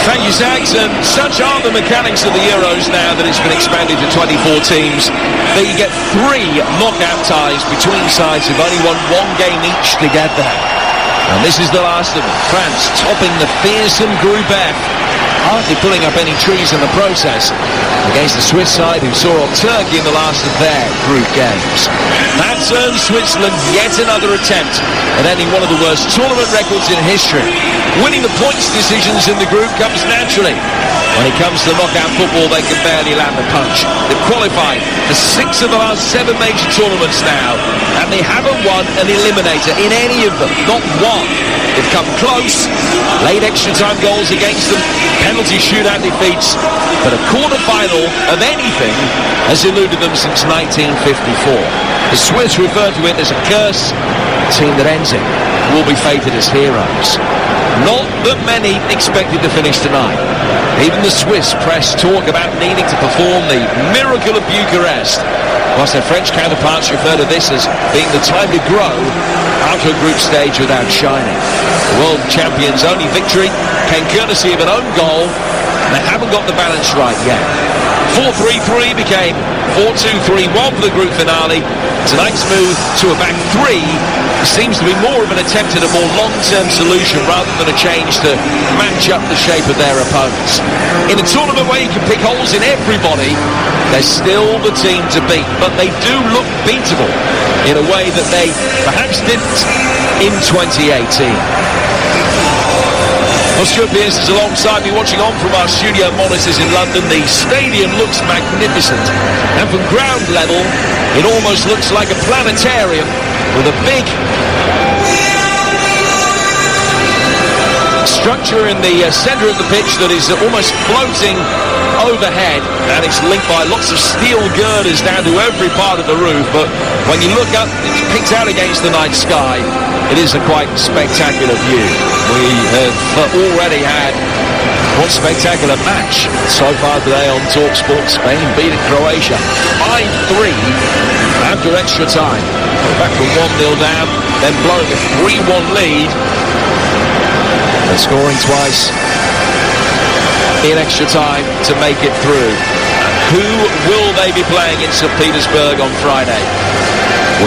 Thank you, Zags, and such are the mechanics of the Euros now that it's been expanded to 24 teams that you get 3 knockout ties between sides who've only won 1 game each to get there. And this is the last of them. France topping the fearsome Group F, hardly pulling up any trees in the process against the Swiss side who saw off Turkey in the last of their group games. That's earned Switzerland yet another attempt at ending one of the worst tournament records in history. Winning the points decisions in the group comes naturally. When it comes to knockout football, they can barely land a punch. They've qualified for 6 of the last 7 major tournaments now, and they haven't won an eliminator in any of them, not one. They've come close, late extra time goals against them, penalty shootout defeats, but a quarter-final of anything has eluded them since 1954. The Swiss refer to it as a curse. The team that ends it will be fated as heroes. Not that many expected to finish tonight. Even the Swiss press talk about needing to perform the miracle of Bucharest, whilst their French counterparts refer to this as being the time to grow out of a group stage without shining. The world champions' only victory came courtesy of an own goal, and they haven't got the balance right yet. 4-3-3 became 4-2-3-1 for the group finale. Tonight's move to a back 3 seems to be more of an attempt at a more long-term solution rather than a change to match up the shape of their opponents. In a tournament where you can pick holes in everybody, they're still the team to beat, but they do look beatable in a way that they perhaps didn't in 2018. Well, Stuart Pearce is alongside me watching on from our studio monitors in London. The stadium looks magnificent, and from ground level it almost looks like a planetarium with a big structure in the centre of the pitch that is almost floating overhead, and it's linked by lots of steel girders down to every part of the roof. But when you look up, it's picked out against the night sky. It is a quite spectacular view. We have already had one spectacular match so far today on TalkSport. Spain beating Croatia 5-3 after extra time. Back from 1-0 down, then blowing a 3-1 lead and scoring twice in extra time to make it through. Who will they be playing in St. Petersburg on Friday?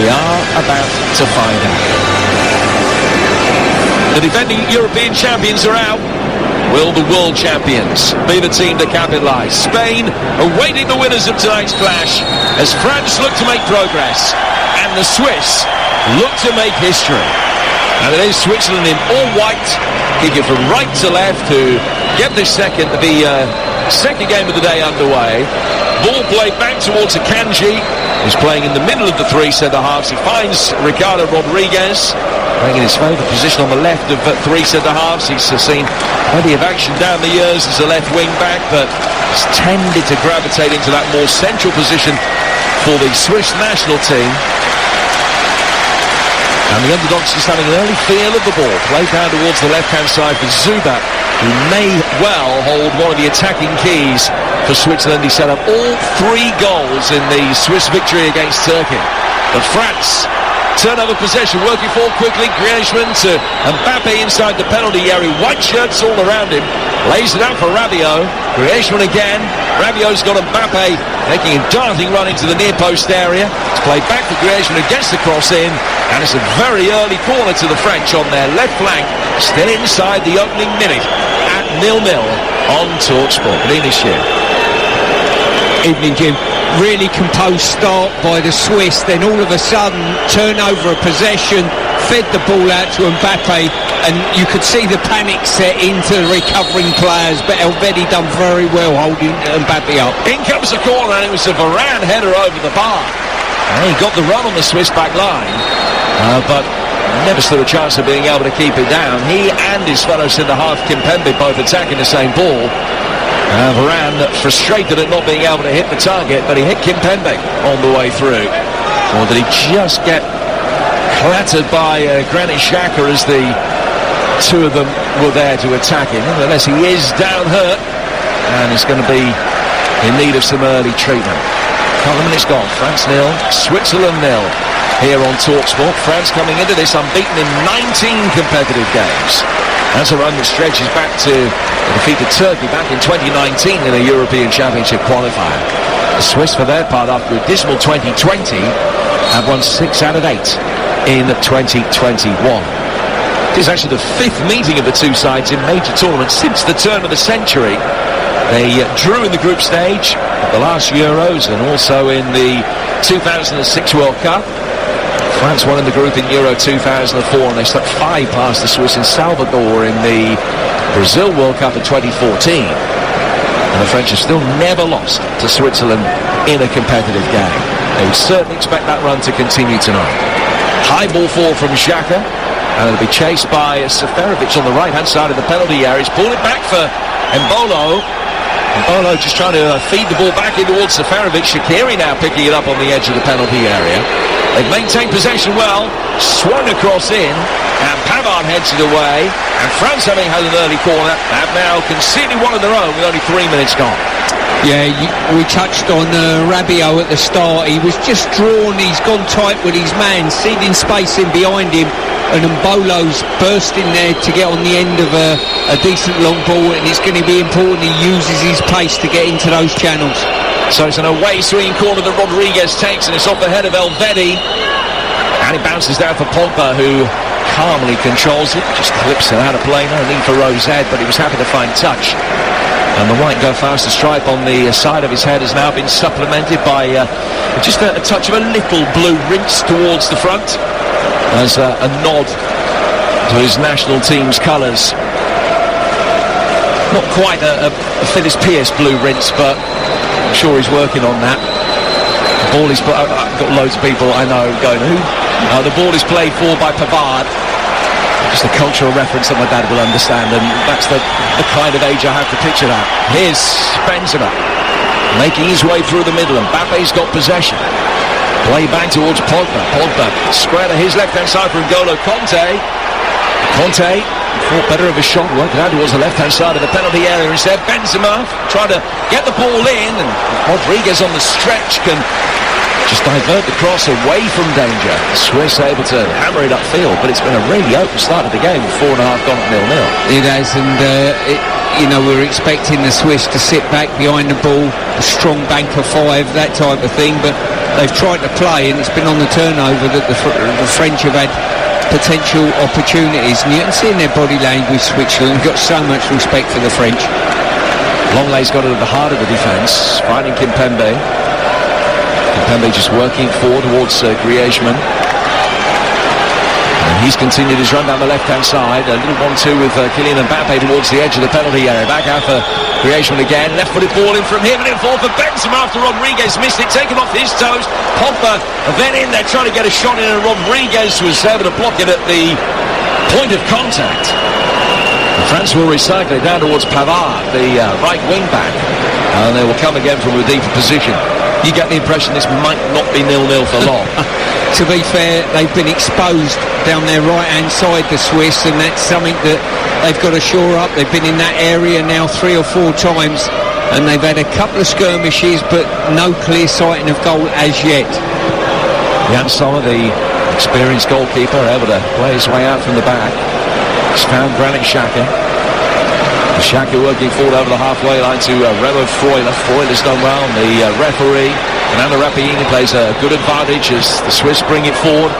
We are about to find out. The defending European champions are out. Will the world champions be the team to capitalise? Spain awaiting the winners of tonight's clash as France look to make progress and the Swiss look to make history. And it is Switzerland in all white, kicking from right to left to get the second game of the day underway. Ball played back towards Akanji, who's playing in the middle of the 3 centre-halves. He finds Ricardo Rodriguez playing in his favourite position on the left of 3 centre-halves. He's seen plenty of action down the years as a left wing-back, but has tended to gravitate into that more central position for the Swiss national team. And the underdogs just having an early feel of the ball. Played down towards the left-hand side for Zubac, who may well hold one of the attacking keys for Switzerland. He set up all 3 goals in the Swiss victory against Turkey. But France turn over possession, working forward quickly. Griezmann to Mbappe inside the penalty area. White shirts all around him. Lays it out for Rabiot. Griezmann again. Rabiot's got Mbappe making a darting run into the near post area. It's played back for Griezmann, who gets the cross in. And it's a very early corner to the French on their left flank. Still inside the opening minute at 0-0 on TalkSport. Good evening, Shear. Evening, Jim. Really composed start by the Swiss, then all of a sudden turnover of possession, fed the ball out to Mbappe, and you could see the panic set into the recovering players, but Elvedi done very well holding Mbappe up. In comes the corner, and it was a Varane header over the bar. And he got the run on the Swiss back line, but never stood a chance of being able to keep it down. He and his fellow centre-half Kimpembe both attacking the same ball. Varane frustrated at not being able to hit the target, but he hit Kimpembe on the way through. Or did he just get clattered by Granit Xhaka as the 2 of them were there to attack him? Nevertheless, he is down hurt and is going to be in need of some early treatment. Couple of minutes gone. France 0, Switzerland 0 here on TalkSport. France coming into this unbeaten in 19 competitive games. That's a run that stretches back to the defeat of Turkey back in 2019 in a European Championship qualifier. The Swiss, for their part, after a dismal 2020, have won 6 out of 8 in 2021. It is actually the 5th meeting of the two sides in major tournaments since the turn of the century. They drew in the group stage at the last Euros and also in the 2006 World Cup. France won in the group in Euro 2004, and they slipped 5 past the Swiss in Salvador in the Brazil World Cup in 2014. And the French have still never lost to Switzerland in a competitive game. They would certainly expect that run to continue tonight. High ball forward from Xhaka, and it'll be chased by Seferovic on the right-hand side of the penalty area. He's pulled it back for Embolo. Embolo just trying to feed the ball back in towards Seferovic. Shaqiri now picking it up on the edge of the penalty area. They've maintained possession well, swung across in, and Pavard heads it away. And France, having had an early corner, have now conceded one of their own with only 3 minutes gone. Yeah, we touched on Rabiot at the start. He was just drawn, he's gone tight with his man, ceding space in behind him, and Mbolo's bursting there to get on the end of a decent long ball, and it's going to be important he uses his pace to get into those channels. So it's an away swinging corner that Rodriguez takes, and it's off the head of Elvedi. And it bounces down for Pogba, who calmly controls it, just clips it out of play. No need for Rosette, but he was happy to find touch. And the white go faster stripe on the side of his head has now been supplemented by just a touch of a little blue rinse towards the front as a nod to his national team's colours. Not quite a Phyllis Pierce blue rinse, but I'm sure he's working on that. The ball is... I've got loads of people I know going, who? The ball is played for by Pavard. Just a cultural reference that my dad will understand, and that's the kind of age I have to picture that. Here's Benzema making his way through the middle, and Mbappe's got possession. Play back towards Pogba. Pogba square to his left-hand side for N'Golo Kanté. Kanté thought better of a shot, worked out towards the left-hand side of the penalty area instead. Benzema trying to get the ball in, and Rodriguez on the stretch can just divert the cross away from danger. The Swiss able to hammer it upfield, but it's been a really open start of the game with 4.5 gone at 0-0. It has, and we're expecting the Swiss to sit back behind the ball, a strong bank of 5, that type of thing, but they've tried to play, and it's been on the turnover that the French have had potential opportunities, and you can see in their body language, Switzerland got so much respect for the French. Lenglet's got it at the heart of the defence, finding Kimpembe. Kimpembe just working forward towards Griezmann. And he's continued his run down the left-hand side. A little 1-2 with Kylian Mbappe towards the edge of the penalty area. Back out for Griezmann again. Left-footed ball in from him, and in fall for Benzema after Rodriguez missed it. Taken off his toes. Pogba then in there trying to get a shot in, and Rodriguez was able to block it at the point of contact. And France will recycle it down towards Pavard, the right wing-back. And they will come again from a deeper position. You get the impression this might not be 0-0 for long. To be fair, they've been exposed down their right-hand side, the Swiss, and that's something that they've got to shore up. They've been in that area now 3 or 4 times, and they've had a couple of skirmishes, but no clear sighting of goal as yet. Jan Sommer, the experienced goalkeeper, able to play his way out from the back. He's found Granit Xhaka. Xhaka working forward over the halfway line to Remo Freuler. Freuler's done well. The referee, Fernando Rapini, plays a good advantage as the Swiss bring it forward.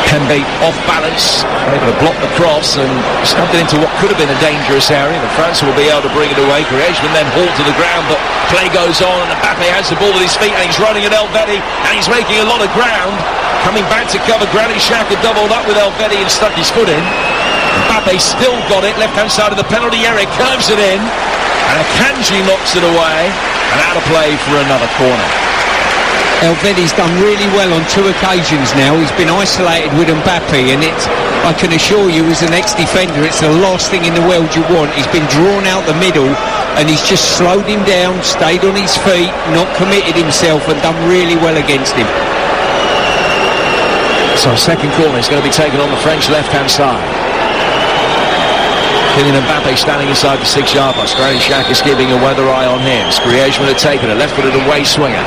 Kimpembe off balance, able to block the cross and stumped it into what could have been a dangerous area, but France will be able to bring it away. Griezmann then hauled to the ground, but play goes on, and Mbappe has the ball with his feet, and he's running at Elvedi, and he's making a lot of ground. Coming back to cover, Granit Xhaka doubled up with Elvedi and stuck his foot in. Mbappe still got it, left-hand side of the penalty area, curves it in, and Akanji knocks it away, and out of play for another corner. Elvedi's done really well on 2 occasions now. He's been isolated with Mbappe, and I can assure you, as an ex-defender, it's the last thing in the world you want. He's been drawn out the middle, and he's just slowed him down, stayed on his feet, not committed himself, and done really well against him. So second corner is going to be taken on the French left-hand side. Kylian Mbappe standing inside the 6-yard box. Granit Xhaka is keeping a weather eye on him. Griezmann had taken a left-footed away swinger.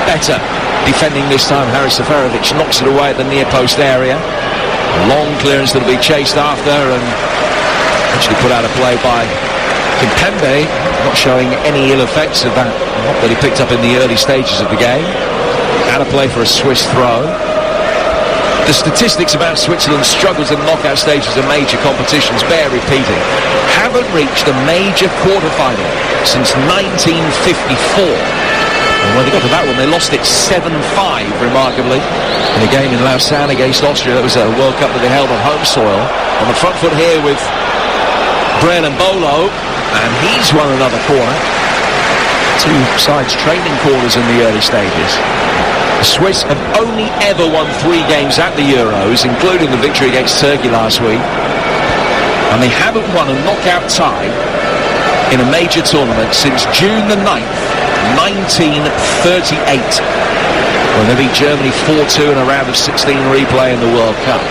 Better defending this time. Haris Seferovic knocks it away at the near post area. Long clearance that'll be chased after and actually put out of play by Kimpembe, not showing any ill effects of that that he picked up in the early stages of the game. Out of play for a Swiss throw. The statistics about Switzerland's struggles in the knockout stages of major competitions bear repeating. Haven't reached a major quarter-final since 1954. And when they got to that one, they lost it 7-5, remarkably, in a game in Lausanne against Austria. That was a World Cup that they held on home soil. On the front foot here with Brel Embolo, and he's won another corner. Two sides training corners in the early stages. The Swiss have only ever won 3 games at the Euros, including the victory against Turkey last week. And they haven't won a knockout tie in a major tournament since June the 9th, 1938, when they beat Germany 4-2 in a round of 16 replay in the World Cup.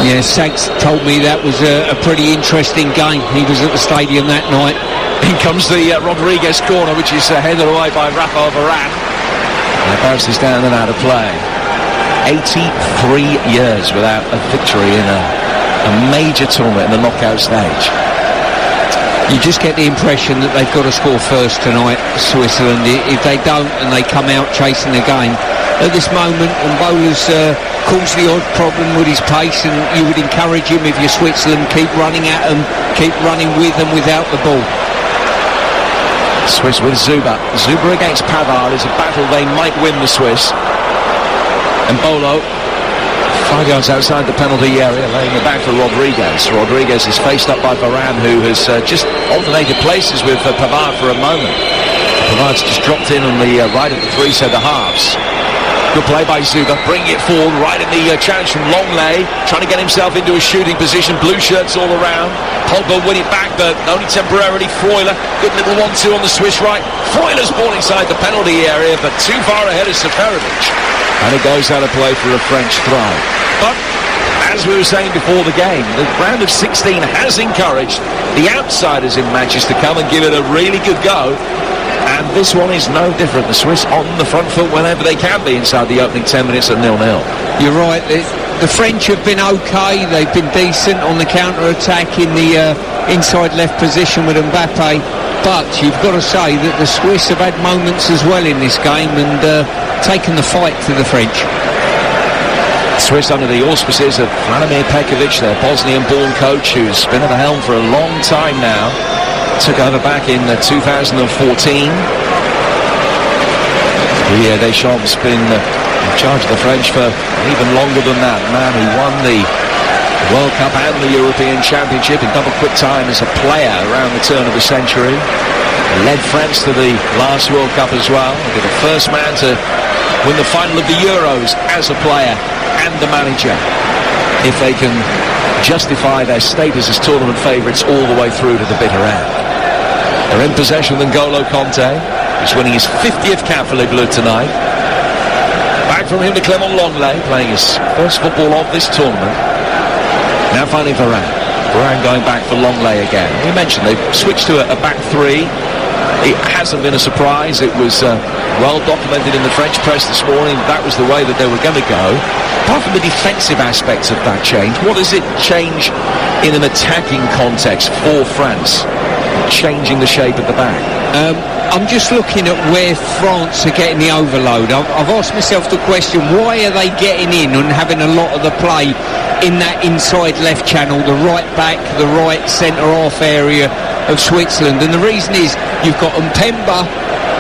Yeah, Sags told me that was a pretty interesting game. He was at the stadium that night. In comes the Rodriguez corner, which is headed away by Rafael Varane. And it bounces down and out of play. 83 years without a victory in a major tournament in the knockout stage. You just get the impression that they've got to score first tonight, Switzerland. If they don't and they come out chasing the game, at this moment, Mbola's caused the odd problem with his pace, and you would encourage him, if you're Switzerland, keep running at them, keep running with them without the ball. Swiss with Zuber. Zuber against Pavard is a battle they might win, the Swiss. Embolo, 5 yards outside the penalty area, laying the back for Rodriguez. Rodriguez is faced up by Varane, who has just alternated places with Pavard for a moment. Pavard's just dropped in on the right of the 3 centre-halves. Good play by Zuber, bringing it forward right in the challenge from Longley, trying to get himself into a shooting position. Blue shirts all around. Pogba win it back, but only temporarily. Freuler, good little 1-2 on the Swiss right. Freuler's ball inside the penalty area, but too far ahead of Seferovic. And it goes out of play for a French throw. But, as we were saying before the game, the round of 16 has encouraged the outsiders in matches to come and give it a really good go. And this one is no different. The Swiss on the front foot whenever they can be inside the opening 10 minutes at 0-0. You're right. The French have been okay. They've been decent on the counter-attack in the inside left position with Mbappe. But you've got to say that the Swiss have had moments as well in this game and taken the fight to the French. Swiss under the auspices of Vladimir Pekovic, their Bosnian-born coach, who's been at the helm for a long time now. Took over back in 2014. Didier Deschamps been in charge of the French for even longer than that. Man who won the World Cup and the European Championship in double quick time as a player around the turn of the century. Led France to the last World Cup as well. He'll be the first man to win the final of the Euros as a player and the manager, if they can justify their status as tournament favourites all the way through to the bitter end. They're in possession with N'Golo Kanté, who's winning his 50th cap for Les Bleus tonight. Back from him to Clément Longley, playing his first football of this tournament. Now finding Varane. Varane going back for Longley again. We mentioned they've switched to a back 3. It hasn't been a surprise. It was well documented in the French press this morning. That was the way that they were going to go. Apart from the defensive aspects of that change, what does it change in an attacking context for France? Changing the shape of the back. I'm just looking at where France are getting the overload. I've asked myself the question, why are they getting in and having a lot of the play in that inside left channel, the right back, the right centre-half area of Switzerland? And the reason is you've got Mpemba,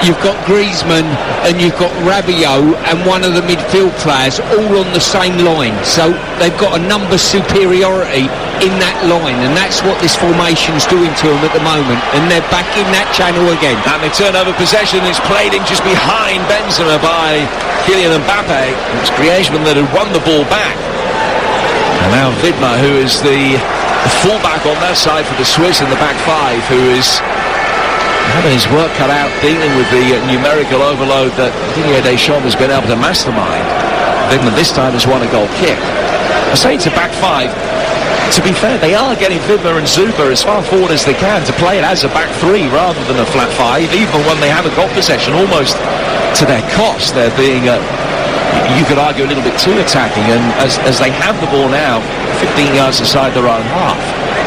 you've got Griezmann, and you've got Rabiot and one of the midfield players all on the same line. So they've got a number superiority in that line, and that's what this formation's doing to them at the moment. And they're back in that channel again. And they turn over possession. It's played in just behind Benzema by Kylian Mbappe. It's Griezmann that had won the ball back. And now Widmer, who is the fullback on that side for the Swiss in the back 5, who is having his work cut out dealing with the numerical overload that Didier Deschamps has been able to mastermind. Widmer this time has won a goal kick. I say it's a back 5. To be fair, they are getting Widmer and Zuber as far forward as they can to play it as a back 3 rather than a flat 5, even when they haven't got possession, almost to their cost. They're being you could argue, a little bit too attacking, and as they have the ball now, 15 yards inside their own half,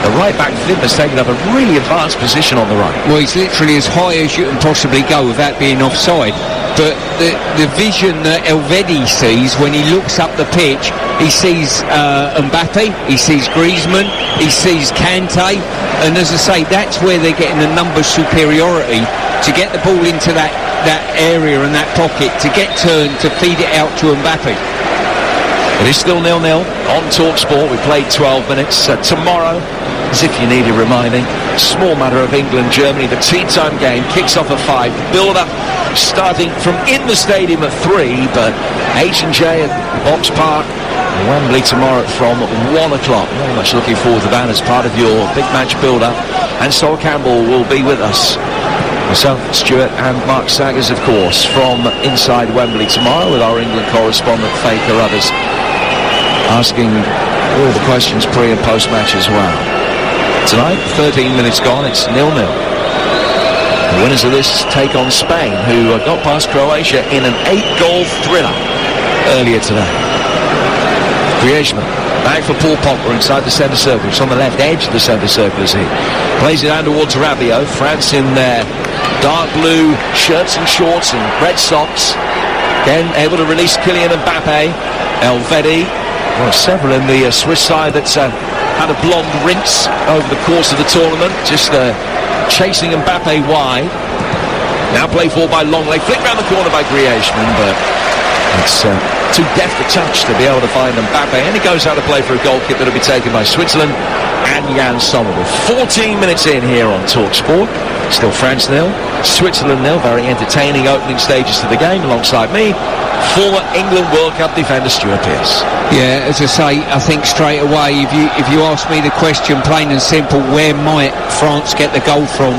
the right back Finn has taken up a really advanced position on the right. Well, he's literally as high as you can possibly go without being offside. But the vision that Elvedi sees when he looks up the pitch, he sees Mbappe, he sees Griezmann, he sees Kante, and as I say, that's where they're getting the numbers superiority to get the ball into that area and that pocket, to get turned, to feed it out to Mbappe. It is still 0-0 on TalkSport. We played 12 minutes. Tomorrow, as if you needed reminding, small matter of England-Germany. The tea time game kicks off at 5. Build-up starting from in the stadium at 3, but H&J at Box Park, Wembley tomorrow from 1 o'clock. Very much looking forward to that as part of your big match build-up. And Sol Campbell will be with us. Myself, Stuart, and Mark Saggers, of course, from inside Wembley tomorrow with our England correspondent Faye Carruthers, asking all the questions pre and post match as well. Tonight, 13 minutes gone, it's 0-0. The winners of this take on Spain, who got past Croatia in an 8-goal thriller earlier today. Griezmann, back for Paul Pogba inside the centre circle. It's on the left edge of the centre circle as he plays it down towards Rabiot. France in their dark blue shirts and shorts and red socks. Again, able to release Kylian Mbappe. Elvedi, several in the Swiss side that's had a blonde rinse over the course of the tournament, just chasing Mbappe wide. Now played for by Longley, flicked round the corner by Griezmann, but it's too deft a touch to be able to find Mbappe, and he goes out to play for a goal kick that'll be taken by Switzerland and Jan Sommer. 14 minutes in here on TalkSport. Still France 0, Switzerland 0. Very entertaining opening stages to the game. Alongside me, former England World Cup defender Stuart Pearce. Yeah, as I say, I think straight away, if you ask me the question, plain and simple, where might France get the goal from?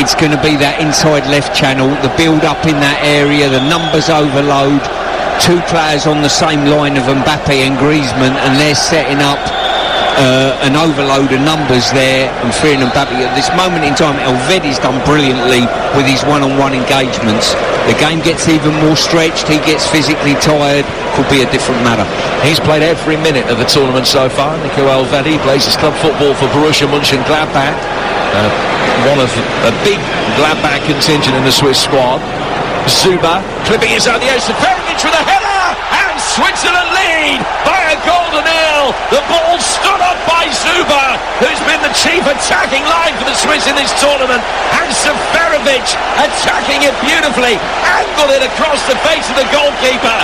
It's going to be that inside left channel, the build-up in that area, the numbers overload. Two players on the same line of Mbappe and Griezmann, and they're setting up an overload of numbers there and fearing Mbappe. At this moment in time, Elvedi's done brilliantly with his one-on-one engagements. The game gets even more stretched, he gets physically tired, could be a different matter. He's played every minute of the tournament so far. Nico Elvedi plays his club football for Borussia Mönchengladbach, one of a big Gladbach contingent in the Swiss squad. Zuba clipping inside the edge, Seferovic with a header, and Switzerland lead by a goal to 0. The ball stood up by Zuba, who's been the chief attacking line for the Swiss in this tournament, and Seferovic attacking it beautifully, angled it across the face of the goalkeeper,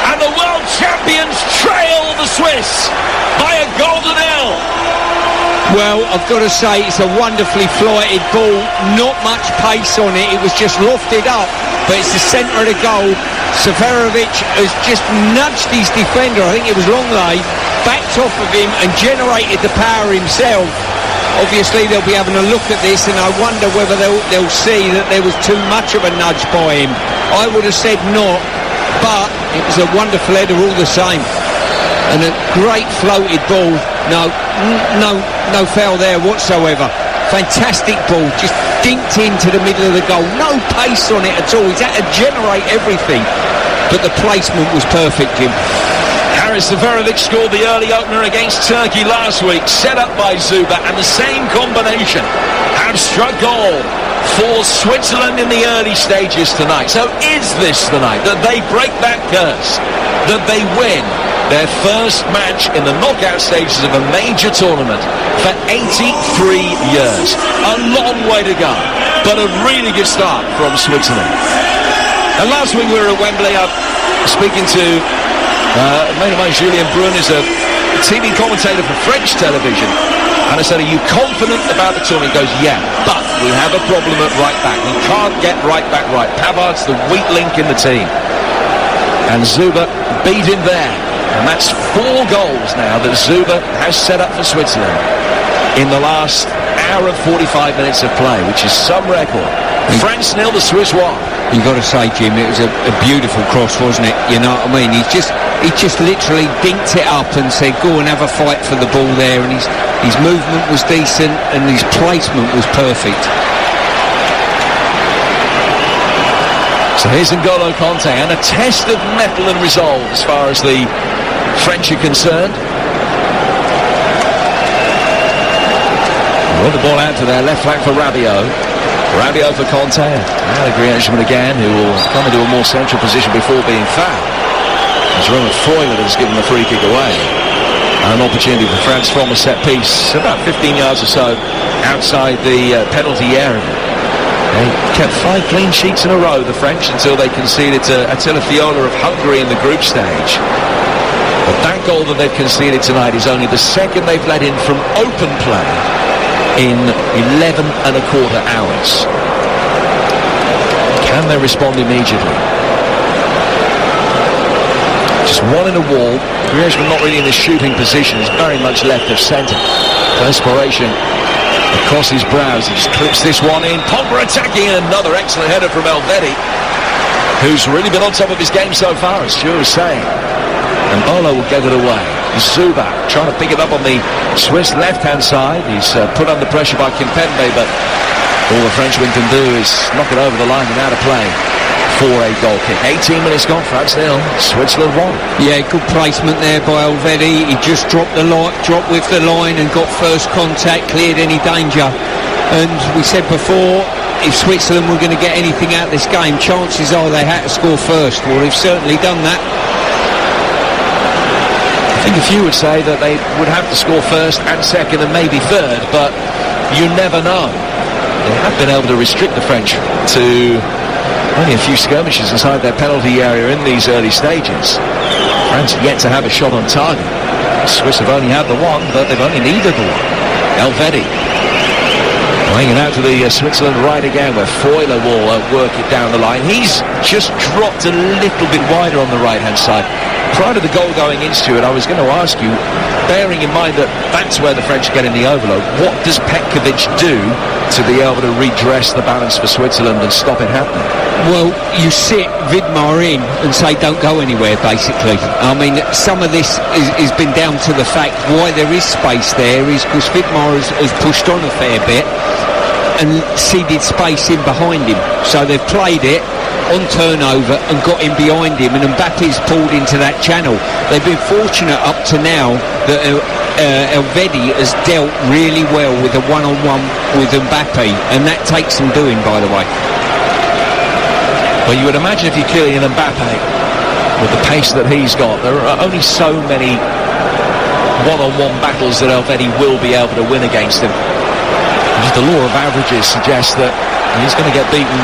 and the world champions trail the Swiss by a goal to 0. Well, I've got to say, it's a wonderfully flighted ball, not much pace on it, it was just lofted up, but it's the centre of the goal. Seferovic has just nudged his defender, I think it was Longley, backed off of him and generated the power himself. Obviously they'll be having a look at this, and I wonder whether they'll see that there was too much of a nudge by him. I would have said not, but it was a wonderful header all the same. And a great floated ball. No foul there whatsoever. Fantastic ball, just dinked into the middle of the goal. No pace on it at all. He's had to generate everything, but the placement was perfect, Jim. Haris Seferovic scored the early opener against Turkey last week, set up by Zuba, and the same combination have struck goal for Switzerland in the early stages tonight. So is this the night that they break that curse, that they win their first match in the knockout stages of a major tournament for 83 years? A long way to go, but a really good start from Switzerland. And last week we were at Wembley, speaking to a mate of mine, Julien Brun, is a TV commentator for French television, and I said, are you confident about the tournament? He goes, yeah, but we have a problem at right back. We can't get right back right. Pavard's the weak link in the team, and Zuba beat him there. And that's 4 goals now that Zuba has set up for Switzerland in the last hour and 45 minutes of play, which is some record. France 0, the Swiss 1. You've got to say, Jim, it was a beautiful cross, wasn't it? You know what I mean? He just literally dinked it up and said, go and have a fight for the ball there. And his movement was decent and his placement was perfect. So here's N'Golo Kanté, and a test of mettle and resolve as far as the French are concerned. Run the ball out to their left flank for Rabiot. Rabiot for Kanté. Now Griezmann again, who will come into a more central position before being fouled. It's Romain Freuler that's given the free kick away. An opportunity for France from a set piece, about 15 yards or so outside the penalty area. They kept 5 clean sheets in a row, the French, until they conceded to Attila Fiola of Hungary in the group stage. But that goal that they've conceded tonight is only the second they've let in from open play in 11 and a quarter hours. Can they respond immediately? Just one in a wall. Griezmann not really in the shooting position. He's very much left of centre. Perspiration across his brows. He just clips this one in. Pogba attacking, and another excellent header from Elvedi, who's really been on top of his game so far, as Stuart was saying. And Bolo will get it away. Zuba trying to pick it up on the Swiss left-hand side. He's put under pressure by Kimpembe, but all the Frenchman can do is knock it over the line and out of play for a goal kick. 18 minutes gone, France 0, Switzerland 1. Yeah, good placement there by Elvedi. He just dropped with the line and got first contact, cleared any danger. And we said before, if Switzerland were going to get anything out of this game, chances are they had to score first. Well, they've certainly done that. I think a few would say that they would have to score first and second and maybe third, but you never know. They have been able to restrict the French to only a few skirmishes inside their penalty area in these early stages. France yet to have a shot on target. The Swiss have only had the one, but they've only needed the one. Elvedi playing it out to the Switzerland right again, where Freuler will work it down the line. He's just dropped a little bit wider on the right-hand side. Prior to the goal going into it, I was going to ask you, bearing in mind that that's where the French are getting the overload, what does Petkovic do to be able to redress the balance for Switzerland and stop it happening? Well, you sit Vidmar in and say don't go anywhere, basically. I mean, some of this has been down to the fact why there is space there is because Vidmar has pushed on a fair bit and ceded space in behind him. So they've played it on turnover and got him behind him, and Mbappe's pulled into that channel. They've been fortunate up to now that Elvedi has dealt really well with a one-on-one with Mbappe, and that takes some doing, by the way. Well, you would imagine if you're Kylian Mbappe, with the pace that he's got, there are only so many one-on-one battles that Elvedi will be able to win against him. Just the law of averages suggests that he's going to get beaten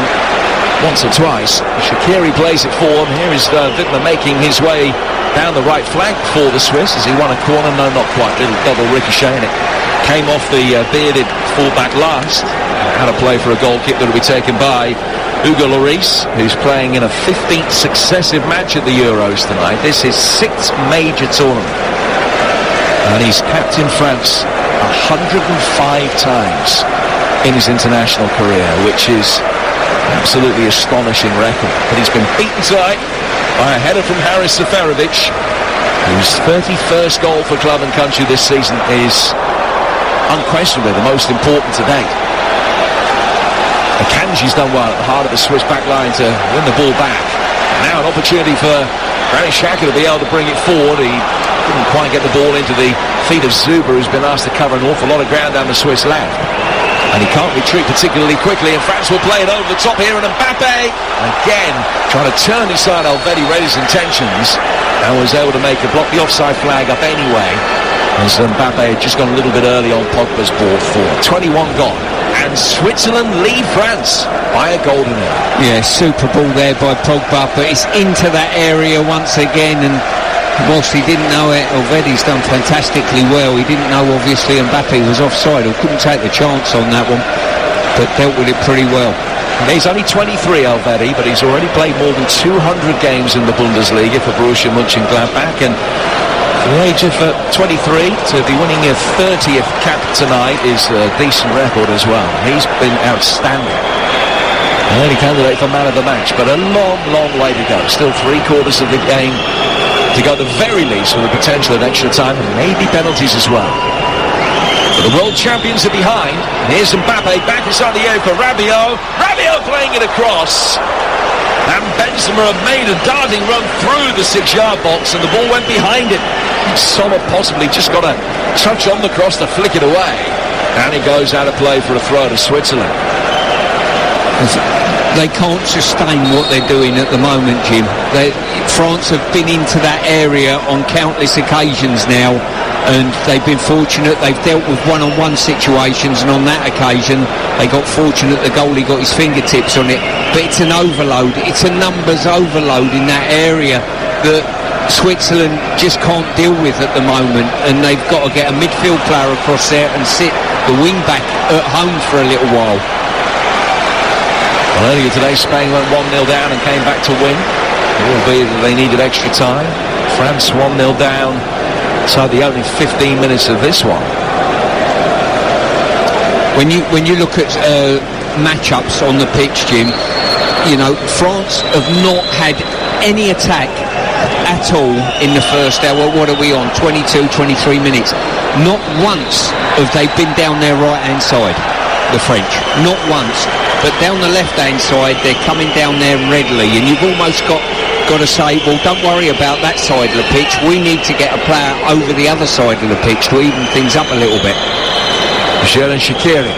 once or twice. Shaqiri plays it for him. Here is Vidmar making his way down the right flank for the Swiss as he won a corner. No, not quite. Little double ricochet, and it came off the bearded fullback last. Had a play for a goal kick that will be taken by Hugo Lloris, who's playing in a 15th successive match at the Euros tonight. This is 6th major tournament, and he's captained France 105 times in his international career, which is absolutely astonishing record. But he's been beaten tonight by a header from Haris Seferovic, whose 31st goal for club and country this season is unquestionably the most important to date. Akanji's done well at the heart of the Swiss back line to win the ball back. Now an opportunity for Granit Xhaka to be able to bring it forward. He couldn't quite get the ball into the feet of Zuba, who's been asked to cover an awful lot of ground down the Swiss left. And he can't retreat particularly quickly, and France will play it over the top here, and Mbappe again trying to turn inside. Elvedi read his intentions and was able to block the offside flag up anyway, as Mbappe had just gone a little bit early on Pogba's ball forward. 21 gone, and Switzerland lead France by a golden error. Yeah, super ball there by Pogba, but it's into that area once again, and whilst he didn't know it, Elvedi's done fantastically well. He didn't know, obviously, Mbappe was offside, or couldn't take the chance on that one, but dealt with it pretty well. He's only 23, Elvedi, but he's already played more than 200 games in the Bundesliga for Borussia Mönchengladbach, and at the age of 23, to be winning your 30th cap tonight is a decent record as well. He's been outstanding. An early candidate for man of the match, but a long, long way to go. Still 3/4 of the game to go, at the very least, with the potential of extra time and maybe penalties as well. But the world champions are behind. And here's Mbappe back inside the area for Rabiot. Rabiot playing it across. And Benzema made a darting run through the 6-yard box, and the ball went behind him. Sommer possibly just got a touch on the cross to flick it away, and it goes out of play for a throw to Switzerland. They can't sustain what they're doing at the moment, Jim. France have been into that area on countless occasions now, and they've been fortunate. They've dealt with one-on-one situations, and on that occasion they got fortunate the goalie got his fingertips on it. But it's an overload, it's a numbers overload in that area that Switzerland just can't deal with at the moment, and they've got to get a midfield player across there and sit the wing back at home for a little while. Well, earlier today Spain went 1-0 down and came back to win, albeit that they needed extra time. France 1-0 down inside the opening 15 minutes of this one. When you look at matchups on the pitch, Jim, you know, France have not had any attack at all in the first hour. What are we on? 22, 23 minutes. Not once have they been down their right-hand side, the French. Not once. But down the left-hand side, they're coming down there readily, and you've almost got to say, well, don't worry about that side of the pitch. We need to get a player over the other side of the pitch to even things up a little bit. Xherdan Shaqiri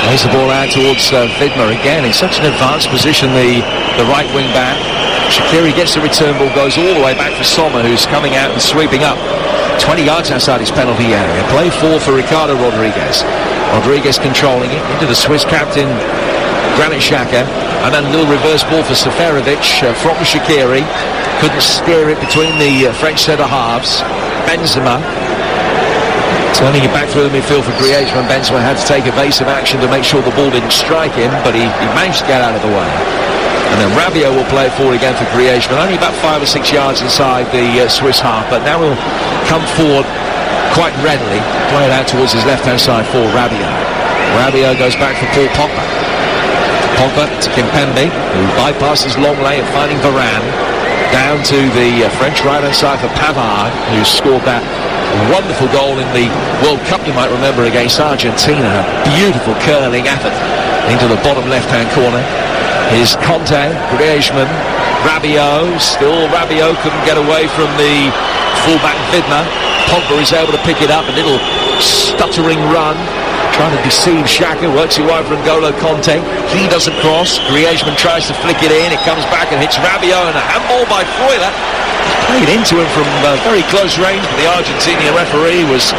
lays the ball out towards Vidmer again in such an advanced position, the right wing back. Shaqiri gets the return ball, goes all the way back for Sommer, who's coming out and sweeping up 20 yards outside his penalty area. Play for Ricardo Rodriguez. Rodriguez controlling it into the Swiss captain Granit Xhaka, and then a little reverse ball for Seferovic from Shaqiri. Couldn't steer it between the French centre halves. Benzema turning it back through the midfield for Griezmann. Benzema had to take evasive action to make sure the ball didn't strike him, but he managed to get out of the way. And then Rabiot will play it forward again for Griezmann, only about 5 or 6 yards inside the Swiss half, but now will come forward quite readily, play it out towards his left-hand side for Rabiot. Rabiot goes back for Paul Pogba. Pogba to Kimpembe, who bypasses Longley and finding Varane. Down to the French right-hand side for Pavard, who scored that wonderful goal in the World Cup, you might remember, against Argentina. A beautiful curling effort into the bottom left-hand corner. Here's Conte, Griezmann, Rabiot. Still Rabiot couldn't get away from the fullback Vidmer. Pogba is able to pick it up, a little stuttering run, trying to deceive Xhaka, works it wide for N'Golo Conte. He doesn't cross. Griezmann tries to flick it in. It comes back and hits Rabiot, and a handball by Freuler. Played into him from very close range, but the Argentinian referee was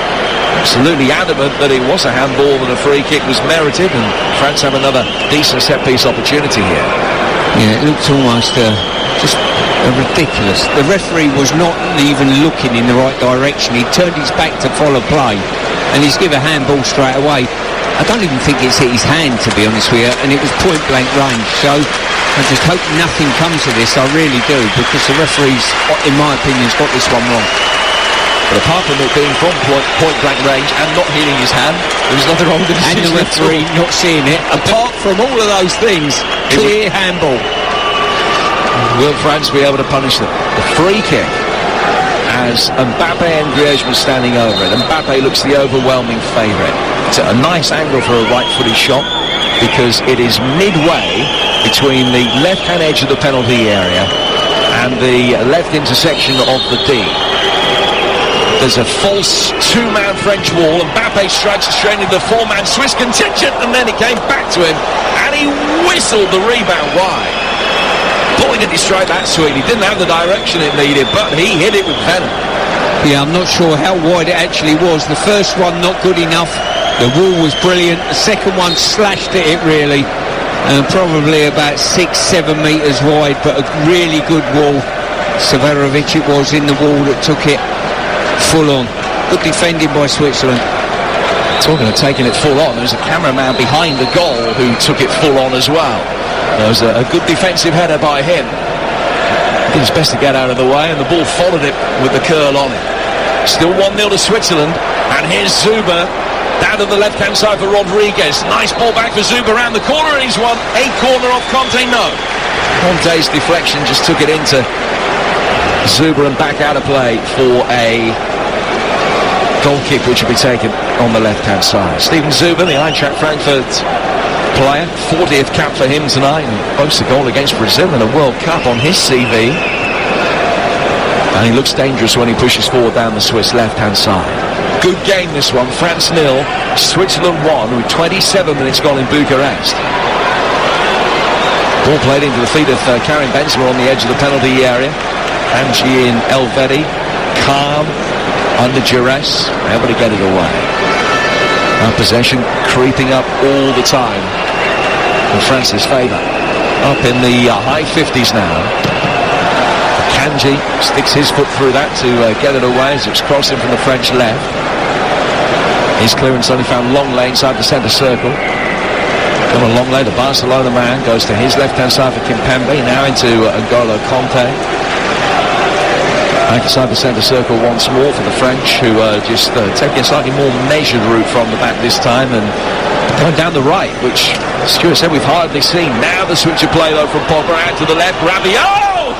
absolutely adamant that it was a handball and a free kick was merited, and France have another decent set-piece opportunity here. Yeah, it looked almost just ridiculous. The referee was not even looking in the right direction. He turned his back to follow play, and he's given a handball straight away. I don't even think it's hit his hand, to be honest with you, and it was point-blank range. So I just hope nothing comes of this. I really do, because the referee's, in my opinion, has got this one wrong. But apart from it being from point-blank range and not hitting his hand, there was nothing wrong with the decision. And the referee not seeing it. Apart from all of those things, clear handball. Will France be able to punish them? The free kick, as Mbappe and Griezmann standing over it. Mbappe looks the overwhelming favourite. It's a nice angle for a right-footed shot, because it is midway between the left-hand edge of the penalty area and the left intersection of the D. There's a false two-man French wall. Mbappe strikes it straight into the four-man Swiss contingent, and then it came back to him, and he whistled the rebound wide. Boy, did he strike that sweet. He didn't have the direction it needed, but he hit it with venom. Yeah, I'm not sure how wide it actually was. The first one not good enough. The wall was brilliant. The second one slashed at it really, probably about 6-7 metres wide, but a really good wall. Seferovic it was in the wall that took it full on. Good defending by Switzerland. Talking of taking it full on, there's a cameraman behind the goal who took it full on as well. There was a good defensive header by him. He did his best to get out of the way, and the ball followed it with the curl on it. Still 1-0 to Switzerland, and here's Zuber down to the left-hand side for Rodriguez. Nice ball back for Zuber around the corner, and he's won a corner off Conte. No. Conte's deflection just took it into Zuber and back out of play for a goal kick which will be taken on the left-hand side. Steven Zuber, the Eintracht Frankfurt player, 40th cap for him tonight, and boasts a goal against Brazil in a World Cup on his CV. And he looks dangerous when he pushes forward down the Swiss left-hand side. Good game this one, France 0, Switzerland 1 with 27 minutes gone in Bucharest. Ball played into the feet of Karim Benzema on the edge of the penalty area. Angie in Elvedi, calm, under duress, able to get it away. Now possession creeping up all the time in France's favour. Up in the high 50s now. Kanji sticks his foot through that to get it away as it's crossing from the French left. His clearance only found Longley inside the centre circle. Come on, Longley, the Barcelona man, goes to his left-hand side for Kimpembe, now into N'Golo Kanté. Back inside the centre circle once more for the French, who are just taking a slightly more measured route from the back this time and going down the right, which Stuart said we've hardly seen. Now the switch of play though from Pogba out to the left, Rabiot!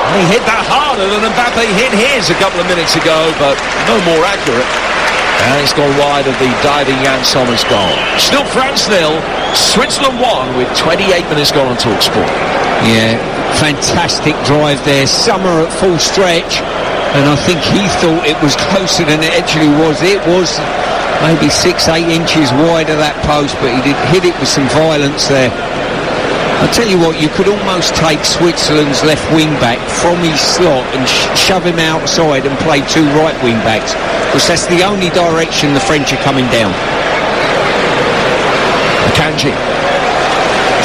And he hit that harder than Mbappe hit his a couple of minutes ago, but no more accurate. And it's gone wide of the diving Jan Sommer's goal. Still France 0, Switzerland 1 with 28 minutes gone on TalkSport. Yeah, fantastic drive there. Sommer at full stretch, and I think he thought it was closer than it actually was. It was maybe 6-8 inches wide of that post, but he did hit it with some violence there. I'll tell you what, you could almost take Switzerland's left wing back from his slot and shove him outside and play two right wing backs, because that's the only direction the French are coming down. Kanji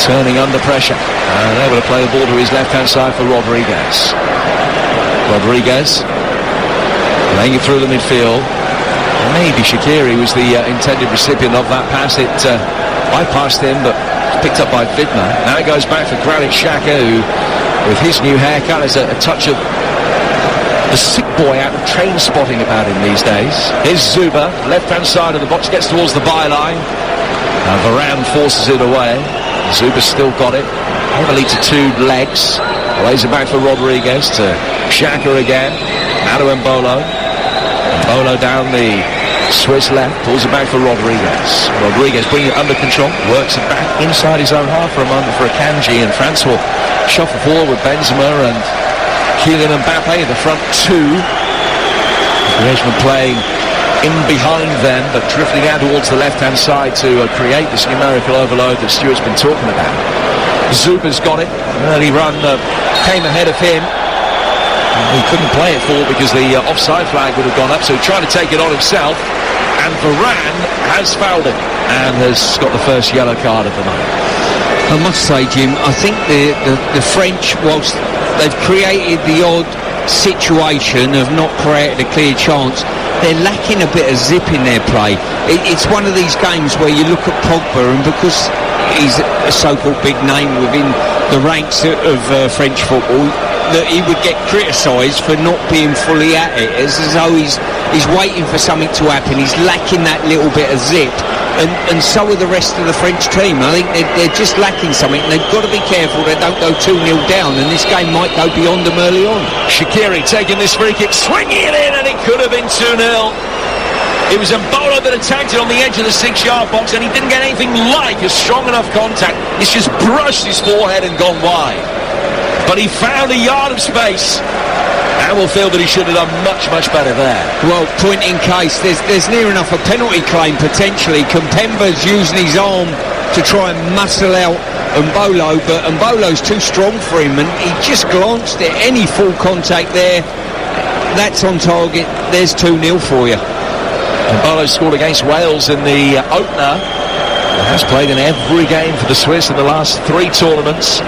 turning under pressure and able to play the ball to his left-hand side for Rodriguez. Rodriguez laying it through the midfield. Maybe Shaqiri was the intended recipient of that pass. It bypassed him, but picked up by Vidma. Now it goes back for Granit Xhaka, who, with his new haircut, has a touch of the sick boy out of train spotting about him these days. Here's Zuba, left-hand side of the box, gets towards the byline. Varane forces it away. Zuba's still got it, heavily to two legs. Lays it back for Rodriguez to Xhaka again. Now to Embolo. Embolo down the Swiss left, pulls it back for Rodriguez. Rodriguez bringing it under control, works it back inside his own half for a moment for Akanji, and France will shuffle forward with Benzema and Kylian Mbappe in the front two. Griezmann playing in behind them, but drifting out towards the left-hand side to create this numerical overload that Stuart's been talking about. Zuba's got it. Early run came ahead of him. He couldn't play it forward because the offside flag would have gone up, so he tried to take it on himself. And Varane has fouled it and has got the first yellow card of the night. I must say, Jim, I think the French, whilst they've created the odd situation of not created a clear chance, they're lacking a bit of zip in their play. It's one of these games where you look at Pogba, and because he's a so-called big name within the ranks of French football, that he would get criticised for not being fully at it. It's as though he's waiting for something to happen. He's lacking that little bit of zip. And so are the rest of the French team. I think they're just lacking something, and they've got to be careful they don't go 2-0 down, and this game might go beyond them early on. Shaqiri taking this free kick, swinging it in, and it could have been 2-0. It was Embolo that attacked it on the edge of the 6-yard box, and he didn't get anything like a strong enough contact. It's just brushed his forehead and gone wide. But he found a yard of space, and will feel that he should have done much, much better there. Well, point in case, there's near enough a penalty claim potentially. Kimpembe's using his arm to try and muscle out Embolo, but Embolo's too strong for him, and he just glanced at any full contact there. That's on target. There's 2-0 for you. Embolo scored against Wales in the opener. He has played in every game for the Swiss in the last 3 tournaments.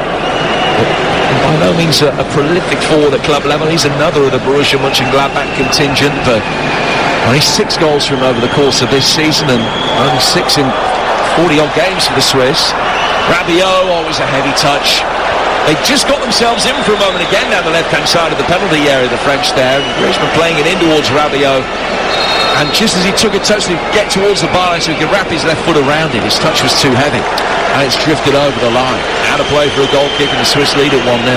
By no means a prolific forward at club level. He's another of the Borussia Mönchengladbach contingent, but only 6 goals from over the course of this season, and only 6 in 40-odd games for the Swiss. Rabiot, always a heavy touch. They just got themselves in for a moment again down the left-hand side of the penalty area, the French there. Griezmann playing it in towards Rabiot, and just as he took a touch to get towards the bar so he could wrap his left foot around it, his touch was too heavy, and it's drifted over the line. Out of play for a goal kick, and the Swiss lead at 1-0.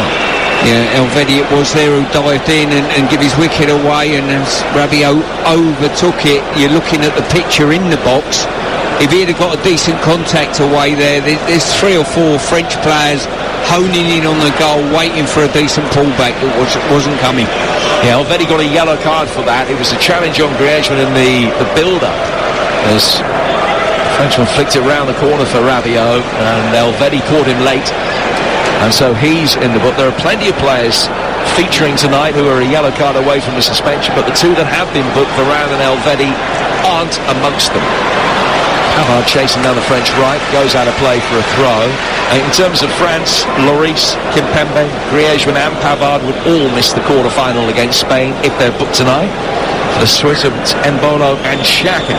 Yeah, Elvedi it was there who dived in and give his wicket away, and as Rabiot overtook it, you're looking at the picture in the box, if he'd have got a decent contact away there's 3 or 4 French players honing in on the goal, waiting for a decent pullback that wasn't coming. Yeah, Elvedi got a yellow card for that. It was a challenge on Griezmann in the build-up. As the Frenchman flicked it round the corner for Rabiot, and Elvedi caught him late. And so he's in the book. There are plenty of players featuring tonight who are a yellow card away from the suspension, but the 2 that have been booked, Varane and Elvedi, aren't amongst them. Pavard chasing down the French right, goes out of play for a throw. In terms of France, Lloris, Kimpembe, Griezmann and Pavard would all miss the quarter-final against Spain if they're booked tonight. For the Swiss, it's Embolo and Xhaka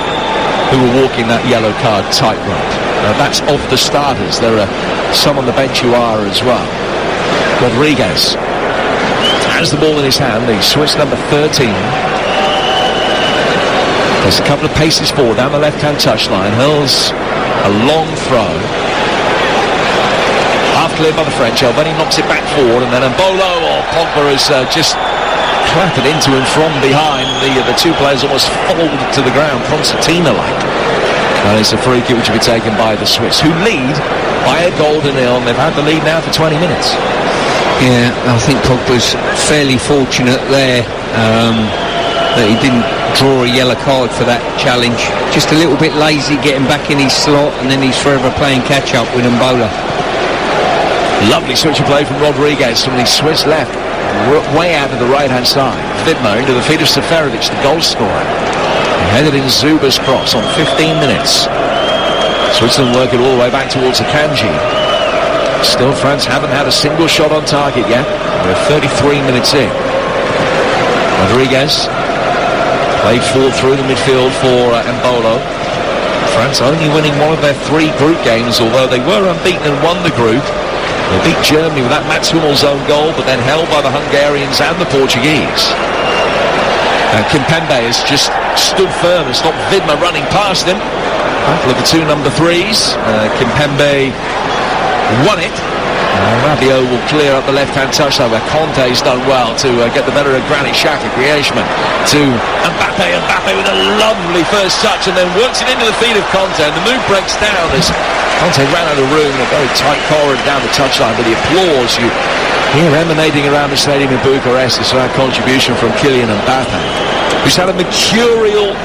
who are walking that yellow card tightrope. That's of the starters. There are some on the bench who are as well. Rodriguez has the ball in his hand, the Swiss number 13. There's a couple of paces forward down the left-hand touchline. Hurls a long throw. Half cleared by the French. Elvedi knocks it back forward, and then Embolo or Pogba has just clattered into him from behind. The 2 players almost folded to the ground, concertina-like. And it's a free kick which will be taken by the Swiss, who lead by a goal to nil, and they've had the lead now for 20 minutes. Yeah, I think Pogba's fairly fortunate there that he didn't draw a yellow card for that challenge. Just a little bit lazy getting back in his slot, and then he's forever playing catch-up with Embolo. Lovely switch of play from Rodriguez from the Swiss left, way out of the right-hand side. Vidmar into the feet of Seferovic, the goal scorer. Headed in Zuba's cross on 15 minutes. Switzerland work it all the way back towards Akanji. Still, France haven't had a single shot on target yet. We're 33 minutes in. Rodriguez played forward through the midfield for Embolo. France only winning one of their 3 group games, although they were unbeaten and won the group. They beat Germany with that Mats Hummels own goal, but then held by the Hungarians and the Portuguese. Kimpembe has just stood firm and stopped Vidmar running past him. Battle of the 2 number 3s. Kimpembe won it. Rabiot will clear up the left-hand touchline where Conte's done well to get the better of Granit Xhaka. Griezmann to Mbappe with a lovely first touch, and then works it into the feet of Conte, and the move breaks down as Conte ran out of the room in a very tight corridor down the touchline. But the applause you hear emanating around the stadium in Bucharest is that contribution from Kylian Mbappe, who's had a mercurial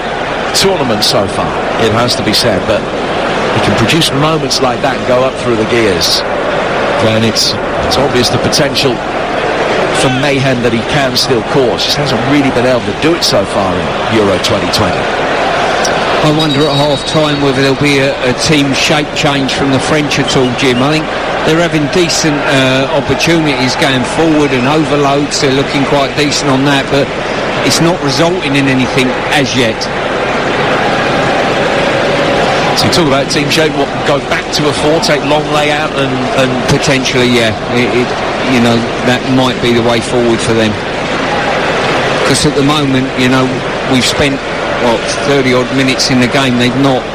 tournament so far, it has to be said, but he can produce moments like that and go up through the gears. And it's obvious the potential for mayhem that he can still cause. Just hasn't really been able to do it so far in Euro 2020. I wonder at half-time whether there'll be a team shape change from the French at all, Jim. I think they're having decent opportunities going forward and overloads. They're looking quite decent on that, but it's not resulting in anything as yet. So you talk about team shape, what, go back to a 4, take long layout and potentially, yeah, you know, that might be the way forward for them. Because at the moment, you know, we've spent 30 odd minutes in the game. They've not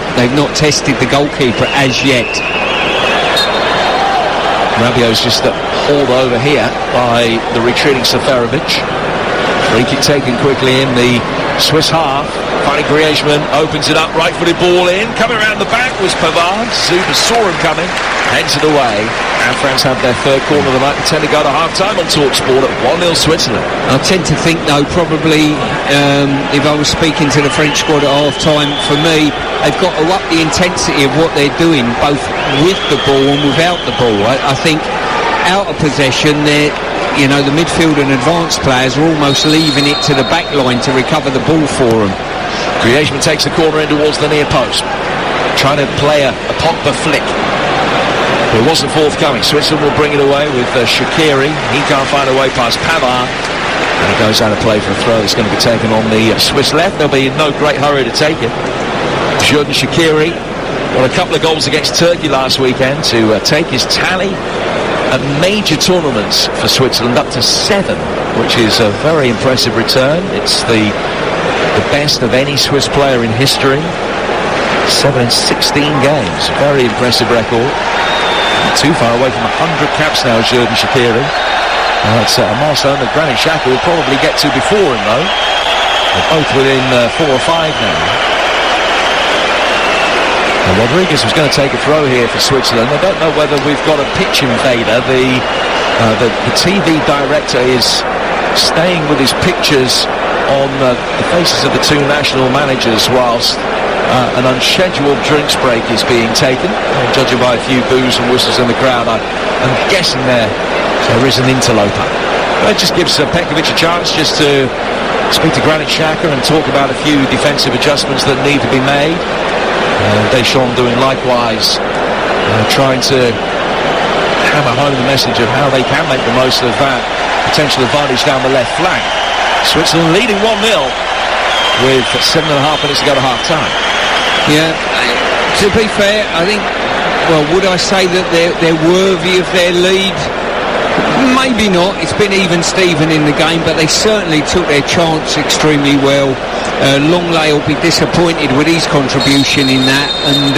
tested the goalkeeper as yet. Rabiot's just hauled over here by the retreating Seferovic. Free kick taken quickly in the Swiss half. Finally Griezmann opens it up, right-footed ball in. Coming around the back was Pavard. Zuba saw him coming, heads it away. And France have their 3rd corner of the night and tend to go to half-time on TalkSport at 1-0 Switzerland. I tend to think, though, probably if I was speaking to the French squad at half-time, for me, they've got to up the intensity of what they're doing, both with the ball and without the ball. I think out of possession, you know, the midfield and advanced players are almost leaving it to the back line to recover the ball for them. Griezmann takes the corner in towards the near post, trying to play a Pogba flick. But it wasn't forthcoming. Switzerland will bring it away with Shaqiri. He can't find a way past Pavard, and it goes out of play for a throw that's going to be taken on the Swiss left. They'll be in no great hurry to take it. Jordan Shaqiri got a couple of goals against Turkey last weekend to take his tally at major tournaments for Switzerland up to 7, which is a very impressive return. It's the best of any Swiss player in history. 7 in 16 games. Very impressive record. Not too far away from 100 caps now, Jordan Shaqiri. It's a milestone that Granit Xhaka will probably get to before him, though. They're both within 4 or 5 now. And Rodriguez was going to take a throw here for Switzerland. I don't know whether we've got a pitch invader. The TV director is staying with his pictures on the faces of the two national managers whilst an unscheduled drinks break is being taken. Judging by a few boos and whistles in the crowd, I'm guessing there is an interloper. That just gives Petkovic a chance just to speak to Granit Xhaka and talk about a few defensive adjustments that need to be made. Deschamps doing likewise, trying to hammer home the message of how they can make the most of that potential advantage down the left flank. Switzerland leading 1-0 with 7.5 minutes to go to half-time. Yeah, to be fair, I think, well, would I say that they're worthy of their lead? Maybe not. It's been even-steven in the game, but they certainly took their chance extremely well. Longley will be disappointed with his contribution in that, and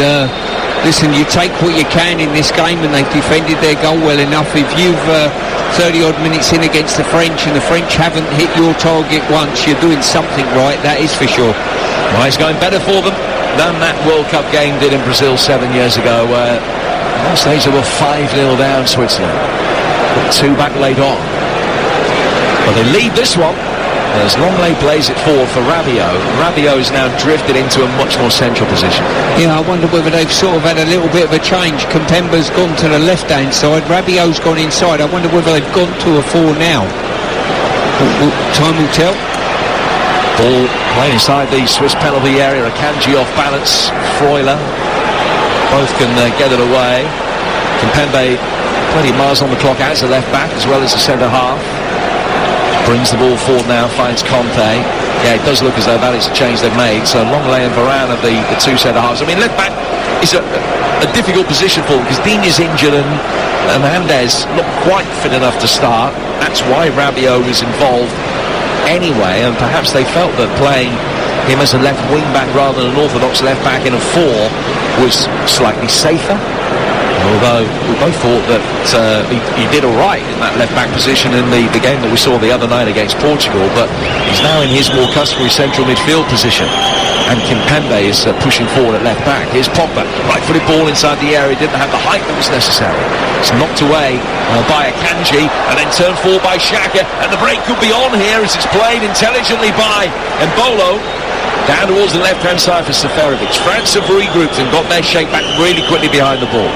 listen, you take what you can in this game, and they've defended their goal well enough. If you've 30-odd minutes in against the French, and the French haven't hit your target once, you're doing something right, that is for sure. Well, it's going better for them than that World Cup game did in Brazil 7 years ago, where at one stage they were 5-0 down, Switzerland. Put 2 back late on. But they lead this one as Longley plays it forward for Rabiot. Rabiot's now drifted into a much more central position. Yeah, I wonder whether they've sort of had a little bit of a change. Kempembe's gone to the left-hand side, Rabiot's gone inside. I wonder whether they've gone to a 4 now. Time will tell. Ball playing inside the Swiss penalty area. Akanji off balance. Freuler. Both can get it away. Kimpembe, plenty of miles on the clock as a left-back as well as a centre-half. Brings the ball forward now, finds Conte. Yeah, it does look as though that is a change they've made. So Longley and Varane are the two centre-halves. I mean, left-back is a difficult position for them because Digne's injured and Hernandez not quite fit enough to start. That's why Rabiot was involved anyway, and perhaps they felt that playing him as a left wing-back rather than an orthodox left-back in a 4 was slightly safer. Although we both thought that he did all right in that left-back position in the game that we saw the other night against Portugal, but he's now in his more customary central midfield position, and Kimpembe is pushing forward at left-back. Here's Pogba, right-footed ball inside the area, didn't have the height that was necessary. It's knocked away by Akanji, and then turned forward by Xhaka, and the break could be on here as it's played intelligently by Embolo. Down towards the left-hand side for Seferovic. France have regrouped and got their shape back really quickly behind the ball.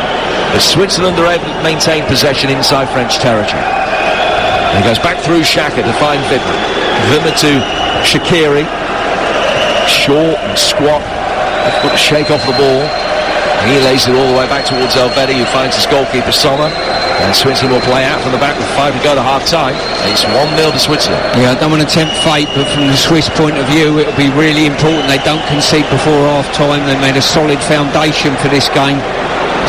As Switzerland are able to maintain possession inside French territory. And he goes back through Xhaka to find Widmer. Widmer to Shaqiri. Short and squat. They've got to shake off the ball. He lays it all the way back towards Elvedi, who finds his goalkeeper Sommer. And Switzerland will play out from the back with 5 to go to half-time. It's 1-0 to Switzerland. Yeah, I don't want to tempt fate, but from the Swiss point of view, it'll be really important they don't concede before half-time. They made a solid foundation for this game.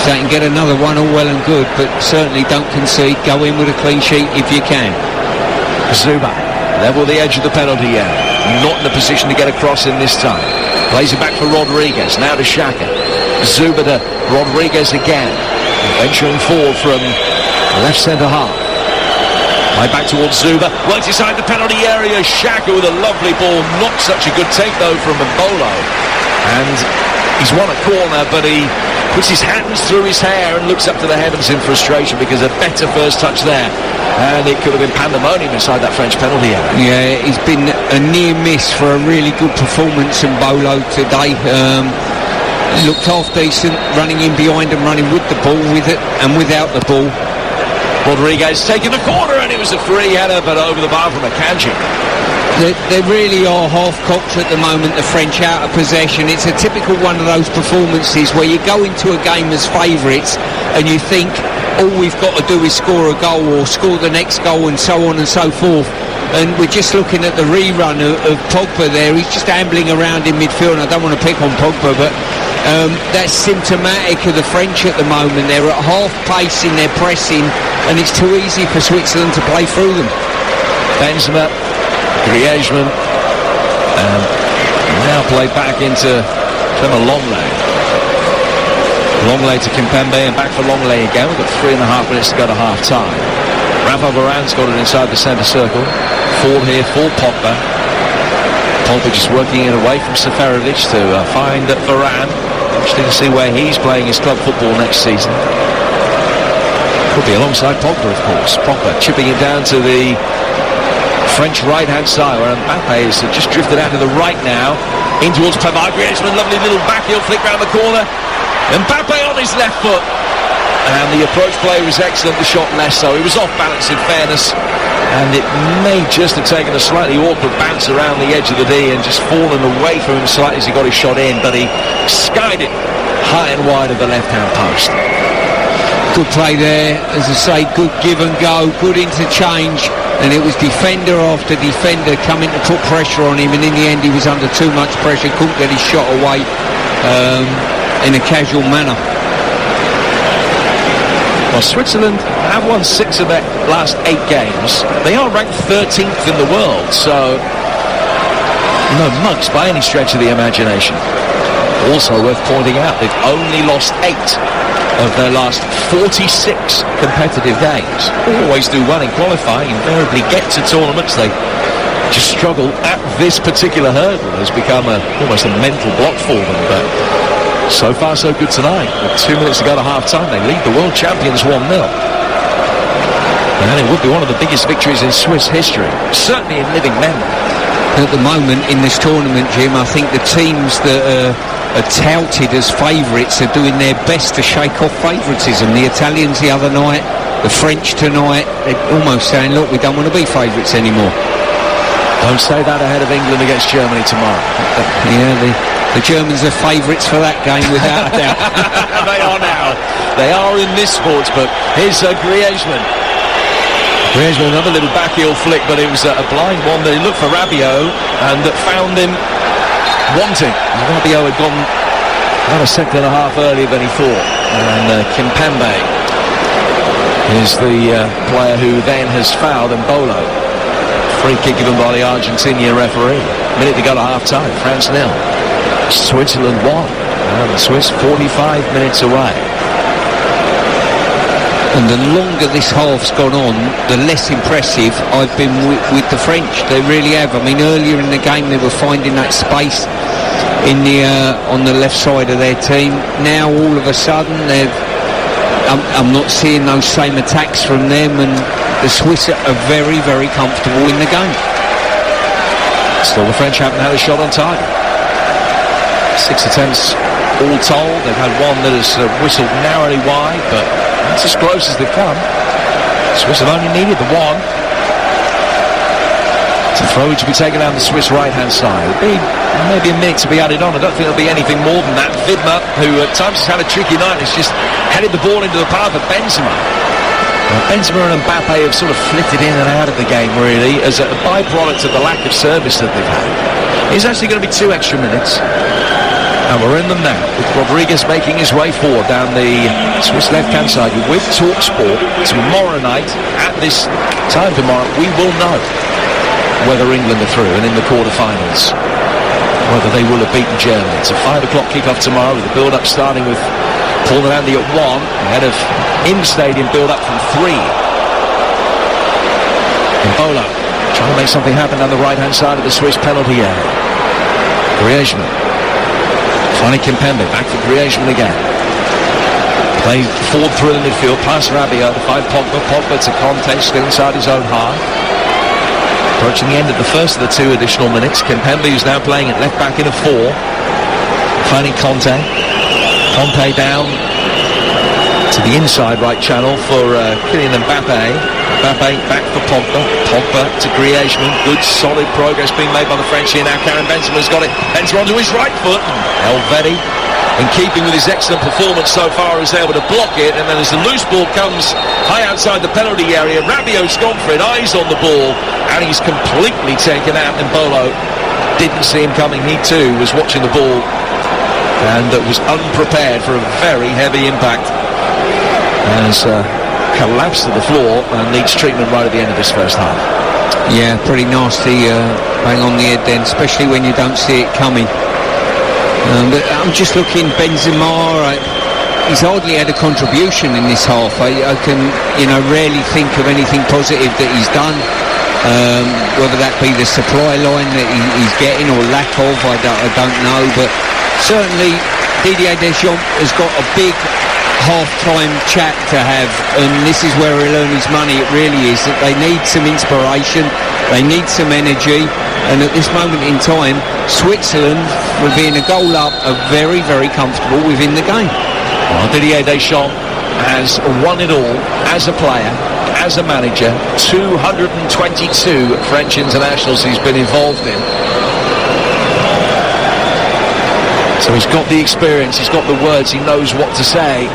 So they can get another one, all well and good, but certainly don't concede. Go in with a clean sheet if you can. Zuba, level the edge of the penalty area. Not in a position to get across in this time. Plays it back for Rodriguez, now to Xhaka. Zuba to Rodriguez again. Venturing forward from the left centre-half. Right back towards Zuba. Right inside the penalty area. Xhaka with a lovely ball. Not such a good take, though, from Embolo. And he's won a corner, but he puts his hands through his hair and looks up to the heavens in frustration because a better first touch there. And it could have been pandemonium inside that French penalty area. Yeah, he's been a near miss for a really good performance, Embolo, today. Looked half decent, running in behind and running with the ball, with it and without the ball. Rodriguez taking the corner, and it was a free header, but over the bar from Akanji. They really are half-cocked at the moment, the French, out of possession. It's a typical one of those performances where you go into a game as favourites and you think all we've got to do is score a goal or score the next goal and so on and so forth. And we're just looking at the rerun of Pogba there. He's just ambling around in midfield, and I don't want to pick on Pogba, but that's symptomatic of the French at the moment. They're at half pace in their pressing, and it's too easy for Switzerland to play through them. Benzema, Griezmann, and now played back into Longley. Longley to Kimpembe, and back for Longley again. We've got 3.5 minutes to go to half-time. Rafa Varane's got it inside the centre circle. Forward here for Pogba. Pogba just working it away from Seferovic to find Varane. Interesting to see where he's playing his club football next season. Could be alongside Pogba, of course. Pogba chipping it down to the French right-hand side, where Mbappe has just drifted out to the right now, in towards Pavard. Griezmann, lovely little backheel flick round the corner. Mbappe on his left foot. And the approach play was excellent, the shot less so. He was off balance in fairness, and it may just have taken a slightly awkward bounce around the edge of the D and just fallen away from him slightly as he got his shot in, but he skied it high and wide of the left-hand post. Good play there, as I say, good give and go, good interchange, and it was defender after defender coming to put pressure on him, and in the end he was under too much pressure, couldn't get his shot away in a casual manner. Well, Switzerland have won 6 of their last 8 games. They are ranked 13th in the world, so no mugs by any stretch of the imagination. Also worth pointing out, they've only lost 8 of their last 46 competitive games. They always do well in qualifying, invariably get to tournaments. They just struggle at this particular hurdle. It's become almost a mental block for them, but so far so good tonight. With 2 minutes to go to half-time, they lead the world champions 1-0. And it would be one of the biggest victories in Swiss history, certainly in living memory. At the moment in this tournament, Jim, I think the teams that are touted as favourites are doing their best to shake off favouritism. The Italians the other night, the French tonight, they're almost saying, look, we don't want to be favourites anymore. Don't say that ahead of England against Germany tomorrow. Yeah, the Germans are favourites for that game, without a doubt. They are now. They are in this sports book. Here's Griezmann. Griezmann, another little backheel flick, but it was a blind one. They looked for Rabiot and found him wanting. Rabiot had gone about a second and a half earlier than he thought. And Kimpembe is the player who then has fouled Mbolo. Free kick given by the Argentinian referee. Minute to go to half-time. France 0. Switzerland 1. And the Swiss 45 minutes away. And the longer this half's gone on, the less impressive I've been with the French. They really have. I mean, earlier in the game they were finding that space in the on the left side of their team. Now all of a sudden I'm not seeing those same attacks from them, and the Swiss are very, very comfortable in the game. Still, the French haven't had a shot on target. 6 attempts all told. They've had one that has whistled narrowly wide, but that's as close as they've come. Swiss have only needed the one. It's a throw which will be taken down the Swiss right-hand side. It'll be maybe a minute to be added on. I don't think there'll be anything more than that. Widmer, who at times has had a tricky night, has just headed the ball into the path of Benzema. Benzema and Mbappe have sort of flitted in and out of the game, really, as a byproduct of the lack of service that they've had. It's actually going to be 2 extra minutes. And we're in them now, with Rodriguez making his way forward down the Swiss left-hand side. With TalkSport tomorrow night, at this time tomorrow, we will know whether England are through and in the quarter-finals, whether they will have beaten Germany. It's a 5 o'clock kick-off tomorrow, with the build-up starting with Paul and Andy at 1, ahead of in-stadium build-up from 3. Mbolo trying to make something happen down the right-hand side of the Swiss penalty area. Griezmann. Finally Kimpembe, back for Griezmann again. Play forward through the midfield, past Rabiot to find Pogba. Pogba to Conte, still inside his own half. Approaching the end of the first of the 2 additional minutes. Kimpembe, who's now playing at left back in a 4. Finding Conte. Conte down to the inside right channel for Kylian Mbappe. Mbappe back for Pogba. Pogba to Griezmann. Good solid progress being made by the French here now. Karim Benzema's got it. Benzema onto his right foot. Elvedi, in keeping with his excellent performance so far, is able to block it, and then as the loose ball comes high outside the penalty area, Rabiot's gone for it, eyes on the ball, and he's completely taken out. Mbolo didn't see him coming. He too was watching the ball and was unprepared for a very heavy impact, as collapsed to the floor and needs treatment right at the end of this first half. Yeah, pretty nasty bang on the head then, especially when you don't see it coming. But I'm just looking, Benzema, he's hardly had a contribution in this half. I can, rarely think of anything positive that he's done. Whether that be the supply line that he's getting or lack of, I don't know. But certainly Didier Deschamps has got a big half-time chat to have, and this is where he'll earn his money. It really is that they need some inspiration, they need some energy, and at this moment in time, Switzerland, with being a goal up, are very, very comfortable within the game. Well, Didier Deschamps has won it all as a player, as a manager. 222 French internationals he's been involved in. So he's got the experience, he's got the words, he knows what to say.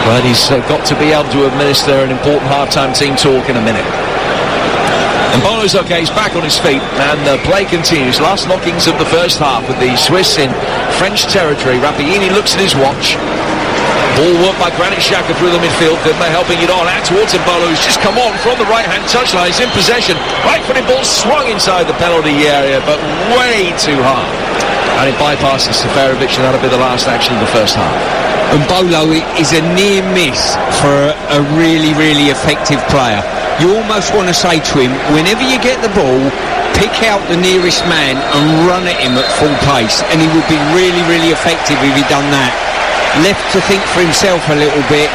But he's got to be able to administer an important half-time team talk in a minute. And Bolo's okay, he's back on his feet, and the play continues. Last knockings of the first half with the Swiss in French territory. Rappaccini looks at his watch. Ball worked by Granit Xhaka through the midfield. Vidma helping it on out towards Mbolo, who's just come on from the right-hand touchline. He's in possession. Right-footed ball swung inside the penalty area, but way too hard. And it bypasses Seferovic, and that'll be the last action of the first half. Mbolo is a near miss for a really, really effective player. You almost want to say to him, whenever you get the ball, pick out the nearest man and run at him at full pace, and he would be really, really effective if he'd done that. Left to think for himself a little bit,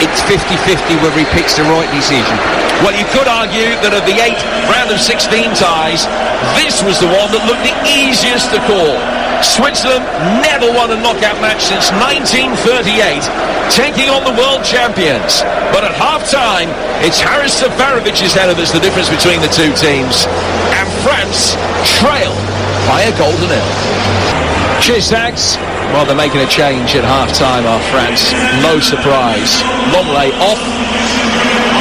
it's 50-50 whether he picks the right decision. Well, you could argue that of the 8 round of 16 ties, this was the one that looked the easiest to call. Switzerland never won a knockout match since 1938, taking on the world champions. But at half-time, it's Haris Seferovic's header that's the difference between the two teams. And France trail by a goal to nil. Cheers, Zags. Well, they're making a change at half-time, are France. No surprise. Longley off.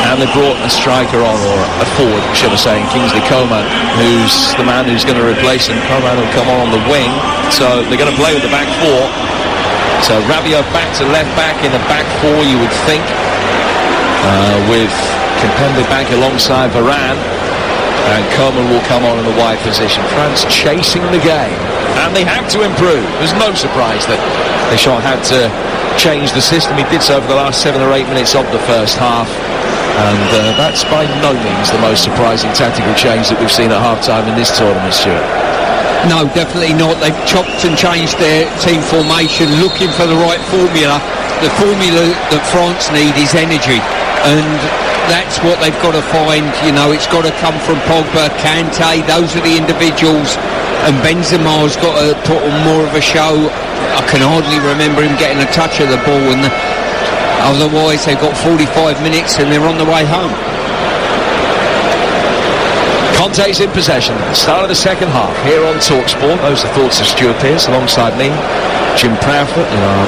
And they brought a striker on, or a forward, should I say, Kingsley Coman, who's the man who's going to replace him. Coman will come on the wing. So they're going to play with the back four. So Rabiot back to left back in the back four, you would think. With Kimpembe back alongside Varane. And Coman will come on in the wide position. France chasing the game. And they have to improve. There's no surprise that Deschamps had to change the system. He did so over the last 7 or 8 minutes of the first half. And that's by no means the most surprising tactical change that we've seen at half-time in this tournament, Stuart. No, definitely not. They've chopped and changed their team formation, looking for the right formula. The formula that France need is energy. And that's what they've got to find. You know, it's got to come from Pogba, Kante, those are the individuals. And Benzema's got to put on more of a show. I can hardly remember him getting a touch of the ball, and otherwise they've got 45 minutes and they're on the way home. Conte's in possession. Start of the second half here on TalkSport. Those are thoughts of Stuart Pearce alongside me, Jim Proudfoot, in our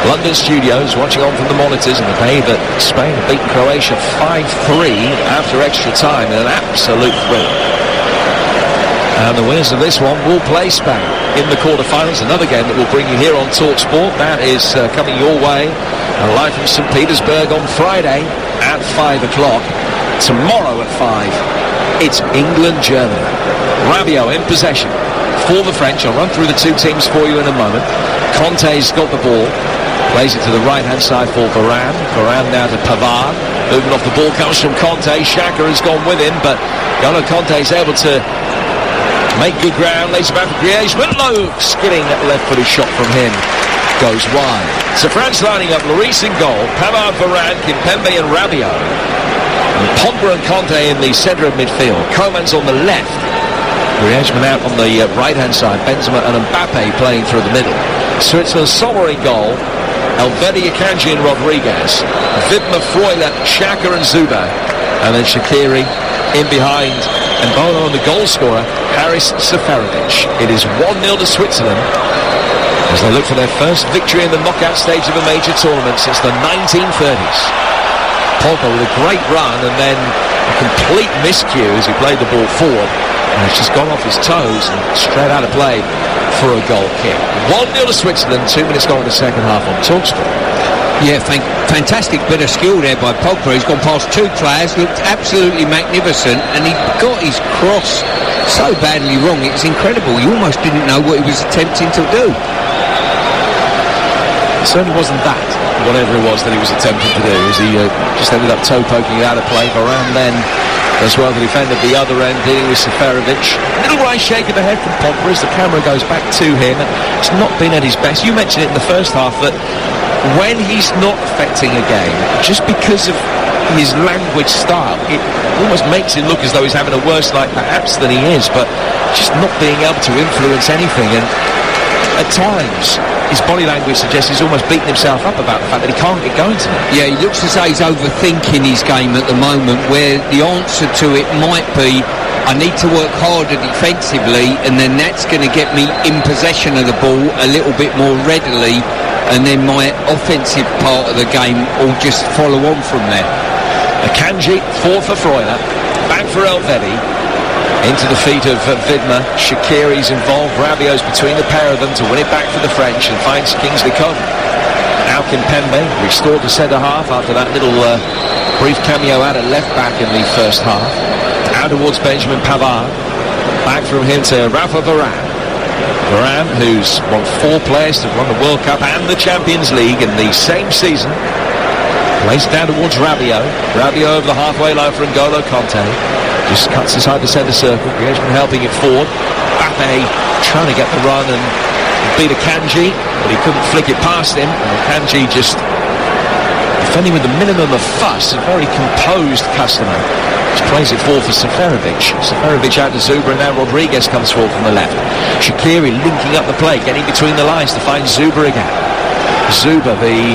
London studios, watching on from the monitors in the day that Spain have beaten Croatia 5-3 after extra time in an absolute thrill. And the winners of this one will play Spain in the quarterfinals. Another game that we'll bring you here on TalkSport. That is coming your way live from St. Petersburg on Friday at 5 o'clock. Tomorrow at 5, it's England-Germany. Rabiot in possession for the French. I'll run through the two teams for you in a moment. Conte's got the ball. Plays it to the right-hand side for Varane. Varane now to Pavard. Moving off the ball comes from Conte. Xhaka has gone with him, but N'Golo Conte is able to make good ground, lays it back for Griezmann. Low skidding left-footed shot from him goes wide. So France lining up Lloris in goal, Pavard, Varane, Kimpembe and Rabiot. And Pogba and Conte in the centre of midfield. Coman's on the left. Griezmann out on the right-hand side. Benzema and Mbappe playing through the middle. Switzerland's Sommer in goal. Elvedi, Akanji and Rodriguez. Vidma, Freuler, Xhaka and Zuba. And then Shaqiri in behind. And Bono and the goal scorer, Haris Seferovic. It is 1-0 to Switzerland as they look for their first victory in the knockout stage of a major tournament since the 1930s. Pogba with a great run and then a complete miscue as he played the ball forward. And it's just gone off his toes and straight out of play for a goal kick. 1-0 to Switzerland, 2 minutes gone in the second half on TalkSport. Yeah, fantastic bit of skill there by Pogba. He's gone past two players, looked absolutely magnificent, and he got his cross so badly wrong. It was incredible. You almost didn't know what he was attempting to do. It certainly wasn't that, whatever it was that he was attempting to do, as he just ended up toe poking it out of play. Varane then, as well, the defender at the other end, dealing with Seferovic. Little right shake of the head from Pogba as the camera goes back to him. It's not been at his best. You mentioned it in the first half that when he's not affecting a game, just because of his language style, it almost makes it look as though he's having a worse night perhaps than he is, but just not being able to influence anything. And at times his body language suggests he's almost beating himself up about the fact that he can't get going tonight. Yeah, he looks as though he's overthinking his game at the moment, where the answer to it might be, I need to work harder defensively, and then that's going to get me in possession of the ball a little bit more readily, and then my offensive part of the game will just follow on from there. Akanji, forward for Freuler, back for Elvedi, into the feet of Vidma. Shaqiri's involved, Rabiot's between the pair of them to win it back for the French and finds Kingsley Coman. Now Kimpembe restored to centre half after that little brief cameo out at left back in the first half. Out towards Benjamin Pavard, back from him to Rafa Varane. Varane, who's won 4 players to run the World Cup and the Champions League in the same season, plays down towards Rabiot. Rabiot over the halfway line for N'Golo Kanté. Just cuts inside the centre circle. Griezmann helping it forward. Mbappe trying to get the run and beat Akanji, but he couldn't flick it past him. And Akanji just defending with the minimum of fuss. A very composed customer. Just plays it forward for Seferovic. Seferovic out to Zuba, and now Rodriguez comes forward from the left. Shaqiri linking up the play, getting between the lines to find Zuba again. Zuba, the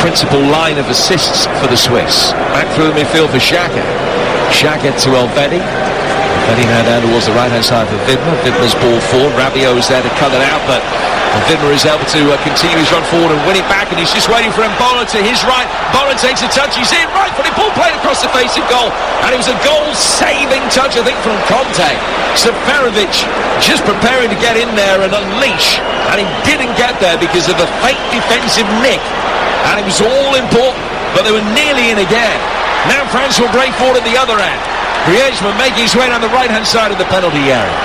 principal line of assists for the Swiss. Back through the midfield for Xhaka. Xhaka to Elvedi. Elvedi now down towards the right-hand side for Vidma. Vidma's ball forward. Rabiot is there to cut it out, but Vidma is able to continue his run forward and win it back, and he's just waiting for Mbola to his right. Mbola takes a touch. He's in right-footed ball played across the face of goal, and it was a goal-saving touch, I think, from Conte. Seferovic just preparing to get in there and unleash, and he didn't get there because of the fake defensive nick. And it was all important, but they were nearly in again. Now France will break forward at the other end. Griezmann making his way down the right-hand side of the penalty area.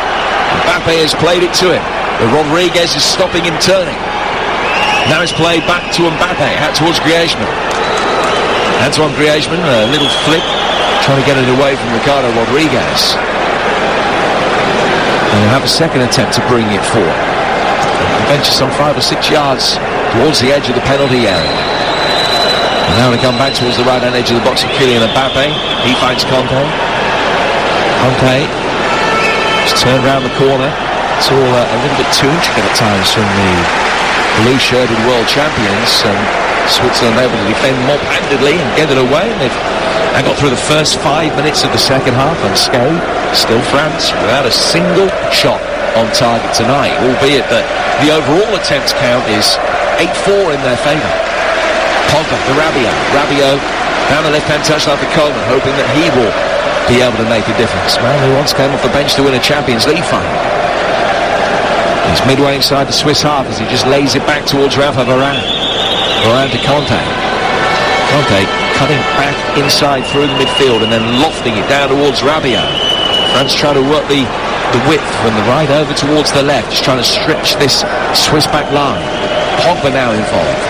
Mbappe has played it to him, but Rodriguez is stopping him turning. Now it's played back to Mbappe, out towards Griezmann. Antoine Griezmann, a little flick, trying to get it away from Ricardo Rodriguez. And he'll have a second attempt to bring it forward. The bench is some 5 or 6 yards towards the edge of the penalty area. And now to come back towards the right-hand edge of the box of Kylian Mbappe. He finds Conte. Conte just turned round the corner. It's all a little bit too intricate at times from the blue-shirted world champions. And Switzerland able to defend mob-handedly and get it away. And they've got through the first 5 minutes of the second half unscathed. Still France without a single shot on target tonight, albeit that the overall attempts count is 8-4 in their favour. Pogba to Rabiot down the left-hand touchline for Coleman, hoping that he will be able to make a difference. Man who once came off the bench to win a Champions League final. He's midway inside the Swiss half as he just lays it back towards Rafa Varane. Varane to Conte. Conte cutting back inside through the midfield and then lofting it down towards Rabiot. France trying to work the width from the right over towards the left, just trying to stretch this Swiss back line. Pogba now involved.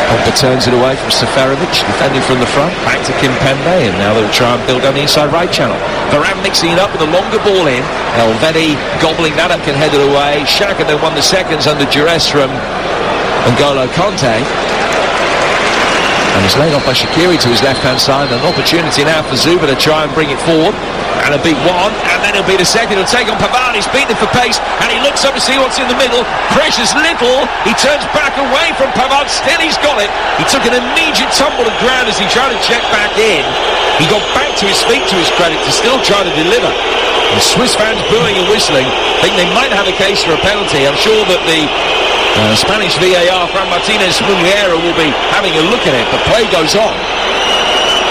Pogba turns it away from Seferovic, defending from the front, back to Kimpembe, and now they'll try and build on the inside right channel. Varane mixing it up with a longer ball in. Elvedi gobbling that up, can head it away. Xhaka then won the seconds under duress from N'Golo Kanté. And he's laid off by Shaqiri to his left-hand side. An opportunity now for Zuba to try and bring it forward. And he'll beat one, and then he'll beat a second. He'll take on Pavard. He's beaten for pace, and he looks up to see what's in the middle. Precious little. He turns back away from Pavard. Still, he's got it. He took an immediate tumble to ground as he tried to check back in. He got back to his feet, to his credit, to still try to deliver. The Swiss fans booing and whistling think they might have a case for a penalty. I'm sure that the Spanish VAR, Fran Martinez Muliera, will be having a look at it, but play goes on.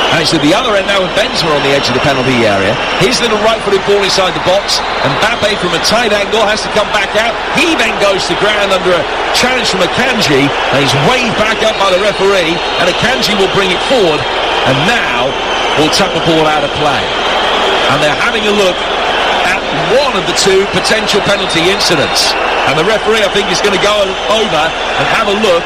And it's at the other end now with Benzema on the edge of the penalty area. His little right-footed ball inside the box, and Mbappe from a tight angle has to come back out. He then goes to ground under a challenge from Akanji, and he's waved back up by the referee, and Akanji will bring it forward, and now will tuck the ball out of play. And they're having a look at one of the two potential penalty incidents. And the referee, I think, is going to go over and have a look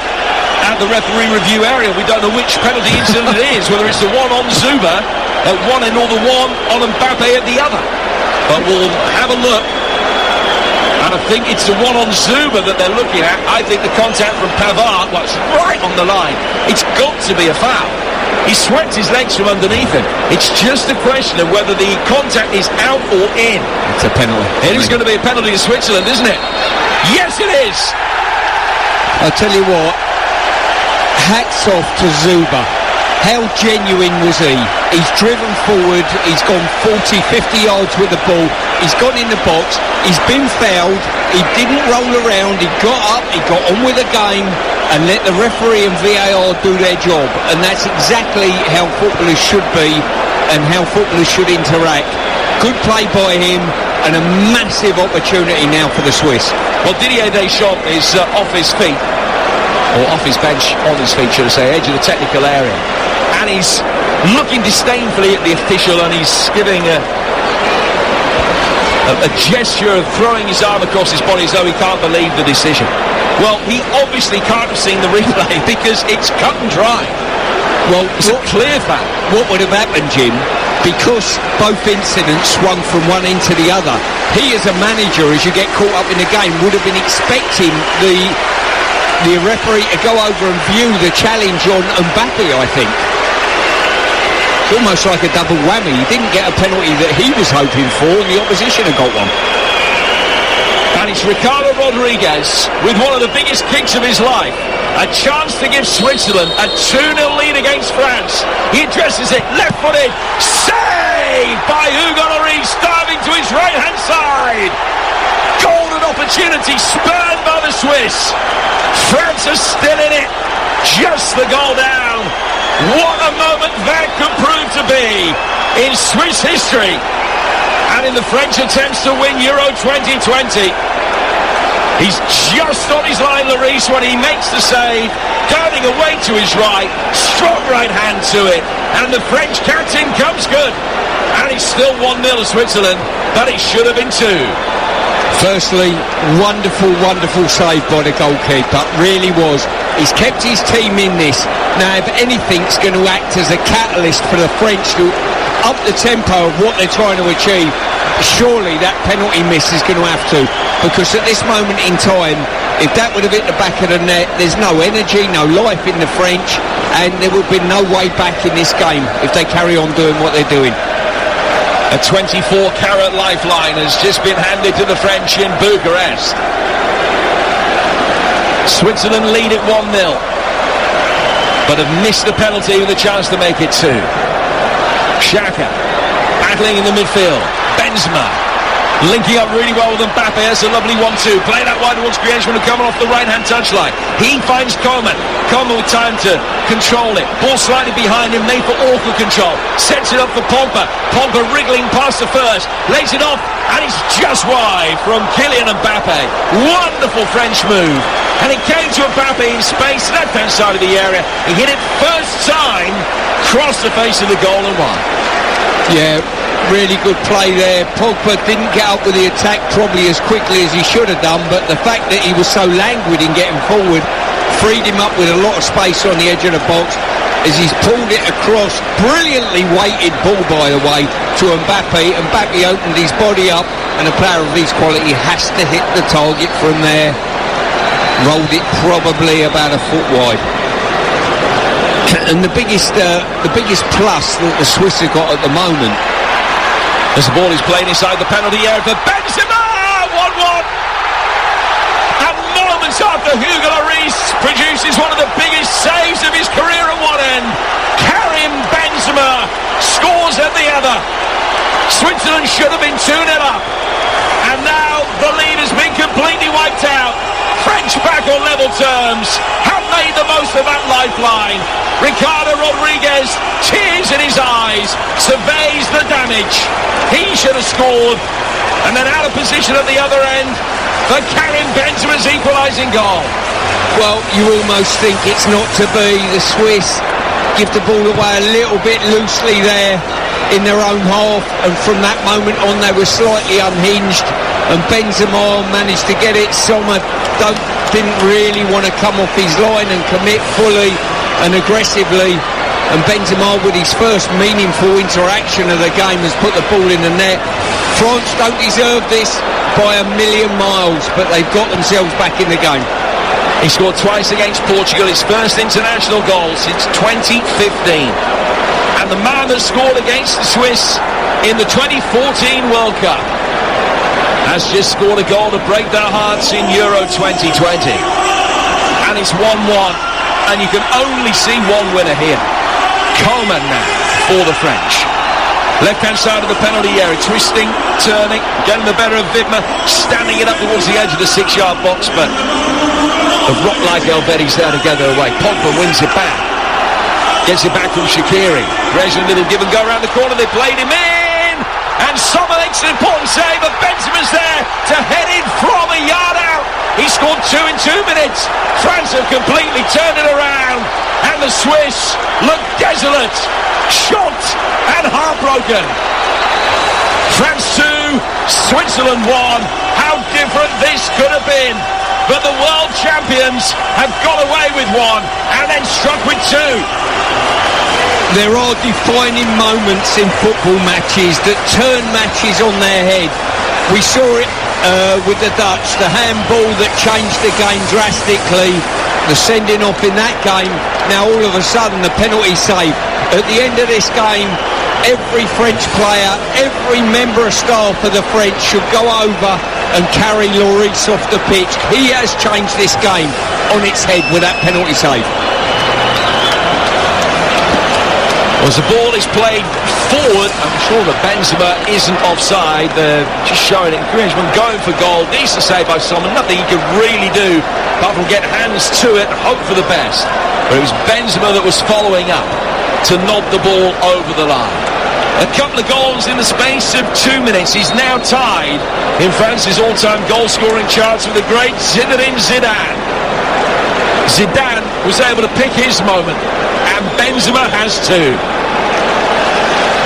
at the referee review area. We don't know which penalty incident it is, whether it's the one on Zuba at one end or the one on Mbappe at the other. But we'll have a look. And I think it's the one on Zuba that they're looking at. I think the contact from Pavard was right on the line. It's got to be a foul. He swept his legs from underneath him. It's just a question of whether the contact is out or in. It's a penalty. It is going to be a penalty to Switzerland, isn't it? Yes, it is. I'll tell you what, hats off to Zuba. How genuine was he? He's driven forward, he's gone 40, 50 yards with the ball, he's gone in the box, he's been fouled, he didn't roll around, he got up, he got on with the game and let the referee and VAR do their job. And that's exactly how footballers should be and how footballers should interact. Good play by him and a massive opportunity now for the Swiss. Well, Didier Deschamps is off his feet, or off his bench, on his feet should I say, edge of the technical area. And he's looking disdainfully at the official and he's giving a gesture of throwing his arm across his body as though he can't believe the decision. Well, he obviously can't have seen the replay because it's cut and dry. Well, it's a clear fact. What would have happened, Jim, because both incidents swung from one end to the other, he as a manager, as you get caught up in the game, would have been expecting the referee to go over and view the challenge on Mbappe, I think. It's almost like a double whammy. He didn't get a penalty that he was hoping for, and the opposition had got one. And it's Ricardo Rodriguez with one of the biggest kicks of his life. A chance to give Switzerland a 2-0 lead against France. He addresses it, left-footed, saved by Hugo Lloris, diving to his right-hand side. Golden opportunity spurned by the Swiss. France are still in it. Just the goal down. What a moment that could prove to be in Swiss history and in the French attempts to win Euro 2020. He's just on his line, Lloris, when he makes the save, turning away to his right, strong right hand to it, and the French captain comes good. And it's still 1-0 to Switzerland, but it should have been 2. Firstly, wonderful save by the goalkeeper, really was. He's kept his team in this. Now, if anything's going to act as a catalyst for the French to up the tempo of what they're trying to achieve, surely that penalty miss is going to have to, because at this moment in time, if that would have hit the back of the net, there's no energy, no life in the French, and there would be no way back in this game if they carry on doing what they're doing. A 24-carat lifeline has just been handed to the French in Bucharest. Switzerland lead at 1-0, but have missed the penalty with a chance to make it 2. Xhaka battling in the midfield. Benzema linking up really well with Mbappe. That's a lovely 1-2. Play that wide towards Griezmann, who coming off the right-hand touchline. He finds Coman. Coman with time to control it. Ball slightly behind him, made for awkward control. Sets it up for Pogba. Pogba wriggling past the first. Lays it off, and it's just wide from Kylian Mbappe. Wonderful French move. And it came to Mbappe in space, left-hand side of the area. He hit it first time, crossed the face of the goal and won. Yeah, really good play there. Pogba didn't get up with the attack probably as quickly as he should have done, but the fact that he was so languid in getting forward freed him up with a lot of space on the edge of the box as he's pulled it across. Brilliantly weighted ball, by the way, to Mbappe. Mbappe opened his body up, and a player of his quality has to hit the target from there. Rolled it probably about a foot wide. And the biggest plus that the Swiss have got at the moment, as the ball is played inside the penalty area for Benzema, 1-1. And moments after Hugo Lloris produces one of the biggest saves of his career at one end, Karim Benzema scores at the other. Switzerland should have been 2-0 up, and now the lead has been completely wiped out. French back on level terms, have made the most of that lifeline. Ricardo Rodriguez, tears in his eyes, surveys the damage. He should have scored, and then out of position at the other end for Karim Benzema's equalising goal. Well, you almost think it's not to be. The Swiss give the ball away a little bit loosely there. in their own half, and from that moment on they were slightly unhinged, and Benzema managed to get it. Sommer didn't really want to come off his line and commit fully and aggressively, and Benzema, with his first meaningful interaction of the game, has put the ball in the net. France don't deserve this by a million miles, but they've got themselves back in the game. He scored twice against Portugal, his first international goal since 2015. And the man that scored against the Swiss in the 2014 World Cup has just scored a goal to break their hearts in Euro 2020. And it's 1-1, and you can only see one winner here. Coleman now for the French. Left-hand side of the penalty area, twisting, turning, getting the better of Widmer, standing it up towards the edge of the 6-yard box, but the rock like Elvedi's there to get it away. Pogba wins it back. Gets it back from Shaqiri. There's a little give and go around the corner. They played him in. And Sommer makes an important save, but Benzema's there to head in from a yard out. He scored 2 in 2 minutes. France have completely turned it around. And the Swiss look desolate, shocked and heartbroken. France 2, Switzerland 1. How different this could have been. But the world champions have got away with 1 and then struck with 2. There are defining moments in football matches that turn matches on their head. We saw it with the Dutch, the handball that changed the game drastically, the sending off in that game. Now all of a sudden the penalty save. At the end of this game, every French player, every member of staff of the French should go over and carry Lloris off the pitch. He has changed this game on its head with that penalty save. As the ball is played forward, I'm sure that Benzema isn't offside. They're just showing it. Griezmann going for goal. Decent save by Sommer. Nothing he could really do apart from get hands to it and hope for the best. But it was Benzema that was following up to nod the ball over the line. A couple of goals in the space of 2 minutes. He's now tied in France's all-time goal-scoring charts with the great Zinedine Zidane. Zidane was able to pick his moment, and Benzema has too.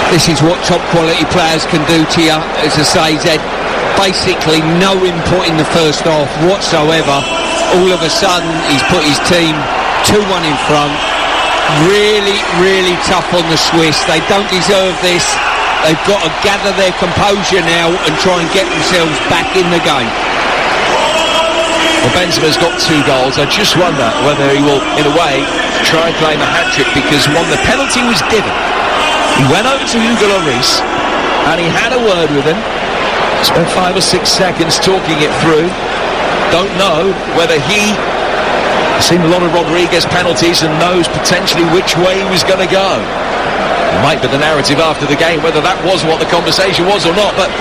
This is what top-quality players can do to you. As I say, Zed, basically no input in the first half whatsoever. All of a sudden, he's put his team 2-1 in front. Really, really tough on the Swiss. They don't deserve this. They've got to gather their composure now and try and get themselves back in the game. Well, Benzema's got 2 goals. I just wonder whether he will, in a way, try and claim a hat-trick, because when the penalty was given, he went over to Hugo Lloris and he had a word with him. Spent 5 or 6 seconds talking it through. Don't know whether he seen a lot of Rodriguez penalties and knows potentially which way he was going to go. It might be the narrative after the game, whether that was what the conversation was or not, but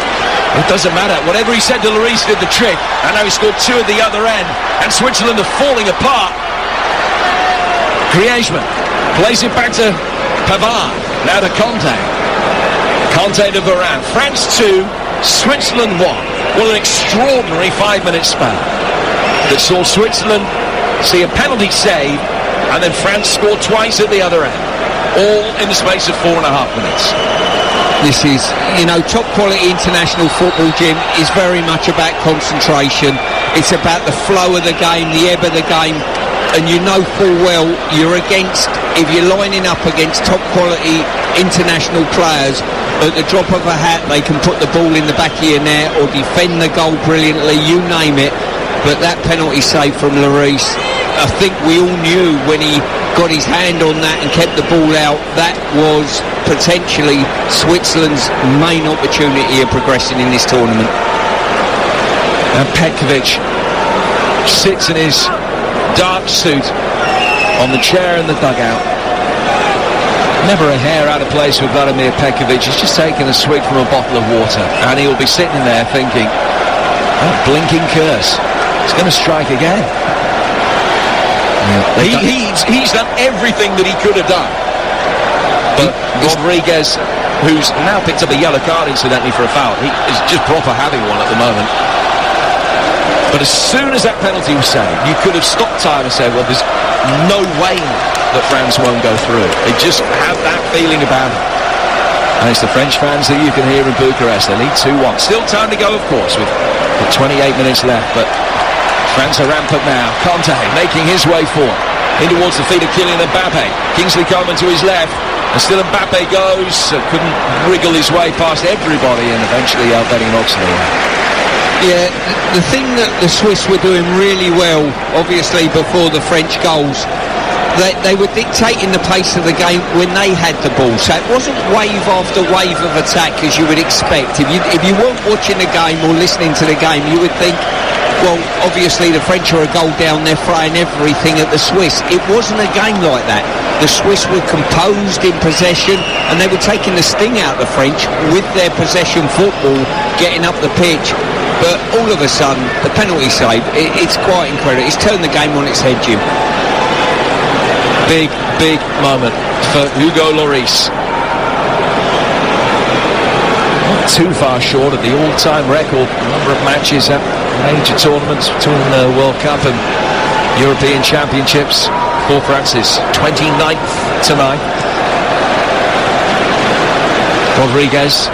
it doesn't matter. Whatever he said to Lloris did the trick, and now he scored 2 at the other end, and Switzerland are falling apart. Griezmann plays it back to Pavard, now to Conte. Conte to Varane. France 2, Switzerland 1. What an extraordinary 5-minute span that saw Switzerland see a penalty save and then France scored twice at the other end, all in the space of 4.5 minutes. This is, top quality international football, Jim, is very much about concentration. It's about the flow of the game, the ebb of the game, and you know full well you're against, if you're lining up against top quality international players, at the drop of a hat they can put the ball in the back of your net or defend the goal brilliantly, you name it. But that penalty save from Lloris, I think we all knew when he got his hand on that and kept the ball out, that was potentially Switzerland's main opportunity of progressing in this tournament. And Petkovic sits in his dark suit on the chair in the dugout. Never a hair out of place with Vladimir Petkovic. He's just taking a swig from a bottle of water, and he'll be sitting there thinking, that blinking curse, it's going to strike again. Yeah, he's done everything that he could have done. But Rodriguez, who's now picked up a yellow card incidentally for a foul, he is just proper having one at the moment. But as soon as that penalty was saved, you could have stopped time and said, well, there's no way that France won't go through. They just have that feeling about it. And it's the French fans that you can hear in Bucharest. They lead 2-1. Still time to go, of course, with 28 minutes left, but France are rampant now. Conte making his way forward. In towards the feet of Kylian Mbappe. Kingsley Coman to his left. And still Mbappe goes. Couldn't wriggle his way past everybody, and eventually Benny knocks it away. Yeah, the thing that the Swiss were doing really well, obviously before the French goals, they were dictating the pace of the game when they had the ball. So it wasn't wave after wave of attack as you would expect. If you weren't watching the game or listening to the game, you would think, well, obviously the French are a goal down, they're throwing everything at the Swiss. It wasn't a game like that. The Swiss were composed in possession, and they were taking the sting out of the French with their possession football, getting up the pitch. But all of a sudden, the penalty save, it's quite incredible. It's turned the game on its head, Jim. Big moment for Hugo Lloris. Not too far short of the all-time record number of matches at major tournaments between the World Cup and European Championships for Francis. 29th tonight. Rodriguez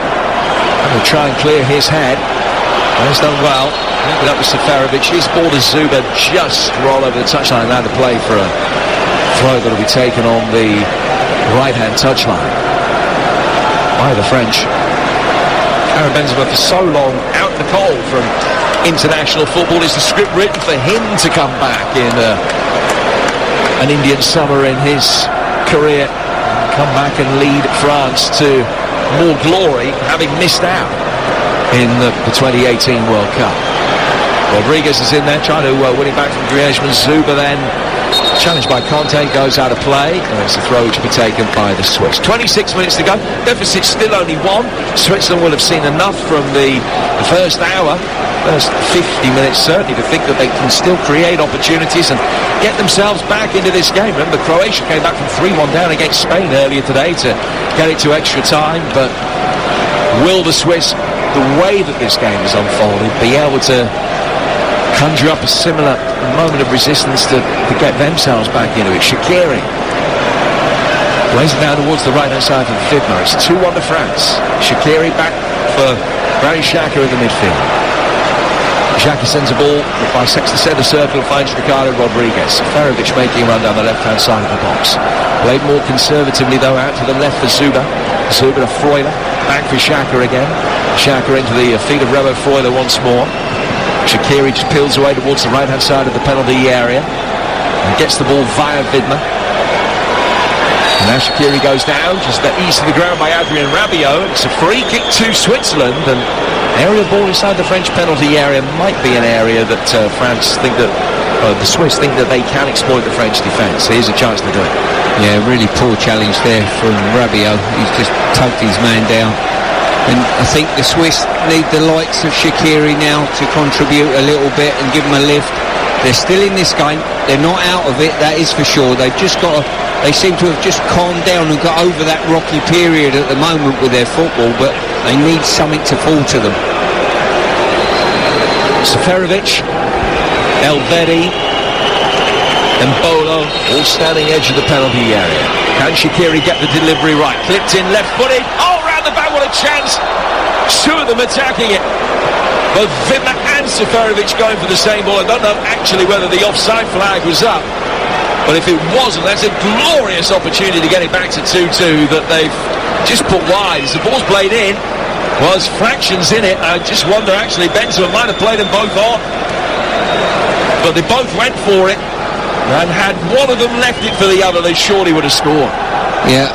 will try and clear his head. He's done well. Link it up with Seferovic. His ball to Zuba, just roll over the touchline. Now to play for a throw that will be taken on the right-hand touchline by the French. Karim Benzema for so long out in the cold from international football. Is the script written for him to come back in an Indian summer in his career, come back and lead France to more glory, having missed out in the 2018 World Cup? Rodriguez is in there trying to win it back from Griezmann. Zuba then challenged by Conte, goes out of play, and it's a throw which will be taken by the Swiss. 26 minutes to go, deficit still only 1. Switzerland will have seen enough from the first hour, first 50 minutes certainly, to think that they can still create opportunities and get themselves back into this game. Remember, Croatia came back from 3-1 down against Spain earlier today to get it to extra time, but will the Swiss, the way that this game is unfolded, be able to conjure up a similar moment of resistance to get themselves back into it? Shaqiri plays it down towards the right-hand side of Vidma. It's 2-1 to France. Shaqiri back for Granit Xhaka in the midfield. Xhaka sends a ball, bisects the centre circle, finds Ricardo Rodriguez. Seferovic making a run down the left-hand side of the box. Played more conservatively, though, out to the left for Zuba. Zuba to Freuler. Back for Xhaka again. Xhaka into the feet of Remo Freuler once more. Shaqiri just peels away towards the right-hand side of the penalty area and gets the ball via Vidma. And now Shaqiri goes down, just eased to the ground by Adrien Rabiot. It's a free kick to Switzerland, and aerial ball inside the French penalty area might be an area that France think that, the Swiss think that they can exploit the French defence. Here's a chance to do it. Yeah, really poor challenge there from Rabiot. He's just tugged his man down. And I think the Swiss need the likes of Shaqiri now to contribute a little bit and give them a lift. They're still in this game. They're not out of it, that is for sure. They've just got to, they seem to have just calmed down and got over that rocky period at the moment with their football, but they need something to fall to them. Seferovic, Elvedi, and Bolo all standing edge of the penalty area. Can Shaqiri get the delivery right? Clipped in, left-footed. Oh, round the back, what a chance! Two of them attacking it. Both Vidma and Seferovic going for the same ball. I don't know actually whether the offside flag was up, but if it wasn't, that's a glorious opportunity to get it back to 2-2 that they've just put wide. As the ball's played in, was fractions in it. I just wonder, actually, Benzema might have played them both on, but they both went for it, and had one of them left it for the other, they surely would have scored. Yeah,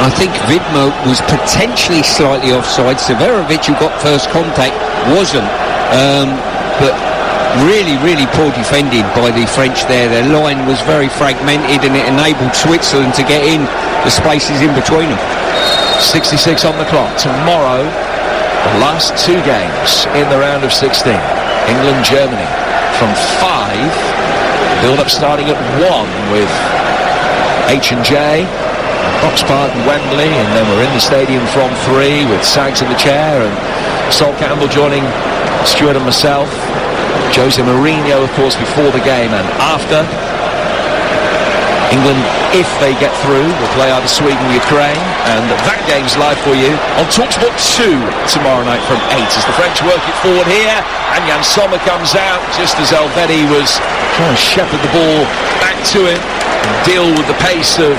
I think Vidma was potentially slightly offside. Seferovic, who got first contact, wasn't. But really, really poor defending by the French there. Their line was very fragmented, and it enabled Switzerland to get in the spaces in between them. 66 on the clock. Tomorrow, the last two games in the round of 16. England, Germany from 5. Build-up starting at 1 with H&J, Box Park and Wembley, and then we're in the stadium from 3 with Sags in the chair and Sol Campbell joining Stuart and myself. Jose Mourinho, of course, before the game and after. England, if they get through, will play either Sweden or Ukraine, and that game's live for you on TalkSport 2 tomorrow night from 8 as the French work it forward here, and Yann Sommer comes out just as Elvedi was trying to shepherd the ball back to him and deal with the pace of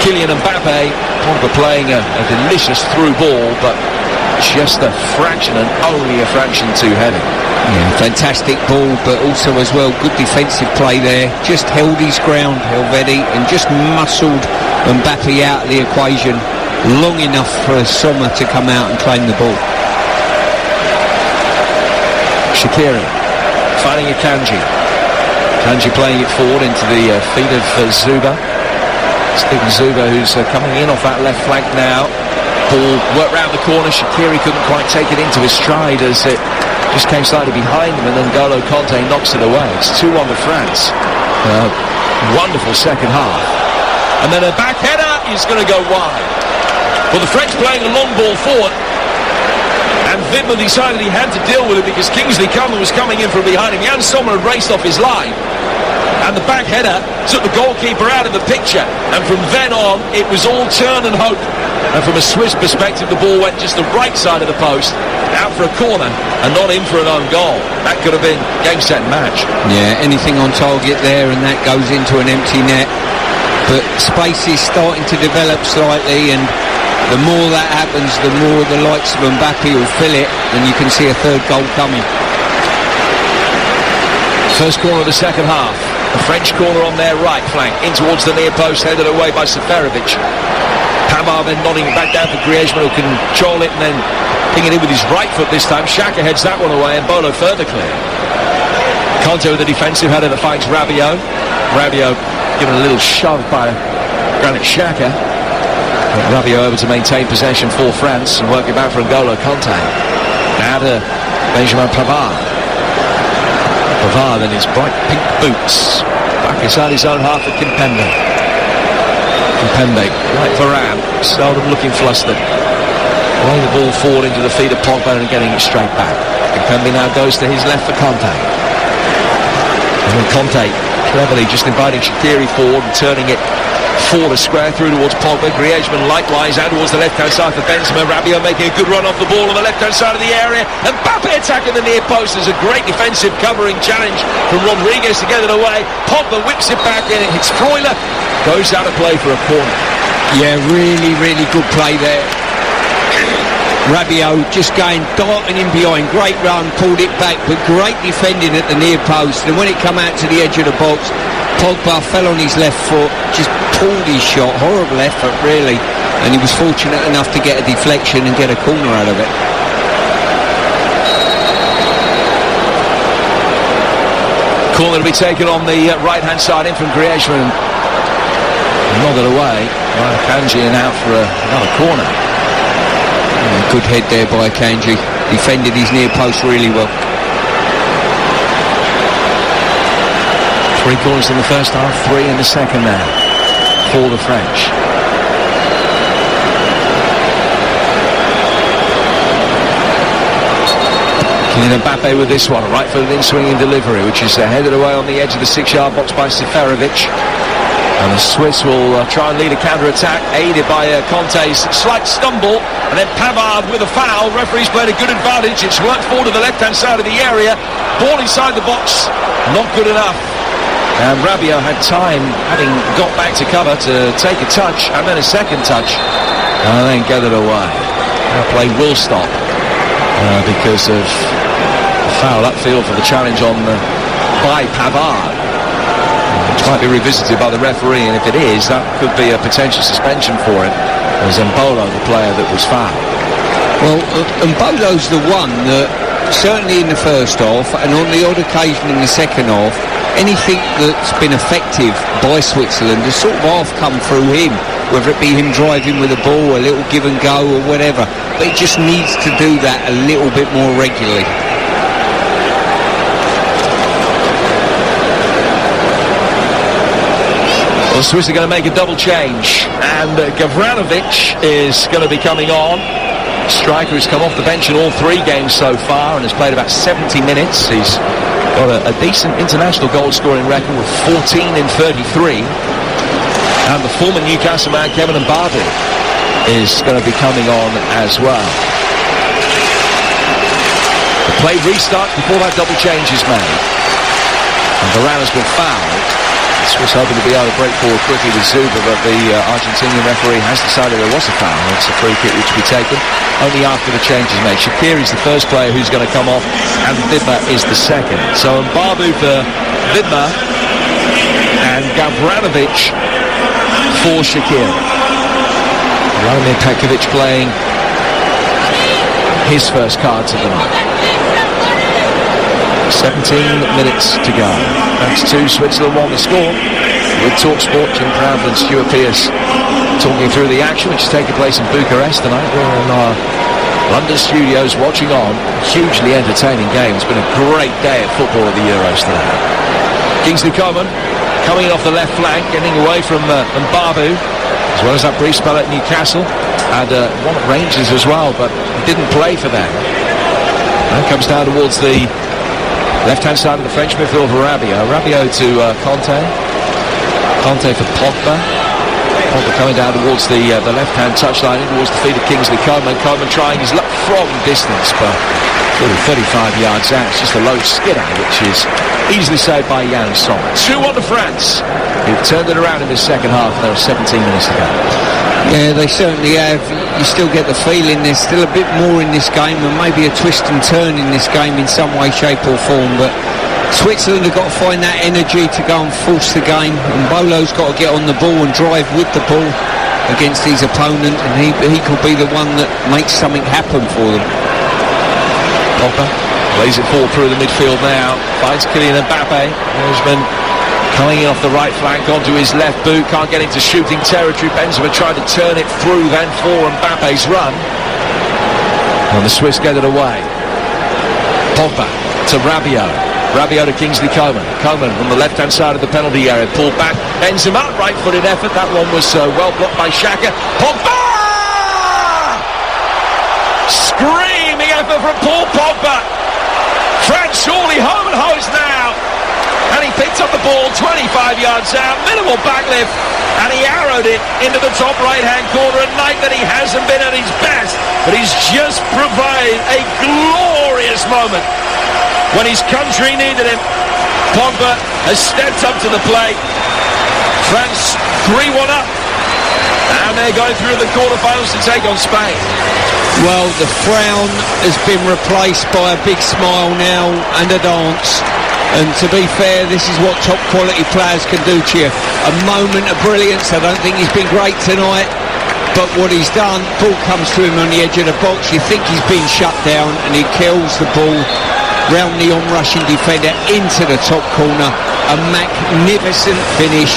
Kylian Mbappe. Pogba playing a delicious through ball, but just a fraction and only a fraction too heavy. Yeah, fantastic ball, but also as well good defensive play there. Just held his ground, Elvedi, and just muscled Mbappe out of the equation long enough for Sommer to come out and claim the ball. Shaqiri finding Akanji. Akanji playing it forward into the feet of Zuba. Steven Zuba, who's coming in off that left flank now. Ball worked round the corner. Shaqiri couldn't quite take it into his stride as it just came slightly behind him, and then N'Golo Kanté knocks it away. It's 2-1 to France. Wonderful second half. And then a back header is going to go wide. Well, the French playing a long ball forward, and Widmer decided he had to deal with it because Kingsley Coman was coming in from behind him. Yann Sommer had raced off his line, and the back header took the goalkeeper out of the picture, and from then on it was all turn and hope. And from a Swiss perspective, the ball went just the right side of the post, out for a corner and not in for an own goal. That could have been game, set, match. Yeah, anything on target there, and that goes into an empty net. But space is starting to develop slightly, and the more that happens, the more the likes of Mbappe will fill it, and you can see a third goal coming. First corner of the second half. The French corner on their right flank, in towards the near post, headed away by Seferovic. Pavard then nodding it back down for Griezmann, who can control it and then ping it in with his right foot this time. Xhaka heads that one away, and Bolo further clear. Kanté with the defensive header that finds Rabiot. Rabiot given a little shove by Granit Xhaka. Rabiot able to maintain possession for France and work it back for N'Golo Kanté. Now to Benjamin Pavard. Pavard in his bright pink boots. Back inside his own half of Kimpembe. Kimpembe, like Varane, seldom looking flustered. Rolling the ball forward into the feet of Pogba and getting it straight back. Kimpembe now goes to his left for Kanté. And then Kanté cleverly just inviting Shaqiri forward and turning it forward, a square through towards Pogba. Griezmann likewise out towards the left-hand side for Benzema. Rabiot making a good run off the ball on the left-hand side of the area. And Mbappe attacking the near post. There's a great defensive covering challenge from Rodriguez to get it away. Pogba whips it back in. It hits Freuler. Goes out of play for a corner. Yeah, really, really good play there. Rabiot just going, darting in behind. Great run, pulled it back, but great defending at the near post. And when it come out to the edge of the box, Pogba fell on his left foot, just pulled his shot. Horrible effort, really. And he was fortunate enough to get a deflection and get a corner out of it. Corner to be taken on the right-hand side in from Griezmann. Nodded away by Akanji and out for another corner. Yeah, good head there by Akanji. Defended his near post really well. 3 corners in the first half, 3 in the second now for the French. Kylian Mbappe with this one, right-footed in-swinging delivery, which is headed away on the edge of the 6-yard box by Seferovic. And the Swiss will try and lead a counter-attack, aided by Kanté's slight stumble, and then Pavard with a foul. Referee's played a good advantage. It's worked forward to the left-hand side of the area. Ball inside the box, not good enough. And Rabiot had time, having got back to cover, to take a touch, and then a second touch, and then get it away. Now play will stop because of the foul upfield for the challenge on by Pavard. Which might be revisited by the referee, and if it is, that could be a potential suspension for him. As Mbolo, the player that was fouled. Well, Mbolo's the one that, certainly in the first half, and on the odd occasion in the second half, anything that's been effective by Switzerland has sort of half come through him, whether it be him driving with the ball, a little give and go or whatever. But it just needs to do that a little bit more regularly. Well, the Swiss are going to make a double change, and Gavranovic is going to be coming on. Striker who's come off the bench in all 3 games so far and has played about 70 minutes. He's got a decent international goal-scoring record with 14 in 33. And the former Newcastle man, Kevin Mbabu, is going to be coming on as well. The play restarts before that double change is made. And Varane has been fouled. The Swiss hoping to be able to break forward quickly with Zuba, but the Argentinian referee has decided there was a foul. It's a free kick which will be taken only after the change is made. Shaqiri's the first player who's going to come off, and Vidmar is the second. So Mbabu for Vidmar and Gavranovic for Shaqiri. Vladimir Petkovic playing his first cards of the night. 17 minutes to go. Thanks to Switzerland 1 the score. With TalkSport, Jim Proudman and Stuart Pearce talking through the action which is taking place in Bucharest tonight. We're in our London studios watching on. Hugely entertaining game. It's been a great day at football at the Euros today. Kingsley Coman coming in off the left flank, getting away from Mbabu, as well as that brief spell at Newcastle. Had one at Rangers as well, but he didn't play for them. And comes down towards the left-hand side of the French midfield for Rabiot. Rabiot to Conte. Conte for Pogba. Pogba coming down towards the left-hand touchline, in towards the feet of Kingsley Coman. Coman trying his luck from distance, but 35 yards out. It's just a low skidder, which is easily saved by Yann Sommer. 2-1 to France, who've turned it around in this second half. There are 17 minutes to go. Yeah, they certainly have. You still get the feeling there's still a bit more in this game, and maybe a twist and turn in this game in some way, shape or form, but Switzerland have got to find that energy to go and force the game, and Bolo's got to get on the ball and drive with the ball against his opponent, and he could be the one that makes something happen for them. Pogba lays it forward through the midfield now, finds Kylian Mbappe. Osman coming in off the right flank onto his left boot, can't get into shooting territory. Benzema tried to turn it through then for Mbappe's run, and the Swiss get it away. Pogba to Rabiot. Rabiot to Kingsley Coman. Coman on the left-hand side of the penalty area, pulled back. Benzema, right-footed effort. That one was well blocked by Xhaka. Pogba! Screaming effort from Paul Pogba. France surely home and hose now. And he picked up the ball 25 yards out, minimal back lift, and he arrowed it into the top right-hand corner. A night that he hasn't been at his best, but he's just provided a glorious moment. When his country needed him, Pogba has stepped up to the plate. France 3-1 up, and they're going through the quarterfinals to take on Spain. Well, the frown has been replaced by a big smile now and a dance. And to be fair, this is what top quality players can do to you. A moment of brilliance. I don't think he's been great tonight, but what he's done, ball comes to him on the edge of the box. You think he's been shut down, and he kills the ball round the on-rushing defender into the top corner. A magnificent finish.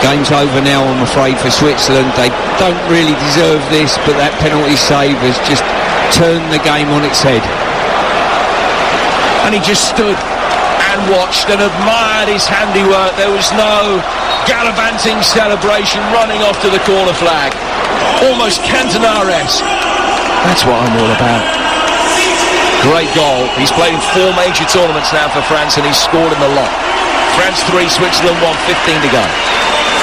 Game's over now, I'm afraid, for Switzerland. They don't really deserve this, but that penalty save has just turned the game on its head. And he just stood and watched and admired his handiwork. There was no gallivanting celebration, running off to the corner flag. Almost Cantona-esque. That's what I'm all about. Great goal. He's played in 4 major tournaments now for France, and he's scored in the lot. France 3, Switzerland 1, 15 to go.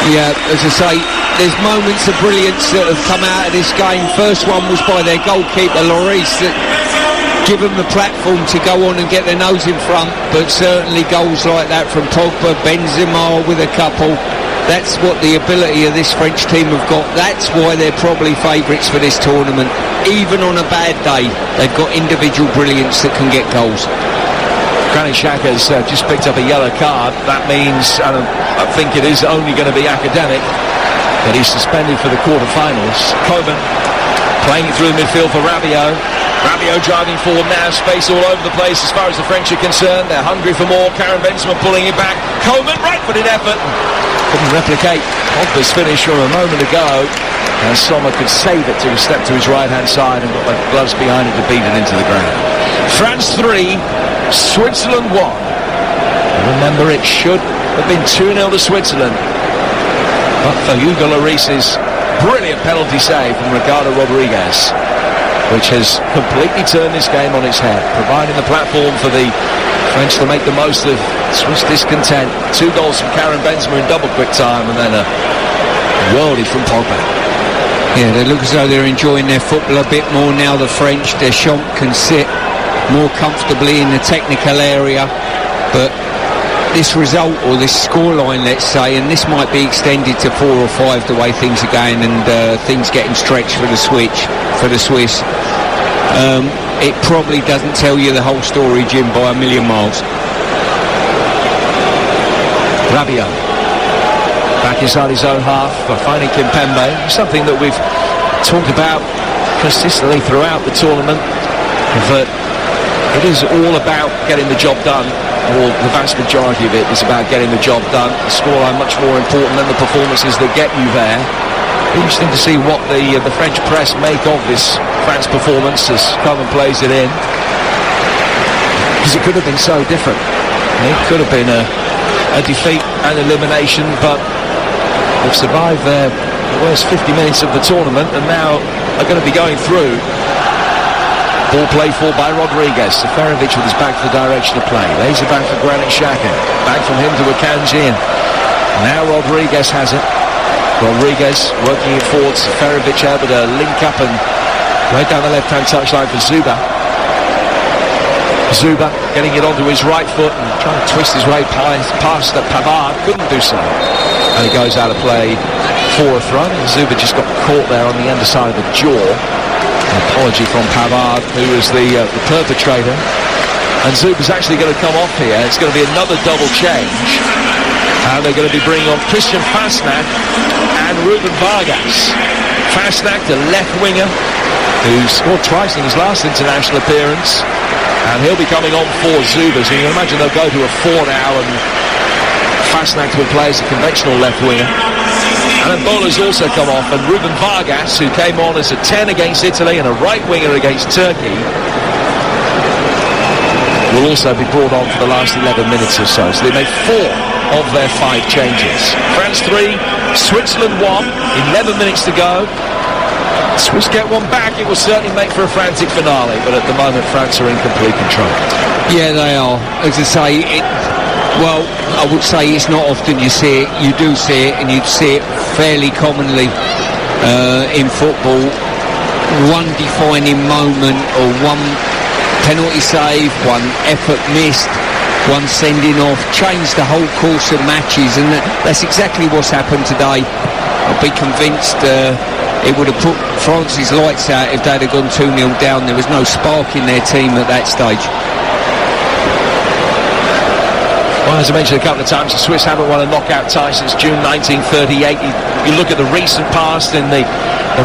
Yeah, as I say, there's moments of brilliance that have come out of this game. First one was by their goalkeeper, Lloris, that give them the platform to go on and get their nose in front, but certainly goals like that from Pogba, Benzema with a couple. That's what the ability of this French team have got. That's why they're probably favourites for this tournament. Even on a bad day, they've got individual brilliance that can get goals. Granit Xhaka's just picked up a yellow card. That means, I think it is only going to be academic, that he's suspended for the quarterfinals. Coman playing it through the midfield for Rabiot. Rabiot driving forward now, space all over the place as far as the French are concerned. They're hungry for more. Karim Benzema pulling it back. Coman, right-footed effort. Couldn't replicate Pogba's finish from a moment ago. And Sommer could save it to step to his right-hand side and got the gloves behind it to beat it into the ground. France 3, Switzerland 1. Remember, it should have been 2-0 to Switzerland, but for Hugo Lloris's brilliant penalty save from Ricardo Rodriguez. which has completely turned this game on its head, providing the platform for the French to make the most of Swiss discontent. 2 goals from Karim Benzema in double quick time, and then a worldie from Pogba. Yeah, they look as though they're enjoying their football a bit more now, the French. Deschamps can sit more comfortably in the technical area, but this result, or this scoreline, let's say, and this might be extended to 4 or 5 the way things are going, and things getting stretched for the Swiss. It probably doesn't tell you the whole story, Jim, by a million miles. Rabiot back inside his own half for finding Kimpembe, something that we've talked about consistently throughout the tournament, that it is all about getting the job done, or the vast majority of it is about getting the job done. The scoreline much more important than the performances that get you there. Interesting to see what the French press make of this France performance as Coman plays it in, because it could have been so different. It could have been a defeat and elimination, but they've survived their worst 50 minutes of the tournament and now are going to be going through. Ball played for by Rodriguez. Seferovic with his back to the direction of play. Lays it back for Granit Xhaka. Back from him to Akanji. Now Rodriguez has it. Rodriguez working it forward. Seferovic able to link up and right down the left-hand touchline for Zuba. Zuba getting it onto his right foot and trying to twist his way past Pavard. Couldn't do so. And it goes out of play for a throw. And Zuba just got caught there on the underside of the jaw. An apology from Pavard, who is the perpetrator. And Zuba's actually going to come off here. It's going to be another double change. And they're going to be bringing on Christian Fasnacht and Ruben Vargas. Fasnacht, a left winger, who scored twice in his last international appearance. And he'll be coming on for Zuba. So you can imagine they'll go to a 4 now, and Fasnacht will play as a conventional left winger. And then Bola's also come off, and Ruben Vargas, who came on as a 10 against Italy and a right winger against Turkey, will also be brought on for the last 11 minutes or so. So they made 4 of their 5 changes. France 3, Switzerland 1, 11 minutes to go. Swiss get one back, it will certainly make for a frantic finale, but at the moment France are in complete control. Yeah, they are. As I say, well, I would say it's not often you see it. You do see it, and you'd see it fairly commonly in football. One defining moment, or one penalty save, one effort missed, one sending off, changed the whole course of matches, and that's exactly what's happened today. I'd be convinced it would have put France's lights out if they'd have gone 2-0 down. There was no spark in their team at that stage. Well, as I mentioned a couple of times, the Swiss haven't won a knockout tie since June 1938. You look at the recent past in the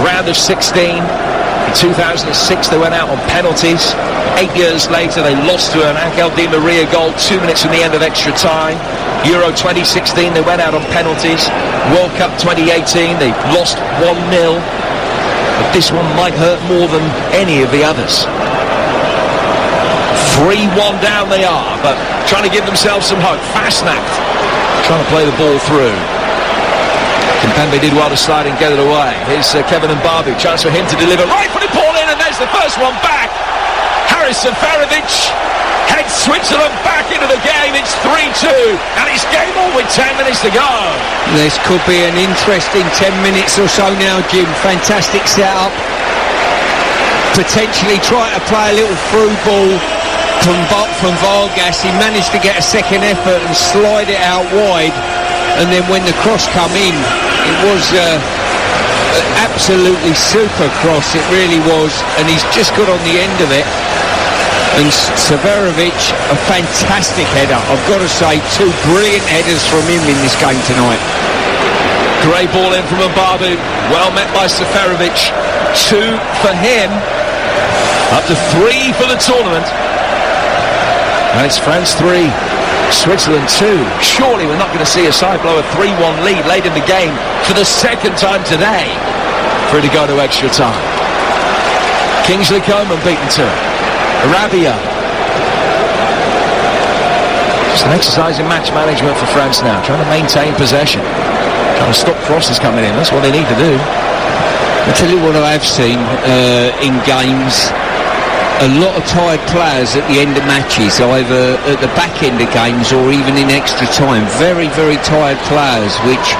round of 16. In 2006, they went out on penalties. 8 years later, they lost to an Angel Di Maria goal 2 minutes from the end of extra time. Euro 2016, they went out on penalties. World Cup 2018, they lost 1-0. But this one might hurt more than any of the others. 3-1 down they are, but trying to give themselves some hope. Fasnacht trying to play the ball through. Kimpembe did well to slide and get it away. Here's Kevin Mbabu, chance for him to deliver. Right-footed ball in, and there's the first one back. Haris Seferovic heads Switzerland back into the game. It's 3-2, and it's game on with 10 minutes to go. This could be an interesting 10 minutes or so now, Jim. Fantastic setup. Potentially try to play a little through ball from Vargas. He managed to get a second effort and slide it out wide, and then when the cross come in, it was absolutely super cross, it really was, and he's just got on the end of it. And Seferovic, a fantastic header. I've got to say, 2 brilliant headers from him in this game tonight. Great ball in from Mbabu, well met by Seferovic. 2 for him, up to 3 for the tournament. And it's France 3, Switzerland 2. Surely we're not going to see a side blow a 3-1 lead late in the game for the second time today for it to go to extra time. Kingsley Coman beaten to it. Rabiot. Just an exercise in match management for France now, trying to maintain possession, trying to stop crosses coming in. That's what they need to do. I tell you what I have seen in games, a lot of tired players at the end of matches, either at the back end of games or even in extra time. Very, very tired players, which,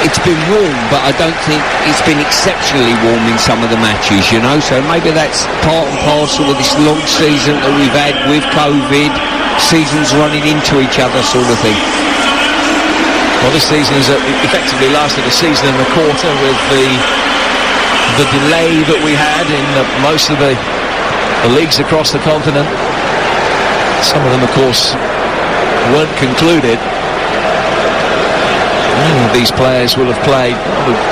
it's been warm, but I don't think it's been exceptionally warm in some of the matches, so maybe that's part and parcel of this long season that we've had with COVID, seasons running into each other sort of thing. Well, this season has effectively lasted a season and a quarter with the delay that we had in most of the leagues across the continent. Some of them, of course, weren't concluded. Many of these players will have played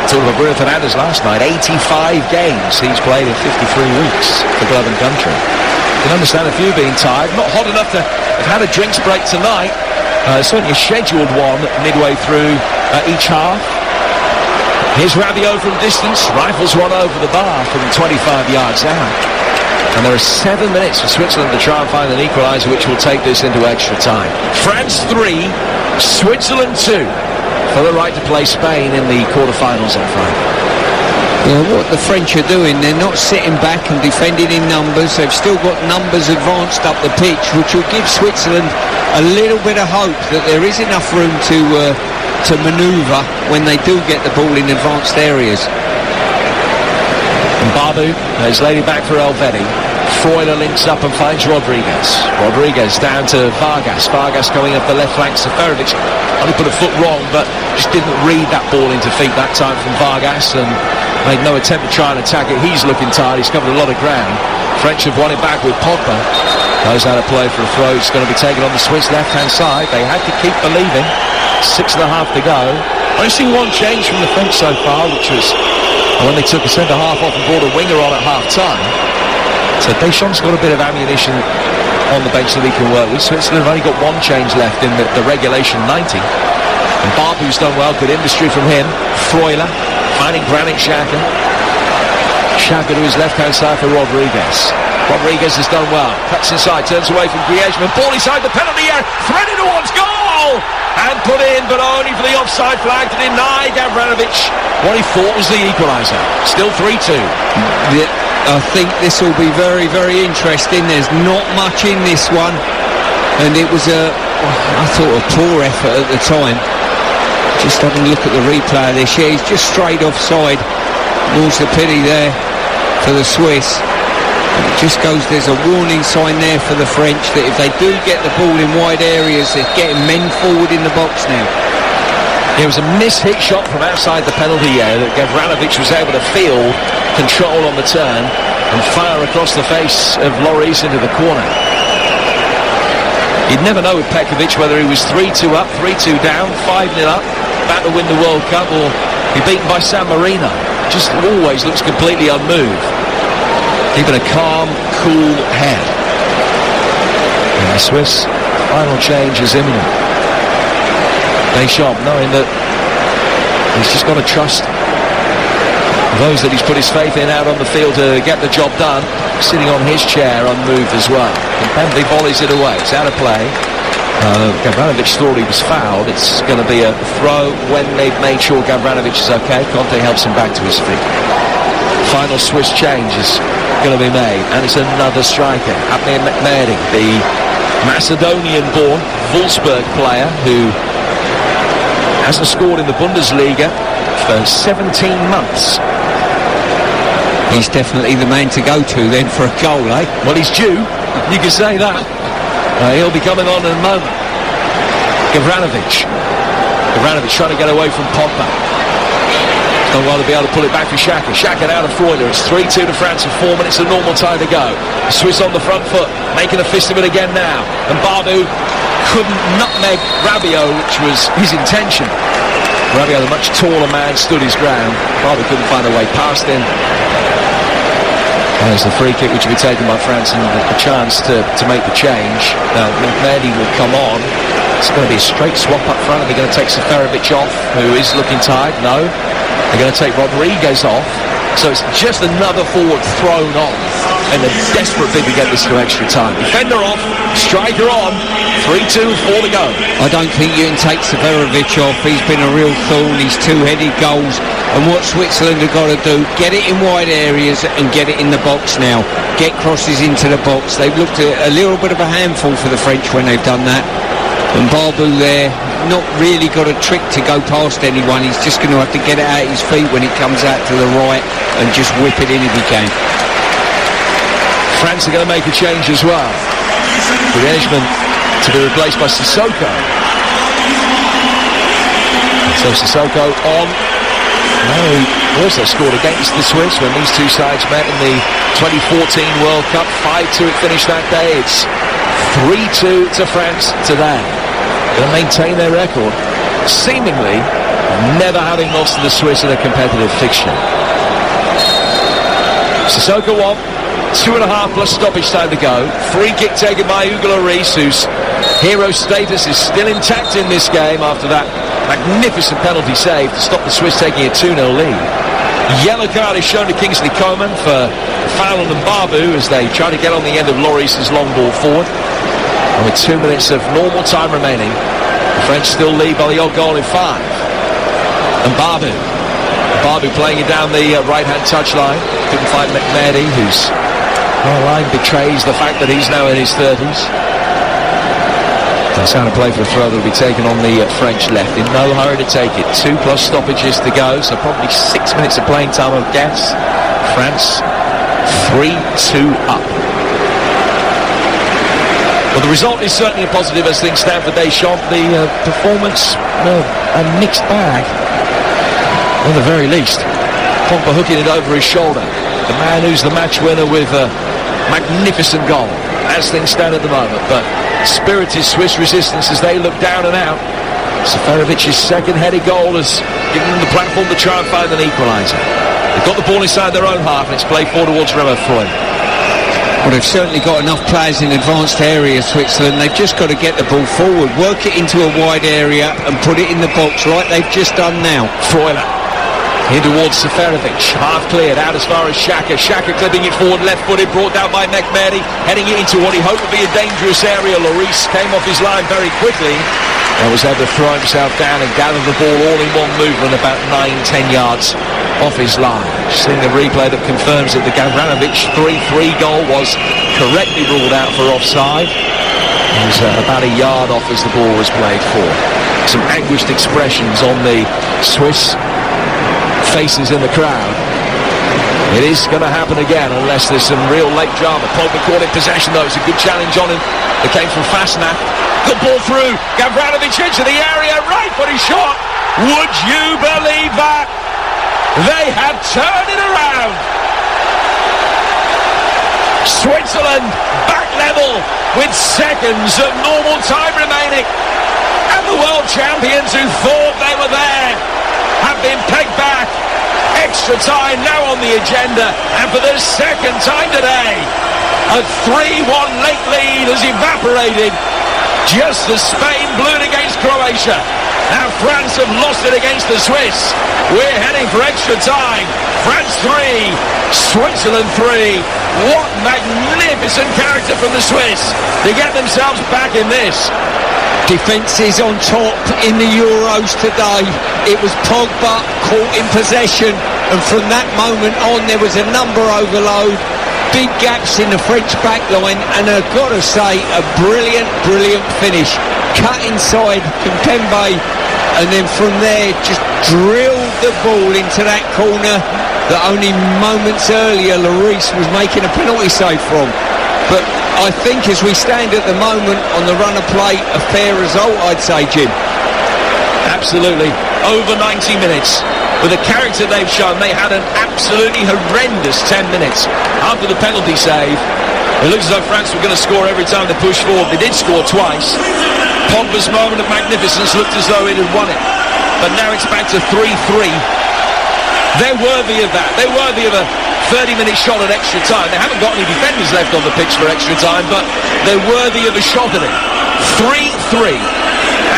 sort of a Bruno Fernandes last night, 85 games he's played in 53 weeks for club and country. You can understand a few being tired, not hot enough to have had a drinks break tonight. Certainly a scheduled one midway through each half. Here's Rabiot from distance, rifles one over the bar from 25 yards out. And there are 7 minutes for Switzerland to try and find an equaliser, which will take this into extra time. France 3, Switzerland 2 for the right to play Spain in the quarterfinals on Friday. What the French are doing, they're not sitting back and defending in numbers. They've still got numbers advanced up the pitch, which will give Switzerland a little bit of hope that there is enough room to manoeuvre when they do get the ball in advanced areas. And Babu has laid it back for Elvedi. Freuler links up and finds Rodriguez. Rodriguez down to Vargas. Vargas going up the left flank. Seferovic only put a foot wrong, but just didn't read that ball into feet that time from Vargas and made no attempt to try and attack it. He's looking tired. He's covered a lot of ground. French have won it back with Pogba. Knows how to play for a throw. It's going to be taken on the Swiss left-hand side. They had to keep believing. 6.5 to go. I've seen one change from the French so far, which was when they took a centre-half off and brought a winger on at half-time. So Deschamps got a bit of ammunition on the bench that he can work with. Switzerland have only got one change left in the regulation 90. And Barbu's done well. Good industry from him. Freuler finding Granit Xhaka. Xhaka to his left-hand side for Rodriguez. Rodriguez has done well. Cuts inside, turns away from Griezmann. Ball inside the penalty area. Threaded towards goal! And put in, but only for the offside flag to deny Gavranovic what he thought was the equaliser. Still 3-2. I think this will be very, very interesting. There's not much in this one. And it was I thought a poor effort at the time. Just having a look at the replay of this. Yeah, he's just straight offside. More's the pity there for the Swiss. It just goes, there's a warning sign there for the French that if they do get the ball in wide areas, they're getting men forward in the box now. It was a miss-hit shot from outside the penalty area that Gavranovic was able to field, control on the turn, and fire across the face of Lloris into the corner. You'd never know with Petkovic whether he was 3-2 up, 3-2 down, 5-0 up, about to win the World Cup, or be beaten by San Marino. Just always looks completely unmoved. Keeping a calm, cool head. And the Swiss final change is imminent. Deschamps, knowing that he's just got to trust those that he's put his faith in out on the field to get the job done, sitting on his chair unmoved as well. And Pembe volleys it away. It's out of play. Gavranovic thought he was fouled. It's going to be a throw when they've made sure Gavranovic is okay. Conte helps him back to his feet. Final Swiss change is going to be made, and it's another striker, Abner Mehmedi, the Macedonian-born Wolfsburg player who hasn't scored in the Bundesliga for 17 months. He's definitely the man to go to then for a goal, eh? Well, he's due. You can say that. He'll be coming on in a moment. Gavranovic trying to get away from Pogba. Done well to be able to pull it back for Xhaka. Xhaka out of Freuler. It's 3-2 to France with 4 minutes of normal time to go. The Swiss on the front foot, making a fist of it again now. And Babu couldn't nutmeg Rabiot, which was his intention. Rabiot, the much taller man, stood his ground. Babu couldn't find a way past him. There's the free kick, which will be taken by France, and the chance to make the change. Now, Mehmedi will come on. It's going to be a straight swap up front. Are they going to take Seferovic off, who is looking tired? No. They're going to take Rodriguez off. So it's just another forward thrown on. And a desperate bid to get this to extra time. Defender off, striker on. 3-2, 4 to go. I don't think you can take Seferovic off. He's been a real thorn. His two-headed goals And what Switzerland have got to do, get it in wide areas and get it in the box now. Get crosses into the box. They've looked a little bit of a handful for the French when they've done that. And Barbu there, not really got a trick to go past anyone. He's just going to have to get it out his feet when it comes out to the right and just whip it in if he can. France are going to make a change as well. With Edgeman to be replaced by Sissoko. So Sissoko on. He also scored against the Swiss when these two sides met in the 2014 World Cup. 5-2 it finished that day. It's 3-2 to France today. They'll maintain their record, seemingly never having lost to the Swiss in a competitive fixture. Sissoko on. 2.5 plus stoppage time to go. Free kick taken by Hugo Lloris, whose hero status is still intact in this game after that magnificent penalty save to stop the Swiss taking a 2-0 lead. Yellow card is shown to Kingsley Coman for foul on Mbabu as they try to get on the end of Lloris's long ball forward. And with 2 minutes of normal time remaining, the French still lead by the odd goal in 5. Mbabu playing it down the right-hand touchline. Couldn't find McMahony, whose line betrays the fact that he's now in his 30s. That's how to play for a throw that will be taken on the French left. In no hurry to take it. 2 plus stoppages to go, so probably 6 minutes of playing time, I guess. France 3-2 up. Well, the result is certainly a positive as things stand for Deschamps. The performance, a mixed bag, at the very least. Pogba hooking it over his shoulder. The man who's the match winner with a magnificent goal, as things stand at the moment. But spirited Swiss resistance as they look down and out. Seferovic's second headed goal has given them the platform to try and find an equaliser. They've got the ball inside their own half and it's played forward towards Remo Freuler. Well, they've certainly got enough players in advanced areas, Switzerland. They've just got to get the ball forward, work it into a wide area and put it in the box like they've just done now. Freuler in towards Seferovic, half cleared out as far as Xhaka. Xhaka clipping it forward, left-footed, brought down by McMahony, heading it into what he hoped would be a dangerous area. Lloris came off his line very quickly and was able to throw himself down and gather the ball all in one movement about 9-10 yards off his line. Seeing the replay that confirms that the Gavranovic 3-3 goal was correctly ruled out for offside. He was about a yard off as the ball was played for. Some anguished expressions on the Swiss faces in the crowd. It is going to happen again unless there's some real late drama. Pogba caught in possession though. It's a good challenge on him that came from Fasnacht. Good ball through. Gavranovic into the area. Right footed shot. Would you believe that? They have turned it around. Switzerland back level with seconds of normal time remaining. And the world champions who thought they were there have been pegged back. Extra time now on the agenda, and for the second time today, a 3-1 late lead has evaporated just as Spain blew it against Croatia. Now France have lost it against the Swiss. We're heading for extra time. France 3, Switzerland 3. What magnificent character from the Swiss to get themselves back in this. Defence is on top in the Euros today. It was Pogba caught in possession, and from that moment on there was a number overload, big gaps in the French back line, and I've got to say a brilliant finish. Cut inside Kimpembe, and then from there just drilled the ball into that corner that only moments earlier Lloris was making a penalty save from. But I think as we stand at the moment on the run of play, a fair result, I'd say, Jim. Absolutely. Over 90 minutes. With the character they've shown, they had an absolutely horrendous 10 minutes after the penalty save. It looks as though France were going to score every time they pushed forward. They did score twice. Pogba's moment of magnificence looked as though it had won it. But now it's back to 3-3. They're worthy of that. They're worthy of a 30-minute shot at extra time. They haven't got any defenders left on the pitch for extra time, but they're worthy of a shot at it. 3-3.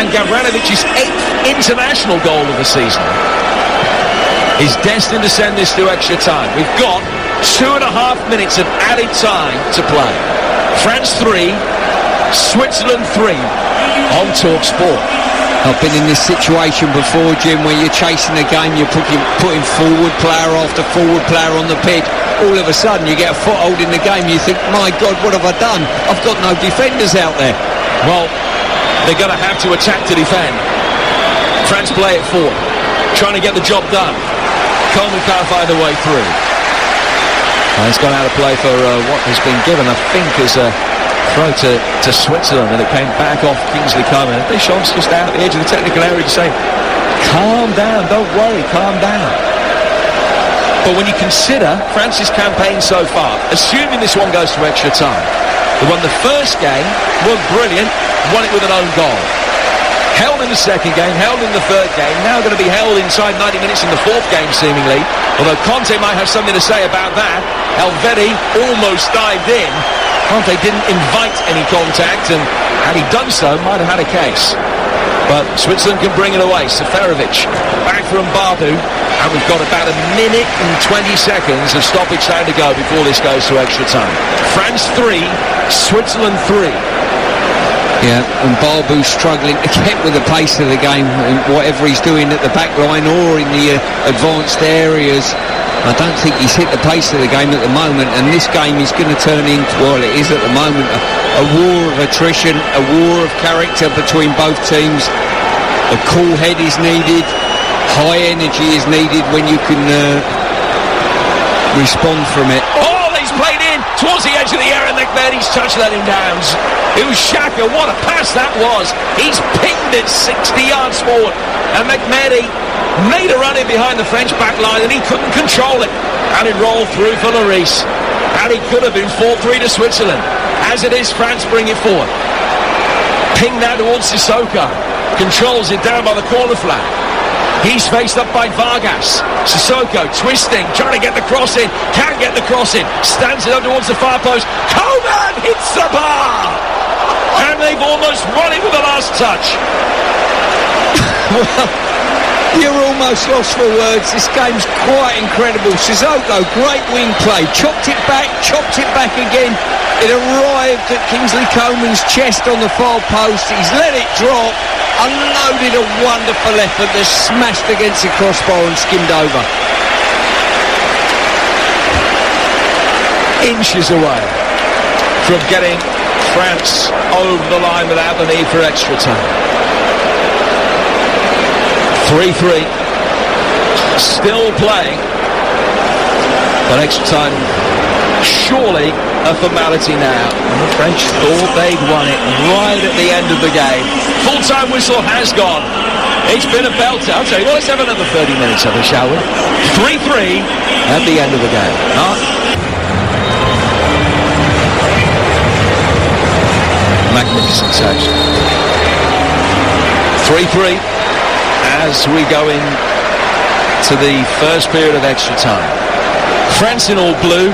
And Gavranovic's 8th international goal of the season is destined to send this to extra time. We've got 2.5 minutes of added time to play. France 3, Switzerland 3 on TalkSport. I've been in this situation before, Jim, where you're chasing a game, you're putting forward player after forward player on the pitch. All of a sudden, you get a foothold in the game. You think, my God, what have I done? I've got no defenders out there. Well, they're going to have to attack to defend. France play it forward, trying to get the job done. Coleman can't find a way through. And it's gone out of play for what has been given, I think, is a throw to Switzerland, and it came back off Kingsley Coman. Deschamps just out at the edge of the technical area to say, calm down, don't worry, calm down. But when you consider France's campaign so far, assuming this one goes to extra time, they won the first game, were brilliant, won it with an own goal. Held in the second game, held in the third game, now going to be held inside 90 minutes in the fourth game, seemingly. Although Conte might have something to say about that. Helvetti almost dived in. Conte didn't invite any contact, and had he done so, might have had a case. But Switzerland can bring it away. Seferovic back from Barbu, and we've got about a minute and 20 seconds of stoppage time to go before this goes to extra time. France 3, Switzerland 3. Yeah, and Barbu's struggling to get with the pace of the game, and whatever he's doing at the back line or in the advanced areas. I don't think he's hit the pace of the game at the moment, and this game is going to turn into, well, it is at the moment, a war of attrition, a war of character between both teams. A cool head is needed, high energy is needed when you can respond from it. Oh, he's played in towards the edge of the area, and McMahon's touch let him down. It was Xhaka, what a pass that was. He's pinged it 60 yards forward, and McMahon made a run in behind the French back line, and he couldn't control it, and it rolled through for Lloris, and it could have been 4-3 to Switzerland. As it is, France bring it forward. Ping now towards Sissoko, controls it down by the corner flag. He's faced up by Vargas. Sissoko twisting, trying to get the cross in, can't get the cross in, stands it up towards the far post. Coman hits the bar, and they've almost won it with the last touch. Well, you're almost lost for words. This game's quite incredible. Sissoko, great wing play. Chopped it back again. It arrived at Kingsley Coman's chest on the far post. He's let it drop, unloaded a wonderful effort that smashed against the crossbar and skimmed over. Inches away from getting France over the line without the need for extra time. 3-3, still playing, but extra time surely a formality now. And the French thought they'd won it right at the end of the game. Full-time whistle has gone. It's been a belter. I'll tell you what, let's have another 30 minutes of it, shall we? 3-3 at the end of the game. Magnificent touch. 3-3. As we go in to the first period of extra time. France in all blue.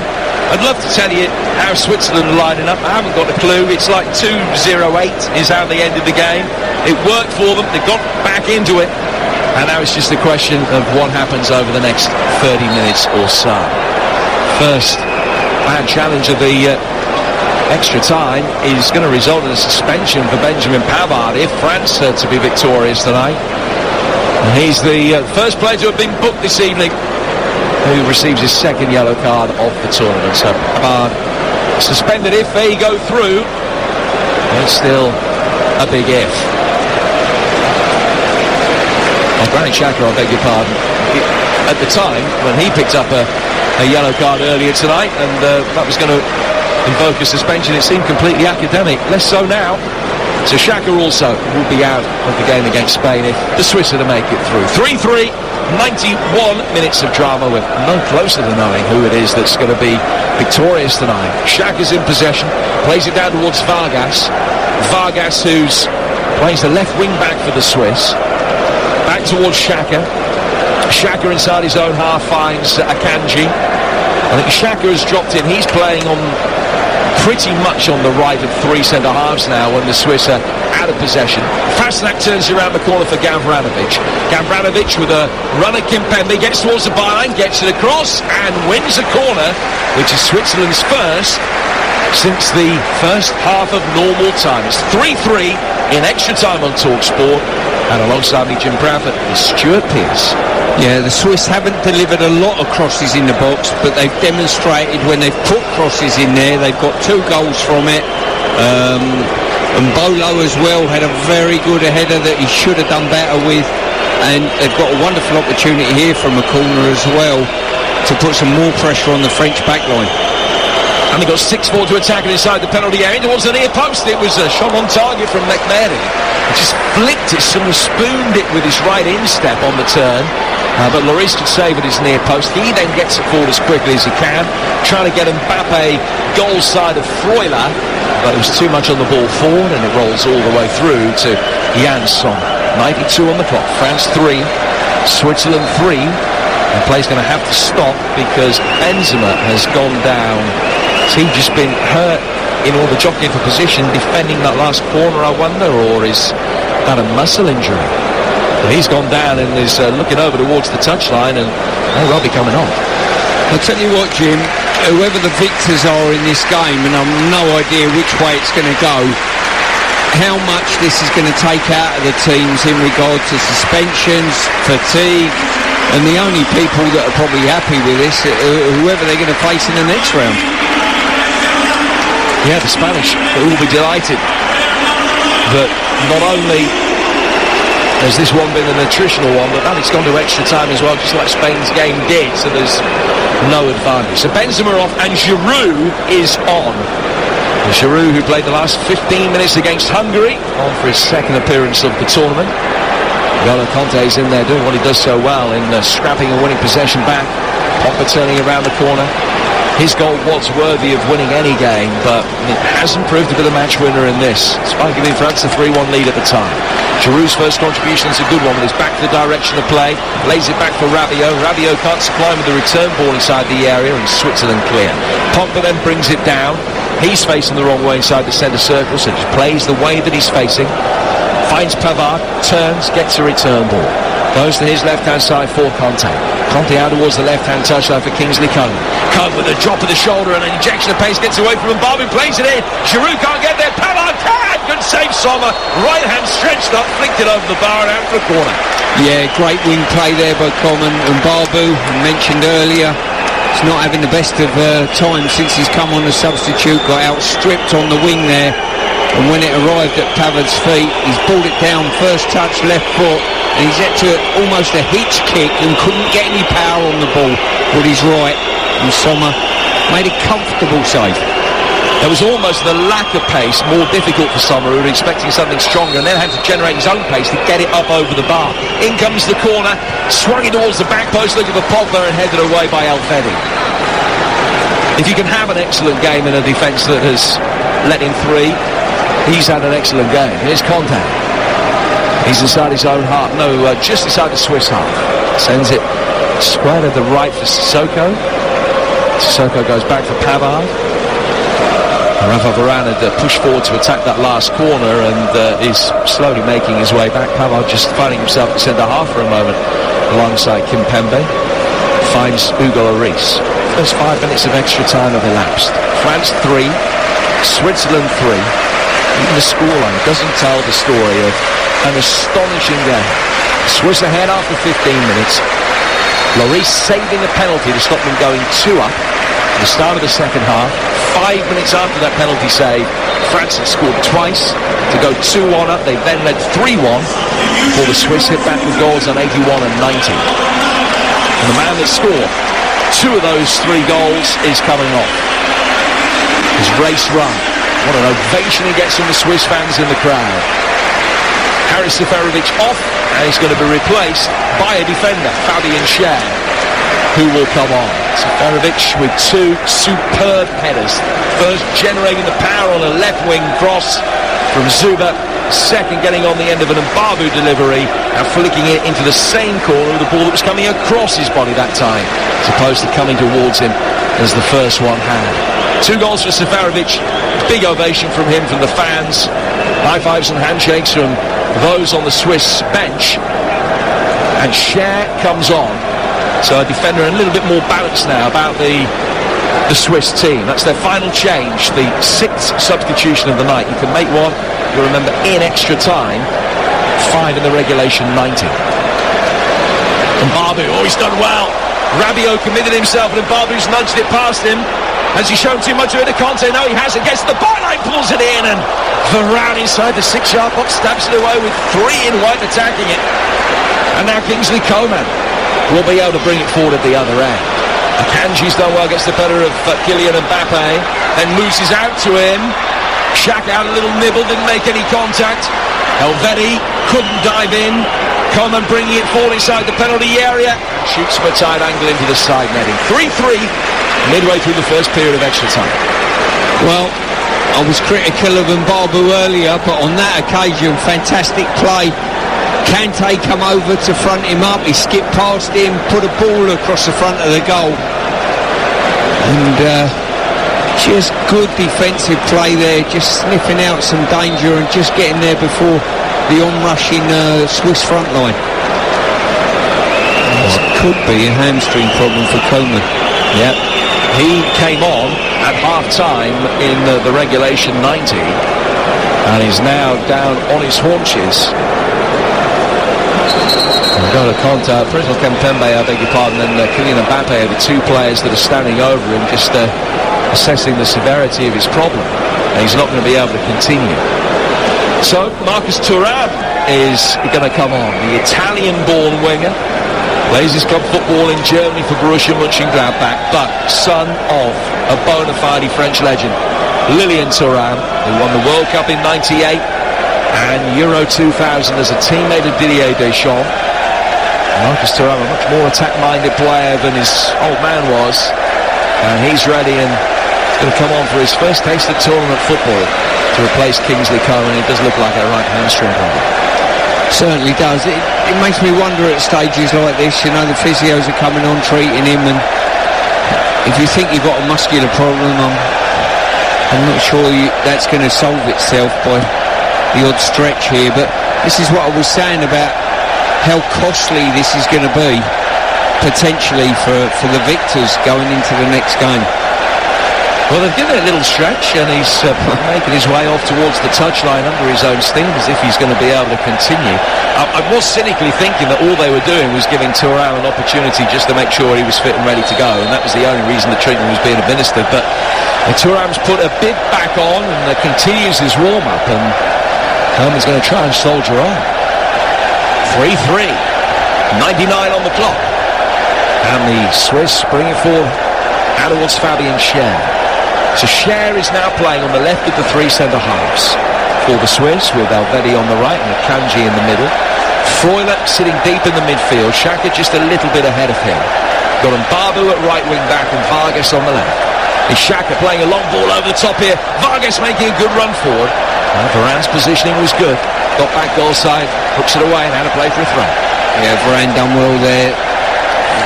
I'd love to tell you how Switzerland are lining up. I haven't got a clue. It's like 2-0-8 is how they ended the game. It worked for them. They got back into it. And now it's just a question of what happens over the next 30 minutes or so. First bad challenge of the extra time is going to result in a suspension for Benjamin Pavard if France are to be victorious tonight. And he's the first player to have been booked this evening who receives his second yellow card of the tournament. So Pavard suspended if they go through. It's still a big if. Oh, Granit Xhaka, I beg your pardon. At the time when he picked up a yellow card earlier tonight, and that was going to invoke a suspension, it seemed completely academic. Less so now. So Xhaka also will be out of the game against Spain if the Swiss are to make it through. 3-3, 91 minutes of drama. We're no closer to knowing who it is that's going to be victorious tonight. Xhaka's in possession, plays it down towards Vargas. Vargas, who's plays the left wing back for the Swiss. Back towards Xhaka. Xhaka inside his own half finds Akanji. I think Xhaka has dropped in. He's playing on pretty much on the right of three centre-halves now when the Swiss are out of possession. Fasnacht turns around the corner for Gavranovic. Gavranovic with a run at Kimpembe, gets towards the byline, gets it across and wins a corner, which is Switzerland's first since the first half of normal time. It's 3-3 in extra time on TalkSport. And alongside me, Jim Bradford, is Stuart Pearce. Yeah, the Swiss haven't delivered a lot of crosses in the box, but they've demonstrated when they've put crosses in there, they've got 2 goals from it. And Bolo as well had a very good header that he should have done better with. And they've got a wonderful opportunity here from a corner as well to put some more pressure on the French backline. And they've got 6-4 to attack it inside the penalty area towards the near post. It was a shot on target from McMahon. He just flicked it, sort of spooned it with his right instep on the turn. But Lloris could save at his near post. He then gets it forward as quickly as he can, trying to get Mbappe goal side of Freuler. But it was too much on the ball forward, and it rolls all the way through to Yann Sommer. 92 on the clock. France 3, Switzerland 3. And play's going to have to stop because Benzema has gone down. Has he just been hurt in all the jockeying for position, defending that last corner, I wonder, or is that a muscle injury? Well, he's gone down and is looking over towards the touchline, and may well be coming off. I'll tell you what, Jim, whoever the victors are in this game, and I've no idea which way it's going to go, how much this is going to take out of the teams in regard to suspensions, fatigue, and the only people that are probably happy with this are whoever they're going to face in the next round. Yeah, the Spanish will be delighted that not only has this one been an attritional one, but that it's gone to extra time as well, just like Spain's game did, so there's no advantage. So Benzema off and Giroud is on. And Giroud, who played the last 15 minutes against Hungary, on for his second appearance of the tournament. N'Golo Kante's in there doing what he does so well in scrapping and winning possession back. Pogba turning around the corner. His goal was worthy of winning any game, but it hasn't proved to be the match winner in this, despite giving France a 3-1 lead at the time. Giroud's first contribution is a good one, with his back to the direction of play, lays it back for Rabiot. Rabiot can't supply with the return ball inside the area, and Switzerland clear. Pogba then brings it down. He's facing the wrong way inside the centre circle, so just plays the way that he's facing. Finds Pavard, turns, gets a return ball. Goes to his left-hand side for Kanté. Kanté out towards the left-hand touchline for Kingsley Coman. Coman with a drop of the shoulder and an injection of pace, gets away from Mbappe, plays it in. Giroud can't get there. Pavard can! Good save, Sommer. Right hand stretched up, flicked it over the bar and out for a corner. Yeah, great wing play there by Coman. And Mbappe, mentioned earlier, he's not having the best of time since he's come on as substitute. Got outstripped on the wing there. And when it arrived at Pavard's feet, he's pulled it down, first touch, left foot, and he's had to almost a hitch kick and couldn't get any power on the ball with his right. And Sommer made a comfortable save. There was almost the lack of pace more difficult for Sommer, who was expecting something stronger, and then had to generate his own pace to get it up over the bar. In comes the corner, swung it towards the back post, looking for Pogba, and headed away by Elfedi. If you can have an excellent game in a defence that has let in 3, he's had an excellent game. Here's Kanté. He's inside his own half. No, just inside the Swiss half. Sends it square to the right for Sissoko. Sissoko goes back for Pavard. Rafa Varane had pushed forward to attack that last corner and is slowly making his way back. Pavard just finding himself at centre half for a moment alongside Kimpembe. Finds Hugo Lloris. First 5 minutes of extra time have elapsed. France 3, Switzerland 3. Even the scoreline doesn't tell the story of an astonishing game. Swiss ahead after 15 minutes. Lloris saving a penalty to stop them going 2 up at the start of the second half. 5 minutes after that penalty save, France had scored twice to go 2-1 up. They then led 3-1 before the Swiss hit back with goals on 81 and 90. And the man that scored 2 of those 3 goals is coming off. His race run. What an ovation he gets from the Swiss fans in the crowd. Haris Seferovic off, and he's going to be replaced by a defender, Fabian Schär, who will come on. Seferovic with 2 superb headers. First generating the power on a left wing cross from Zuber. Second getting on the end of an Mbabu delivery and flicking it into the same corner with the ball that was coming across his body that time, as opposed to coming towards him as the first one had. 2 goals for Seferovic. Big ovation from him, from the fans. High fives and handshakes from those on the Swiss bench. And Schär comes on. So a defender a little bit more balanced now about the Swiss team. That's their final change, the 6th substitution of the night. You can make one, you'll remember, in extra time 5 in the regulation 90. And Mbabu, he's done well. Rabiot committed himself, and Mbabu's nudged it past him. Has he shown too much of it to Conte? No, he hasn't. Gets the byline, pulls it in, and Varane inside the 6-yard box stabs it away with 3 in white attacking it. And now Kingsley Coman will be able to bring it forward at the other end. Akanji's done well, gets the better of Kylian Mbappe, then loses out to him. Xhaka had a little nibble, didn't make any contact. Helveti couldn't dive in. Coman bringing it forward inside the penalty area. Shoots from a tight angle into the side netting. 3-3 midway through the first period of extra time. Well, I was critical of Mbabu earlier, but on that occasion, fantastic play. Kante come over to front him up. He skipped past him, put a ball across the front of the goal. And just good defensive play there, just sniffing out some danger and just getting there before the on-rushing Swiss front line. This could be a hamstring problem for Coman. Yep. He came on at half-time in the regulation 90 and is now down on his haunches. We've got a contact, Presnel Kimpembe, I beg your pardon, and Kylian Mbappe are the 2 players that are standing over him, just assessing the severity of his problem, and he's not going to be able to continue. So Marcus Thuram is going to come on, the Italian-born winger, plays his club football in Germany for Borussia Mönchengladbach, but son of a bona fide French legend, Lilian Thuram, who won the World Cup in '98 and Euro 2000 as a teammate of Didier Deschamps. Marcus Thuram, a much more attack-minded player than his old man was, and he's ready and going to come on for his first taste of tournament football to replace Kingsley Coman. It does look like a right hamstring problem. Certainly does. It makes me wonder at stages like this, you know, the physios are coming on treating him, and if you think you've got a muscular problem, I'm not sure that's going to solve itself by the odd stretch here. But this is what I was saying about how costly this is going to be potentially for the victors going into the next game. Well, they've given it a little stretch, and he's making his way off towards the touchline under his own steam, as if he's going to be able to continue. I was cynically thinking that all they were doing was giving Thuram an opportunity just to make sure he was fit and ready to go, and that was the only reason the treatment was being administered. But Thuram's put a bib back on and continues his warm-up, and Coman's going to try and soldier on. 3-3, 99 on the clock, and the Swiss bring it forward out towards Fabian Schär. So Schär is now playing on the left of the 3 centre-halves for the Swiss, with Helveti on the right and Akanji in the middle. Freuler sitting deep in the midfield, Xhaka just a little bit ahead of him. Got Mbabu at right wing back and Vargas on the left. Is Xhaka playing a long ball over the top here. Vargas making a good run forward. Varane's positioning was good. Got back goal side, hooks it away and had to play for a throw. Yeah, Varane done well there.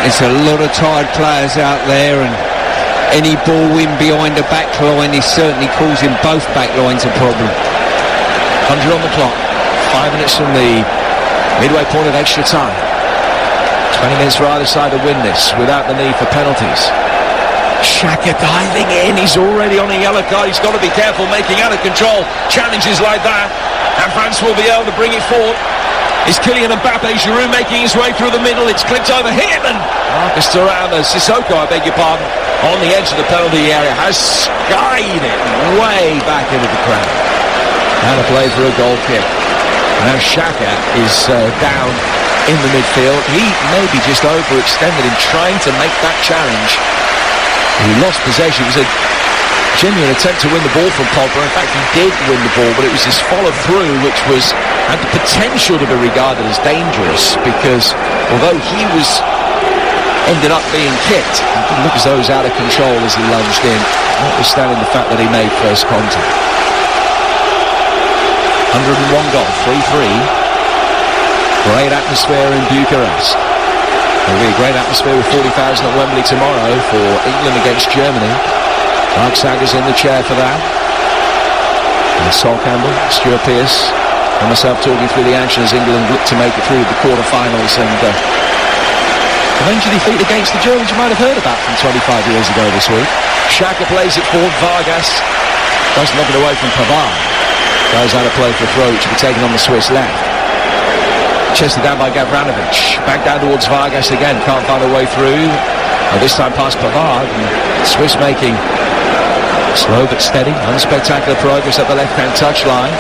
There's a lot of tired players out there, and any ball in behind the back line is certainly causing both back lines a problem. 100 on the clock. 5 minutes from the midway point of extra time. 20 minutes for either side to win this without the need for penalties. Xhaka diving in. He's already on a yellow card. He's got to be careful making out of control challenges like that. And France will be able to bring it forward. Is Kylian Mbappe, Giroud making his way through the middle. It's clipped over him, and Marcus Thuram, Sissoko, I beg your pardon, on the edge of the penalty area, has skied it way back into the crowd. And a play for a goal kick. Now Xhaka is down in the midfield. He may be just overextended in trying to make that challenge. He lost possession. It was a genuine attempt to win the ball from Pogba. In fact, he did win the ball, but it was his follow through which had the potential to be regarded as dangerous, because although he ended up being kicked, it didn't look as though he was out of control as he lunged in, notwithstanding the fact that he made first contact. 101 goal, 3-3. Great atmosphere in Bucharest. There'll be a great atmosphere with 40,000 at Wembley tomorrow for England against Germany. Mark Saggers in the chair for that. And Sol Campbell, Stuart Pearce, and myself talking through the action as England look to make it through the quarter-finals and avenge a defeat against the Germans you might have heard about from 25 years ago this week. Xhaka plays it forward. Vargas does knock it away from Pavard. Goes out of play for a throw, which will be taken on the Swiss left. Chested down by Gavranovic. Back down towards Vargas again. Can't find a way through. This time past Pavard. Swiss making slow but steady, unspectacular progress at the left-hand touchline.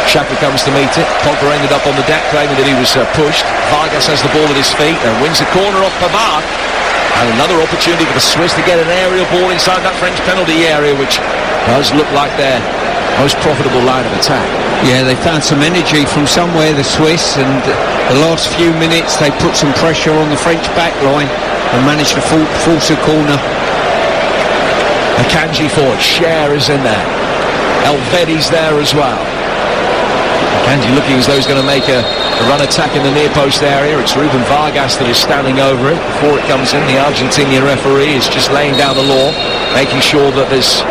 Xhaka comes to meet it. Pogba ended up on the deck claiming that he was pushed. Vargas has the ball at his feet and wins the corner off Pavard. And another opportunity for the Swiss to get an aerial ball inside that French penalty area, which does look like their most profitable line of attack. Yeah, they found some energy from somewhere, the Swiss, and the last few minutes they put some pressure on the French back line and managed to force a corner. Akanji forward, Cher is in there. Elvedi's there as well. Akanji looking as though he's going to make a run attack in the near post area. It's Ruben Vargas that is standing over it. Before it comes in, the Argentinian referee is just laying down the law, making sure that there's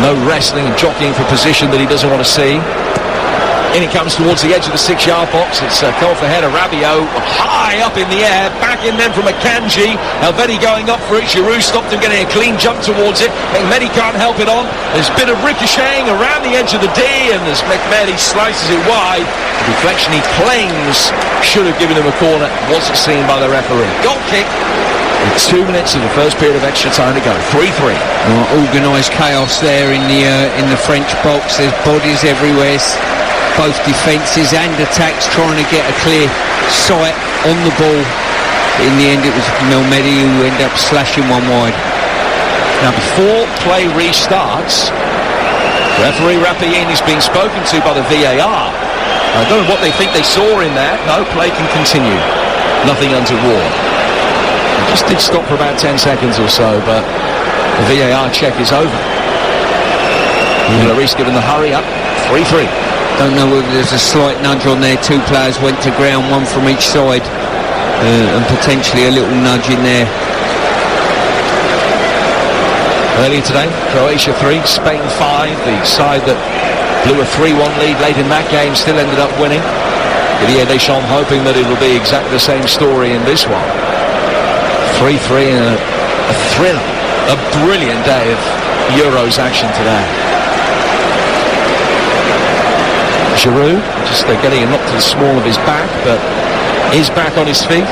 no wrestling and jockeying for position that he doesn't want to see. In it comes towards the edge of the 6-yard box. It's a call for header. Rabiot high up in the air. Back in then from Akanji. Elvedi going up for it. Giroud stopped him, getting a clean jump towards it. Mehmedi can't help it on. There's a bit of ricocheting around the edge of the D, and as Mehmedi slices it wide, the deflection he claims should have given him a corner wasn't seen by the referee. Goal kick with 2 minutes of the first period of extra time to go. 3-3. Organised chaos there in the French box. There's bodies everywhere. Both defences and attacks trying to get a clear sight on the ball. In the end, it was Mehmedi who ended up slashing one wide. Now, before play restarts, referee Rappaellini's being spoken to by the VAR. I don't know what they think they saw in there. No, play can continue. Nothing untoward. It just did stop for about 10 seconds or so, but the VAR check is over. Lloris given the hurry up. 3-3. Don't know whether there's a slight nudge on there. Two players went to ground, one from each side, and potentially a little nudge in there. Earlier today, Croatia 3, Spain 5. The side that blew a 3-1 lead late in that game still ended up winning. Didier Deschamps hoping that it will be exactly the same story in this one. 3-3 and a thriller. A brilliant day of Euros action today. Giroud, just getting a knock to the small of his back, but is back on his feet.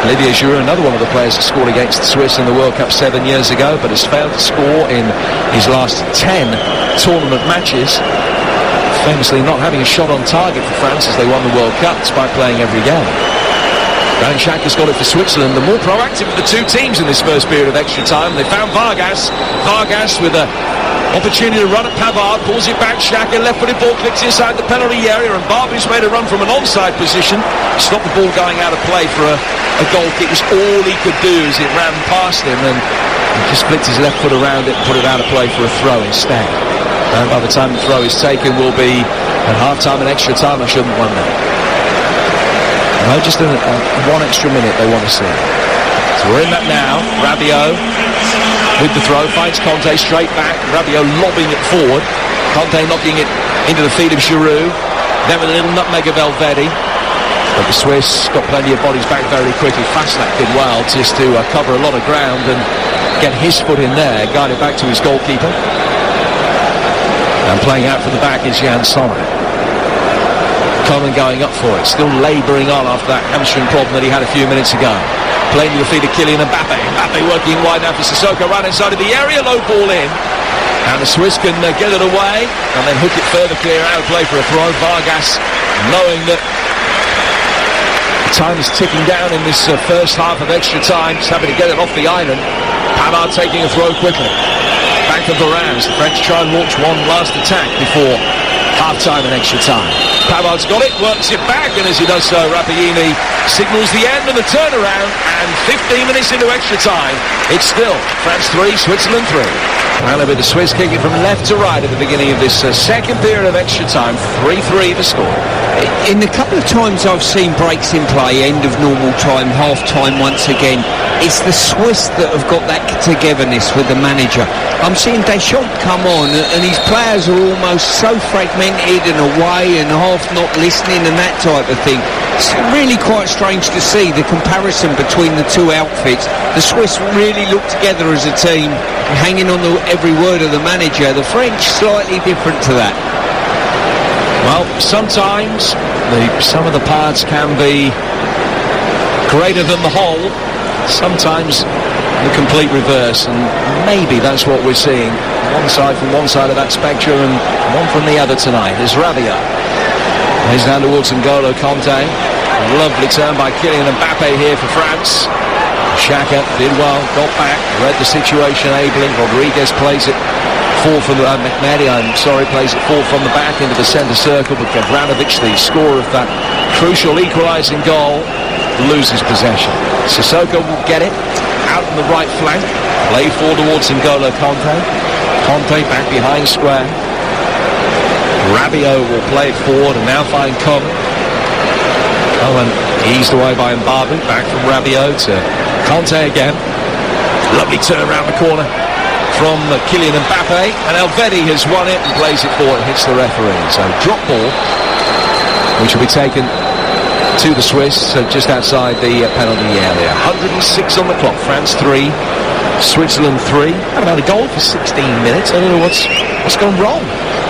Olivier Giroud, another one of the players that scored against the Swiss in the World Cup 7 years ago, but has failed to score in his last 10 tournament matches. Famously not having a shot on target for France as they won the World Cup despite playing every game. Granit Xhaka's got it for Switzerland. The more proactive of the two teams in this first period of extra time. They found Vargas. Vargas with a opportunity to run at Pavard, pulls it back. Xhaka, left-footed ball, clicks inside the penalty area, and Barbi's made a run from an onside position. Stopped the ball going out of play for a goal kick. It was all he could do as it ran past him, and he just flicked his left foot around it and put it out of play for a throw instead. And by the time the throw is taken, will be at half-time and extra time. I shouldn't wonder. No, just one extra minute they want to see. So we're in that now. Rabiot with the throw, finds Conte straight back. Rabiot lobbing it forward. Conte knocking it into the feet of Giroud. Then with a little nutmeg of Elvedi. But the Swiss got plenty of bodies back very quickly. Faslak did well just to cover a lot of ground and get his foot in there, guide it back to his goalkeeper. And playing out from the back is Jan Sommer. Coman going up for it, still labouring on after that hamstring problem that he had a few minutes ago. Playing to the feet of Kylian Mbappe. Mbappe working wide now for Sissoko, right inside of the area, low ball in. And the Swiss can get it away and then hook it further clear out of play for a throw. Vargas, knowing that time is ticking down in this first half of extra time, just having to get it off the island. Pavard taking a throw quickly. Back of Varane. The French try and launch one last attack before half-time and extra time. Pavard's got it, works it back, and as he does so, Rappaellini signals the end of the turnaround, and 15 minutes into extra time, it's still France 3, Switzerland 3. And it'll be the Swiss kicking from left to right at the beginning of this second period of extra time. 3-3 the score. In the couple of times I've seen breaks in play, end of normal time, half-time once again, it's the Swiss that have got that togetherness with the manager. I'm seeing Deschamps come on, and his players are almost so fragmented and away and half not listening and that type of thing. It's really quite strange to see the comparison between the two outfits. The Swiss really look together as a team, hanging on every word of the manager. The French slightly different to that. Well, sometimes the sum of the parts can be greater than the whole. Sometimes the complete reverse, and maybe that's what we're seeing. One side from one side of that spectrum and one from the other tonight. There's Rabiot. He's down towards N'Golo Kanté. Lovely turn by Kylian Mbappe here for France. Xhaka did well, got back, read the situation ably. Rodriguez plays it forward from the plays it forward from the back into the centre circle, but Gavranovic, the scorer of that crucial equalising goal, loses possession. Sissoko will get it out on the right flank, play forward towards N'Golo Kanté. Kanté back behind square. Rabiot will play it forward and now find Coman. Coman eased away by Mbappe, back from Rabiot to Kanté again. Lovely turn around the corner from Kylian Mbappe, and Elvedi has won it and plays it forward and hits the referee. So drop ball, which will be taken to the Swiss, just outside the penalty area. 106 on the clock. France 3, Switzerland 3. Haven't had a goal for 16 minutes. I don't know what's gone wrong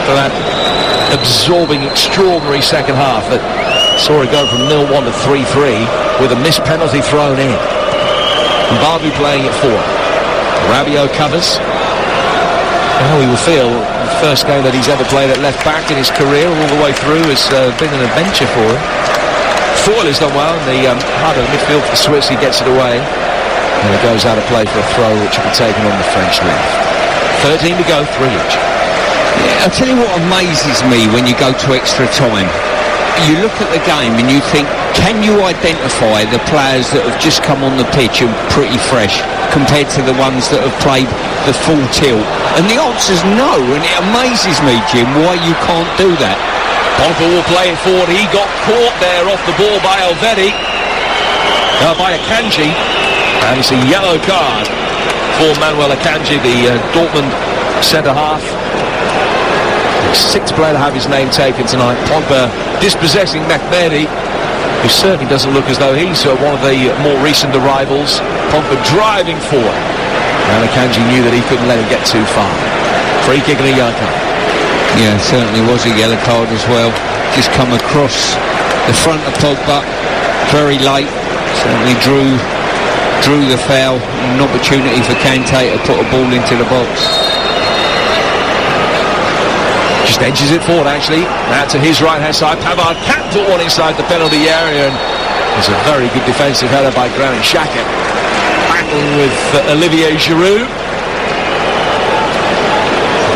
for that absorbing, extraordinary second half that saw it go from 0-1 to 3-3 with a missed penalty thrown in. Mbappe playing it forward. Rabiot covers. How he will feel the first game that he's ever played at left back in his career all the way through has been an adventure for him. Foyle has done well in the heart of the midfield for the Swiss. He gets it away and it goes out of play for a throw which will be taken on the French left. 13 to go, 3 each. Yeah, I'll tell you what amazes me when you go to extra time. You look at the game and you think, can you identify the players that have just come on the pitch and pretty fresh compared to the ones that have played the full tilt? And the answer's no, and it amazes me, Jim, why you can't do that. Pogba will play it forward. He got caught there off the ball by Elvedi. By Akanji. And it's a yellow card for Manuel Akanji, the Dortmund centre-half. Sixth player to have his name taken tonight. Pogba dispossessing Mehmedi, who certainly doesn't look as though he's one of the more recent arrivals. Pogba driving forward. And Akanji knew that he couldn't let him get too far. Free kick and a yellow card. Yeah, certainly was a yellow card as well. Just come across the front of Pogba very late. Certainly drew the foul. An opportunity for Kanté to put a ball into the box. Just edges it forward, actually. Now to his right-hand side. Pavard can't put one inside the penalty area, and there's a very good defensive header by Granit Xhaka. Battling with Olivier Giroud.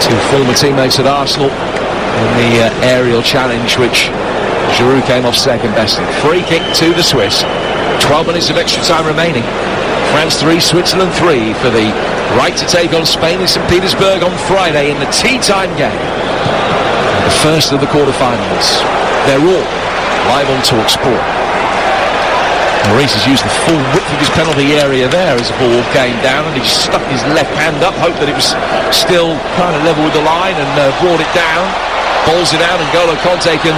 Two former teammates at Arsenal in the aerial challenge, which Giroud came off second best in. Free kick to the Swiss. 12 minutes of extra time remaining. France 3, Switzerland 3 for the right to take on Spain in St. Petersburg on Friday in the tea time game. The first of the quarterfinals. They're all live on TalkSport. Maurice has used the full width of his penalty area there as the ball came down, and he just stuck his left hand up, hoped that it was still kind of level with the line, and brought it down, bowls it out, and N'Golo Kanté can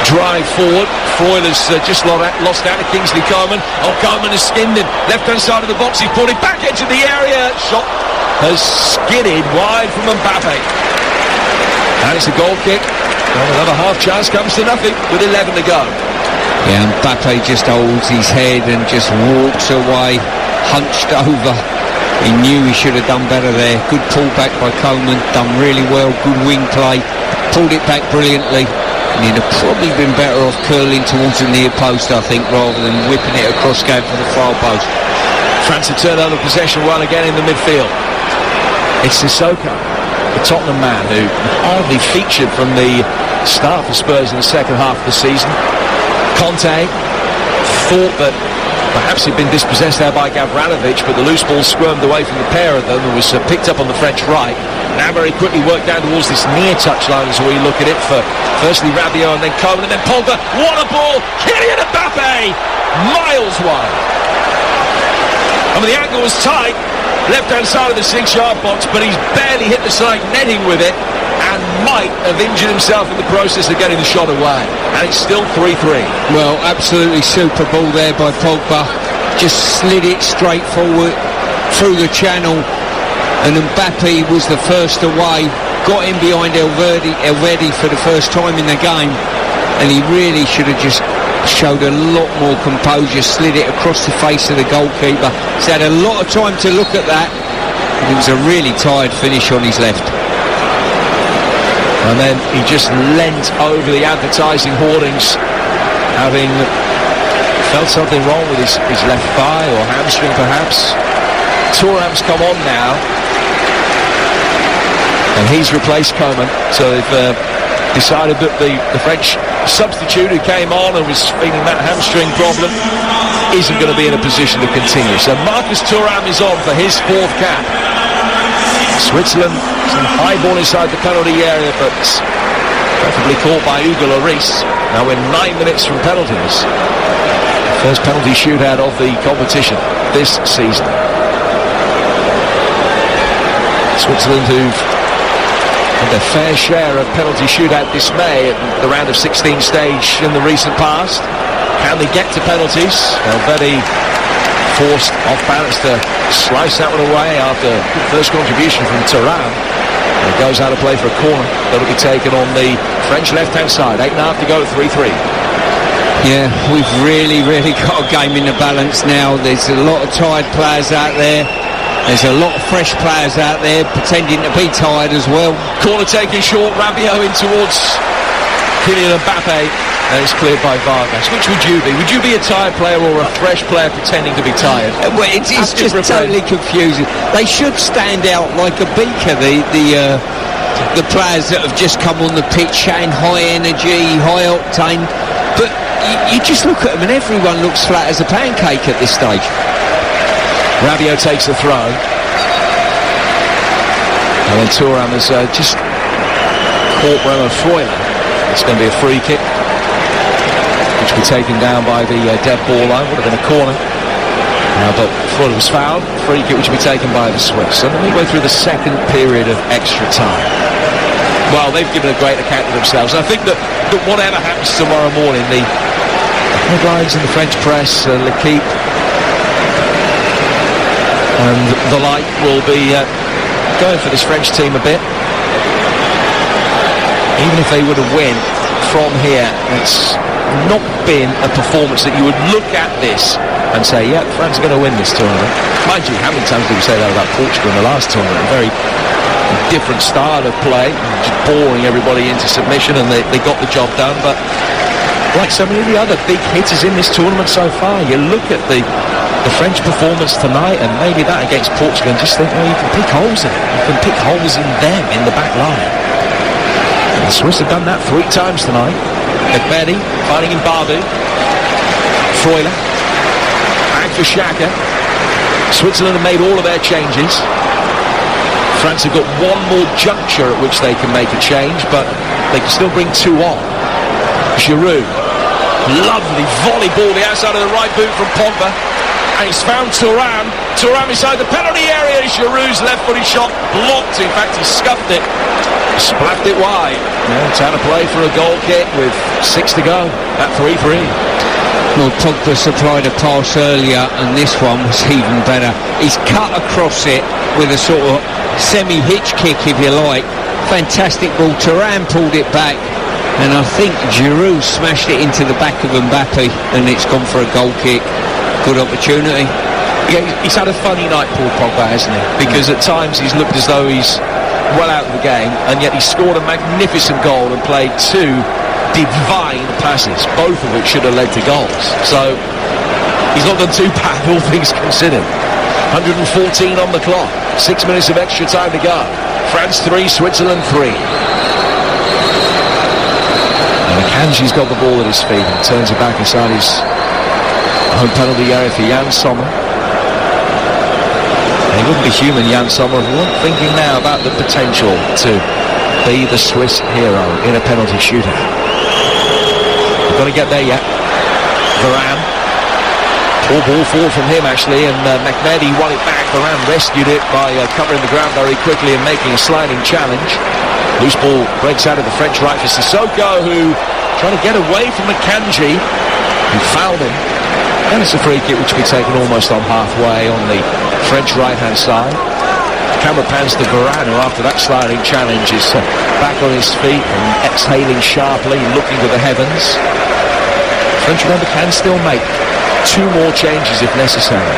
drive forward. Foyle has just lost out to Kingsley Coman. Oh, Coman has skinned him. Left-hand side of the box, he's brought it back into the area. Shot has skidded wide from Mbappe. And it's a goal kick. And another half chance comes to nothing with 11 to go. Yeah, Mbappe just holds his head and just walks away, hunched over. He knew he should have done better there. Good pullback by Coman, done really well, good wing play. Pulled it back brilliantly. And he'd have probably been better off curling towards the near post, I think, rather than whipping it across going for the far post. France have turned over possession well again in the midfield. It's Sissoko, the Tottenham man, who hardly featured from the start for Spurs in the second half of the season. Kanté thought that perhaps he'd been dispossessed there by Gavranovic, but the loose ball squirmed away from the pair of them and was picked up on the French right. Now very quickly worked down towards this near touchline as we look at it for firstly Rabiot and then Coman and then Pogba. What a ball! Kylian Mbappe! Miles wide. I mean, the angle was tight, left-hand side of the 6-yard box, but he's barely hit the side netting with it and might have injured himself in the process of getting the shot away. And it's still 3-3. Well, absolutely super ball there by Pogba. Just slid it straight forward through the channel, and Mbappe was the first away. got in behind Elvedi for the first time in the game, and he really should have just showed a lot more composure, slid it across the face of the goalkeeper. He's had a lot of time to look at that, and it was a really tired finish on his left. And then he just leant over the advertising hoardings, having felt something wrong with his left thigh or hamstring perhaps. Thuram's come on now, and he's replaced Coman. So they've decided that the French substitute who came on and was feeling that hamstring problem isn't going to be in a position to continue. So Marcus Thuram is on for his 4th cap. Switzerland, some high ball inside the penalty area, but preferably caught by Hugo Lloris. Now we're 9 minutes from penalties. First penalty shootout of the competition this season. Switzerland, who've had their fair share of penalty shootout dismay at the round of 16 stage in the recent past. Can they get to penalties? Elvedi forced off balance to slice that one away after good first contribution from Thuram. It goes out of play for a corner that'll be taken on the French left-hand side. 8.5 to go, 3-3. Yeah, we've really got a game in the balance now. There's a lot of tired players out there. There's a lot of fresh players out there pretending to be tired as well. Corner taken short, Rabiot in towards Kylian Mbappe, and it's cleared by Vargas. Which would you be? Would you be a tired player or a fresh player pretending to be tired? Well, it's just totally confusing. They should stand out like a beaker, the players that have just come on the pitch showing high energy, high octane. But you just look at them and everyone looks flat as a pancake at this stage. Rabiot takes the throw. And then Thuram has just caught Remo Freuler. It's going to be a free kick, which will be taken down by the dead ball line. Would have been a corner. But Freuler was fouled. Free kick which will be taken by the Swiss. So then we go through the second period of extra time. Well, they've given a great account of themselves. I think that whatever happens tomorrow morning, the headlines in the French press, L'Équipe, and the like will be going for this French team a bit. Even if they were to win from here, it's not been a performance that you would look at this and say, yeah, France are going to win this tournament. Mind you, how many times did we say that about Portugal in the last tournament? A very different style of play, just boring everybody into submission, and they got the job done. But like so many of the other big hitters in this tournament so far, you look at the French performance tonight and maybe that against Portugal and just think, well, you can pick holes in it. You can pick holes in them in the back line. And the Swiss have done that 3 times tonight. Elvedi finding in Barbu. Freuler. Back for Xhaka. Switzerland have made all of their changes. France have got one more juncture at which they can make a change, but they can still bring 2 on. Giroud. Lovely volley ball the outside of the right boot from Pogba. And he's found Thuram. Thuram inside the penalty area. Giroud's left-footed shot blocked. In fact, he scuffed it. Splaffed it wide. Yeah, it's out of play for a goal kick with 6 to go at 3-3. Well, Pogba supplied a pass earlier, and this one was even better. He's cut across it with a sort of semi-hitch kick, if you like. Fantastic ball. Thuram pulled it back, and I think Giroud smashed it into the back of Mbappe, and it's gone for a goal kick. Good opportunity. Yeah, he's had a funny night, Paul Pogba, hasn't he? Because at times he's looked as though he's well out of the game, and yet he scored a magnificent goal and played 2 divine passes, both of which should have led to goals. So he's not done too bad, all things considered. 114 on the clock, 6 minutes of extra time to go. France 3, Switzerland 3. And Akanji's got the ball at his feet and turns it back inside his home penalty area for Jan Sommer. And he wouldn't be human, Jan Sommer, if we weren't thinking now about the potential to be the Swiss hero in a penalty shootout. We've got to get there yet. Varane. Poor ball forward from him, actually, and Mehmedi won it back. Varane rescued it by covering the ground very quickly and making a sliding challenge. Loose ball breaks out of the French right for Sissoko, who trying to get away from Akanji, who fouled him. And it's a free kick which will be taken almost on halfway on the French right-hand side. Camera pans to Varane, who after that sliding challenge is back on his feet and exhaling sharply, looking to the heavens. French, remember, can still make 2 more changes if necessary.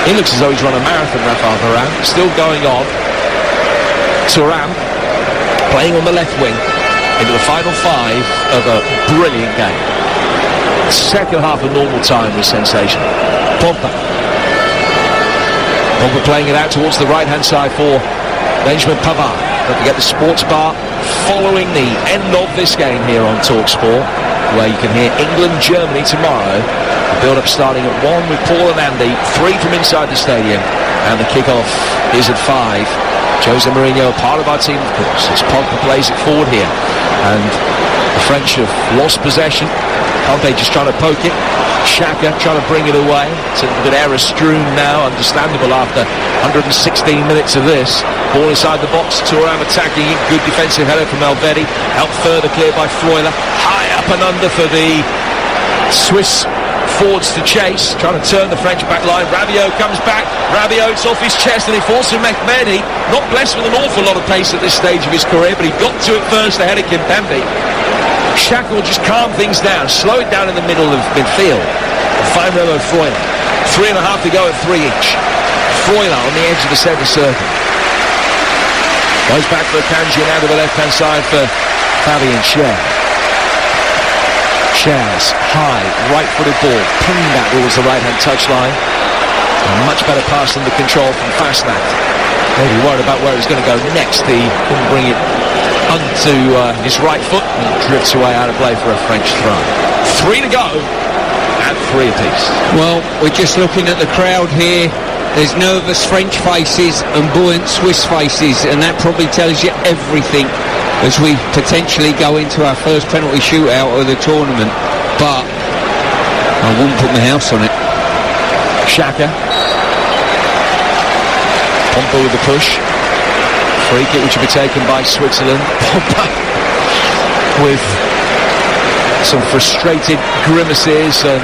He looks as though he's run a marathon, Raphael Varane. Still going on. Thuram playing on the left wing into the final 5 of a brilliant game. The second half of normal time was sensational. Pogba playing it out towards the right-hand side for Benjamin Pavard. Don't forget the sports bar following the end of this game here on TalkSport, where you can hear England-Germany tomorrow. The build-up starting at 1 with Paul and Andy, 3 from inside the stadium, and the kick-off is at 5. Jose Mourinho, part of our team, of course, as Pogba plays it forward here. And the French have lost possession. Kanté just trying to poke it. Xhaka trying to bring it away. It's a little bit error-strewn now, understandable after 116 minutes of this. Ball inside the box, Thuram attacking it. Good defensive header from Valverde. Out further, cleared by Freuler. High up and under for the Swiss forwards to chase. Trying to turn the French back line. Rabiot comes back. Rabiot's off his chest and it falls to Mehmedi. Not blessed with an awful lot of pace at this stage of his career, but he got to it first ahead of Kimpembe. Xhaka will just calm things down, slow it down in the middle of midfield, and find Remo Freuler. 3.5 to go at 3 each. Freuler on the edge of the centre circle. Goes back for Akanji and out to the left-hand side for Fabian Schär. Schär's high, right-footed ball, pinged that towards the right-hand touchline. A much better pass under control from Fasnacht. Maybe worried about where he's going to go next. He couldn't bring it onto his right foot and drifts away out of play for a French throw. 3 to go and 3 apiece. Well, we're just looking at the crowd here. There's nervous French faces and buoyant Swiss faces, and that probably tells you everything as we potentially go into our first penalty shootout of the tournament. But I wouldn't put my house on it. Xhaka. Pogba with the push. Free kick which will be taken by Switzerland. Pogba with some frustrated grimaces and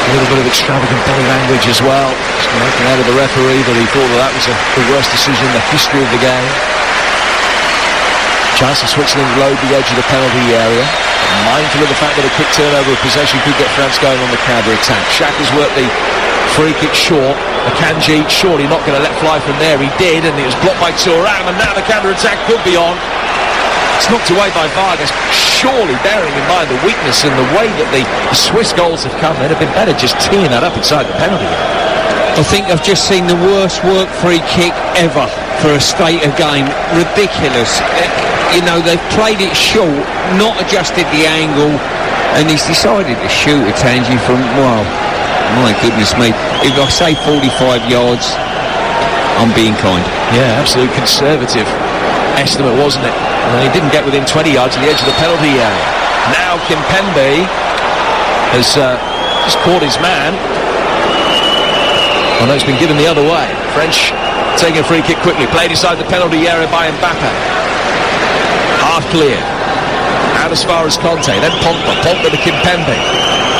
a little bit of extravagant body language as well. Looking out of the referee that he thought that was the worst decision in the history of the game. Chance of Switzerland load the edge of the penalty area. Mindful of the fact that a quick turnover of possession could get France going on the counter-attack. Xhaka's worked the free kick short. Akanji surely not going to let fly from there. He did, and it was blocked by Thuram, and now the counter-attack could be on. It's knocked away by Vargas, surely bearing in mind the weakness and the way that the Swiss goals have come. They'd have been better just teeing that up inside the penalty area. I think I've just seen the worst work free kick ever for a state of game. Ridiculous. You know, they've played it short, not adjusted the angle, and he's decided to shoot Akanji from, well, my goodness me. If I say 45 yards, I'm being kind. Yeah, absolute conservative estimate, wasn't it? And he didn't get within 20 yards of the edge of the penalty area. Now Kimpembe has just caught his man. Oh no, it's been given the other way. French taking a free kick quickly. Played inside the penalty area by Mbappe. Half clear. Out as far as Kanté. Then Pogba. Pogba to Kimpembe.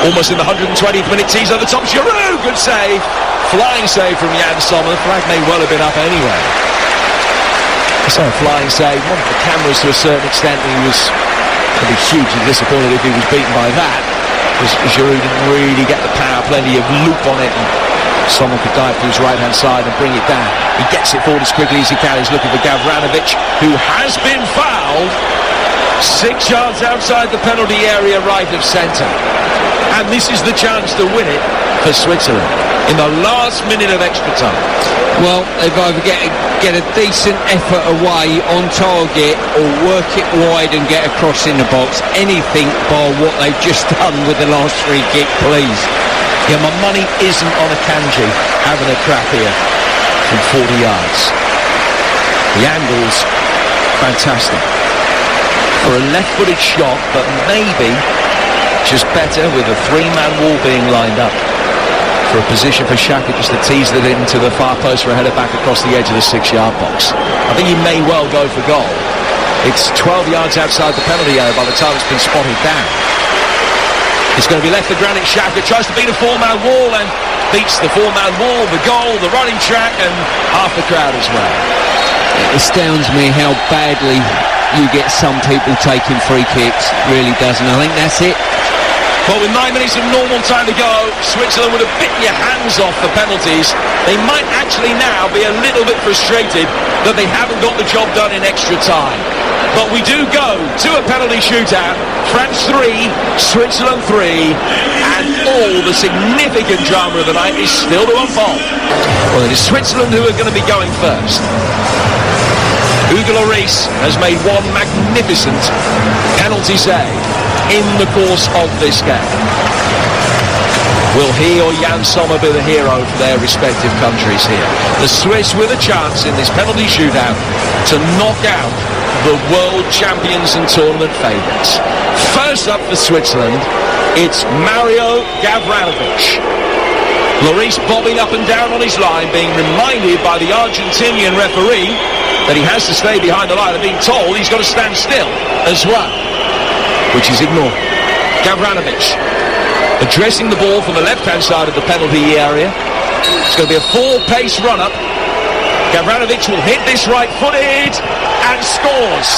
Almost in the 120th minute. Tees over the top. Giroud. Good save. Flying save from Jan Sommer. The flag may well have been up anyway. So a flying save. One of the cameras to a certain extent. He was going to be hugely disappointed if he was beaten by that. Because Giroud didn't really get the power. Plenty of loop on it. And someone could dive to his right-hand side and bring it down. He gets it forward as quickly as he can. He's looking for Gavranovic, who has been fouled 6 yards outside the penalty area, right of centre. And this is the chance to win it for Switzerland in the last minute of extra time. Well, they've either get a decent effort away on target or work it wide and get across in the box. Anything bar what they've just done with the last free kick, please. Yeah, my money isn't on Akanji having a crack here from 40 yards. The angle's fantastic. For a left-footed shot, but maybe just better with a 3-man wall being lined up. For a position for Xhaka just to tease it into the far post for a header back across the edge of the 6-yard box. I think he may well go for goal. It's 12 yards outside the penalty area by the time it's been spotted down. It's going to be left to Granit Xhaka. Tries to beat a four-man wall and beats the four-man wall, the goal, the running track, and half the crowd as well. It astounds me how badly you get some people taking free kicks. Really doesn't. I think that's it. Well, with 9 minutes of normal time to go, Switzerland would have bitten your hands off for penalties. They might actually now be a little bit frustrated that they haven't got the job done in extra time. But we do go to a penalty shootout. France 3, Switzerland 3, and all the significant drama of the night is still to unfold. Well, it is Switzerland who are going to be going first. Hugo Lloris has made one magnificent penalty save in the course of this game. Will he or Jan Sommer be the hero for their respective countries here? The Swiss with a chance in this penalty shootout to knock out the world champions and tournament favourites. First up for Switzerland, it's Mario Gavranovic. Lloris bobbing up and down on his line, being reminded by the Argentinian referee that he has to stay behind the line and being told he's got to stand still as well, which is ignored. Gavranovic addressing the ball from the left-hand side of the penalty area. It's going to be a full-pace run-up. Gavranovic will hit this right-footed and scores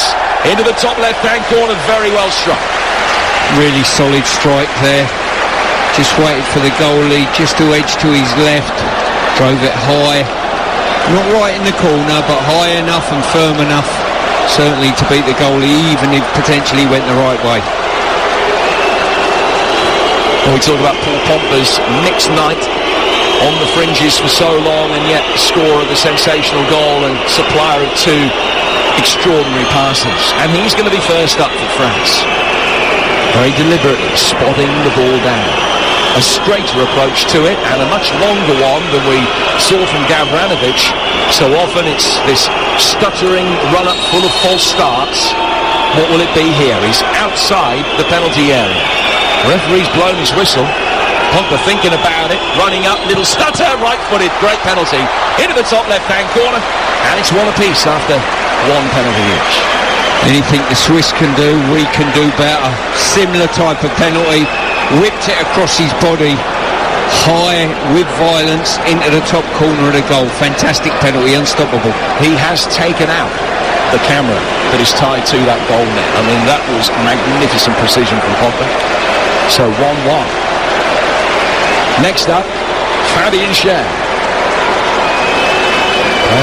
into the top left-hand corner. Very well struck. Really solid strike there. Just waited for the goalie just to edge to his left. Drove it high. Not right in the corner, but high enough and firm enough, certainly to beat the goalie, even if potentially went the right way. When we talk about Paul Pogba's mixed night on the fringes for so long, and yet the score of the sensational goal and supplier of two extraordinary passes. And he's going to be first up for France. Very deliberately spotting the ball down. A straighter approach to it, and a much longer one than we saw from Gavranovic. So often it's this stuttering run-up full of false starts. What will it be here? He's outside the penalty area. The referee's blown his whistle. Pogba thinking about it, running up, little stutter, right-footed, great penalty. Into the top left-hand corner, and it's one apiece after one penalty each. Anything the Swiss can do, we can do better. Similar type of penalty. Whipped it across his body, high with violence into the top corner of the goal. Fantastic penalty, unstoppable. He has taken out the camera that is tied to that goal net. I mean, that was magnificent precision from Pogba. So 1-1. Next up, Fabien Schär,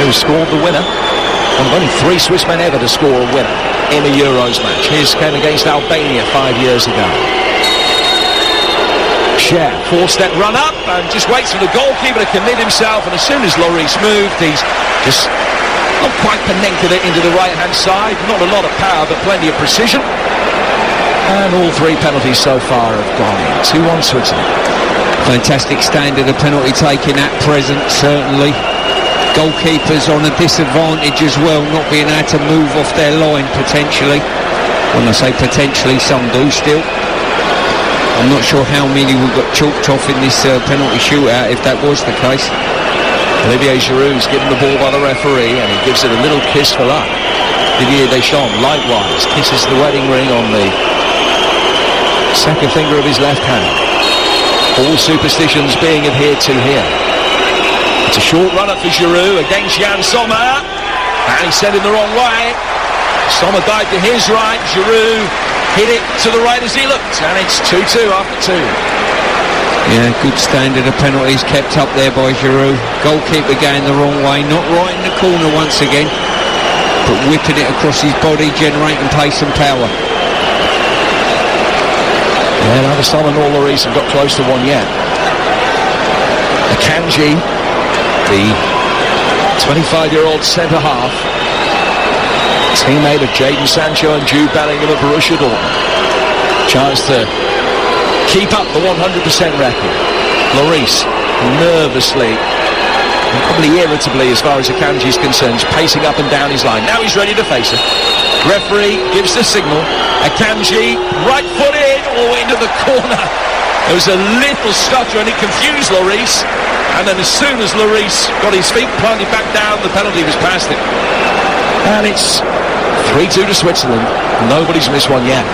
who scored the winner. One of only 3 Swiss men ever to score a winner in a Euros match. His came against Albania 5 years ago. Schär, 4-step run up and just waits for the goalkeeper to commit himself, and as soon as Lloris moved, he's just not quite connected it into the right-hand side. Not a lot of power, but plenty of precision. And all 3 penalties so far have gone in. 2-1 Switzerland. Fantastic standard of penalty taking at present, certainly. Goalkeepers on a disadvantage as well, not being able to move off their line potentially. When I say potentially, some do still. I'm not sure how many we got chalked off in this penalty shootout, if that was the case. Olivier Giroud's given the ball by the referee, and he gives it a little kiss for luck. Didier Deschamps, likewise, kisses the wedding ring on the second finger of his left hand. All superstitions being adhered to here. It's a short run-up for Giroud against Jan Sommer, and he sent him the wrong way. Sommer dived to his right, Giroud hit it to the right as he looked, and it's 2-2 after 2. Yeah, good standard of penalties kept up there by Giroud. Goalkeeper going the wrong way, not right in the corner once again, but whipping it across his body, generating pace and power. Yeah, neither Sommer nor Lloris have got close to one yet. Akanji, the 25-year-old centre-half, teammate of Jadon Sancho and Jude Bellingham of Borussia Dortmund, tries to keep up the 100% record. Lloris nervously and probably irritably, as far as Akanji is concerned, pacing up and down his line. Now he's ready to face it. Referee gives the signal. Akanji, right-footed, into the corner. There was a little stutter and it confused Lloris, and then as soon as Lloris got his feet planted back down, the penalty was past him. And it's 3-2 to Switzerland. Nobody's missed one yet.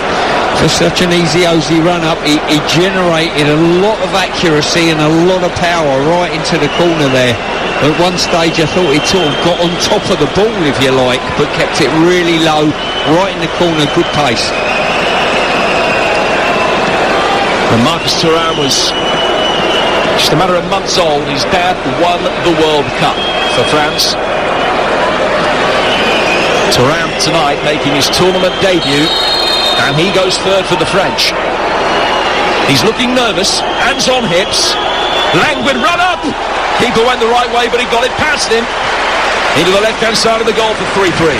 For such an easy Ozzy run-up, he generated a lot of accuracy and a lot of power right into the corner there. At one stage I thought he'd sort of got on top of the ball, if you like, but kept it really low, right in the corner, good pace. And Marcus Thuram was just a matter of months old. His dad won the World Cup for France. Thuram tonight making his tournament debut, and he goes third for the French. He's looking nervous, hands on hips, languid run up. Keeper went the right way, but he got it past him into the left-hand side of the goal for 3-3.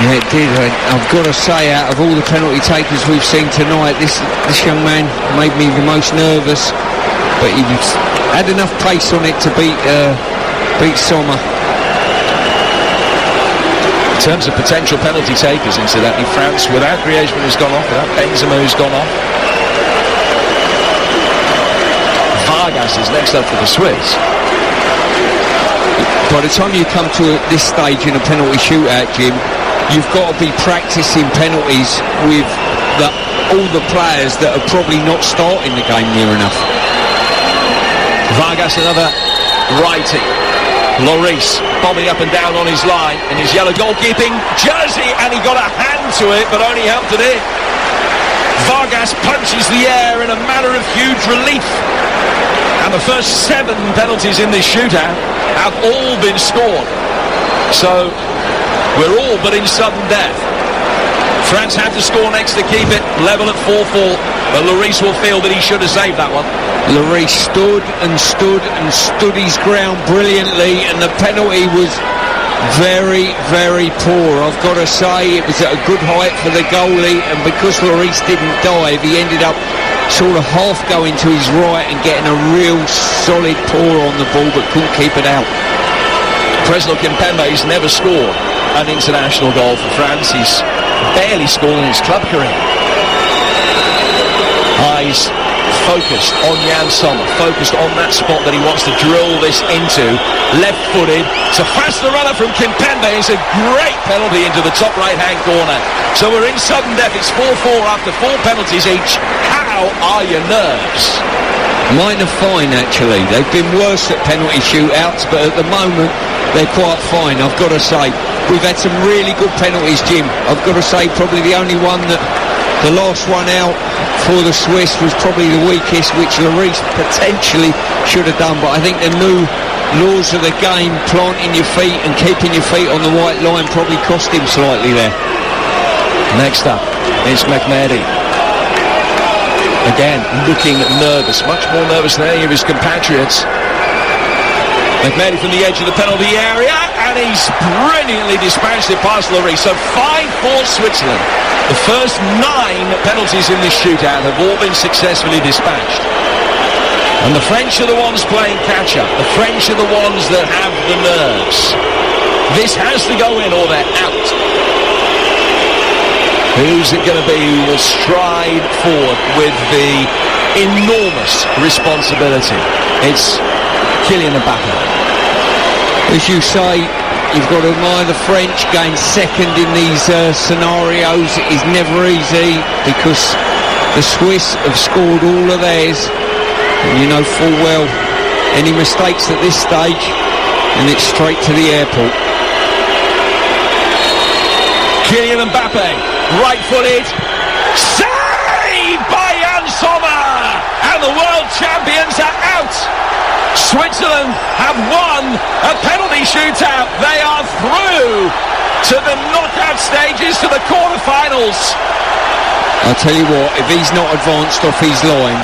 Yeah, it did. I've got to say, out of all the penalty takers we've seen tonight, this young man made me the most nervous, but he had enough pace on it to beat Sommer. In terms of potential penalty takers, incidentally, France, without Griezmann who's gone off, without Benzema who's gone off, Vargas is next up for the Swiss. By the time you come to this stage in a penalty shootout, Jim, you've got to be practicing penalties with all the players that are probably not starting the game near enough. Vargas, another righty. Lloris bombing up and down on his line in his yellow goalkeeping jersey, and he got a hand to it but only helped it in. Vargas punches the air in a manner of huge relief, and the first 7 penalties in this shootout have all been scored, so we're all but in sudden death. France had to score next to keep it level at 4-4, but Lloris will feel that he should have saved that one. Lloris stood his ground brilliantly, and the penalty was very, very poor. I've got to say, it was at a good height for the goalie, and because Lloris didn't dive, he ended up sort of half going to his right and getting a real solid pour on the ball, but couldn't keep it out. Presnel Kimpembe's never scored an international goal for France. He's barely scored in his club career. Eyes focused on Yann Sommer, focused on that spot that he wants to drill this into. Left-footed, so fast the runner from Kimpembe. It's a great penalty into the top right-hand corner. So we're in sudden death. It's 4-4 after 4 penalties each. How are your nerves? Mine are fine, actually. They've been worse at penalty shootouts, but at the moment they're quite fine, I've got to say. We've had some really good penalties, Jim. I've got to say probably the only one that the last one out for the Swiss was probably the weakest, which Lloris potentially should have done, but I think the new laws of the game, planting your feet and keeping your feet on the white line, probably cost him slightly there. Next up is Mehmedi. Again, looking nervous, much more nervous than any of his compatriots. Mehmedi from the edge of the penalty area, and he's brilliantly dispatched it past Lloris. So 5-4 Switzerland. The first 9 penalties in this shootout have all been successfully dispatched. And the French are the ones playing catch-up. The French are the ones that have the nerves. This has to go in or they're out. Who's it going to be who will stride forward with the enormous responsibility? It's Kylian Mbappe. As you say, you've got to admire the French going second in these scenarios. It is never easy because the Swiss have scored all of theirs, and you know full well any mistakes at this stage and it's straight to the airport. Kylian Mbappe, right-footed, saved by Yann Sommer, and the world champions are out. Switzerland have won a penalty shootout. They are through to the knockout stages, to the quarterfinals. I'll tell you what, if he's not advanced off his line,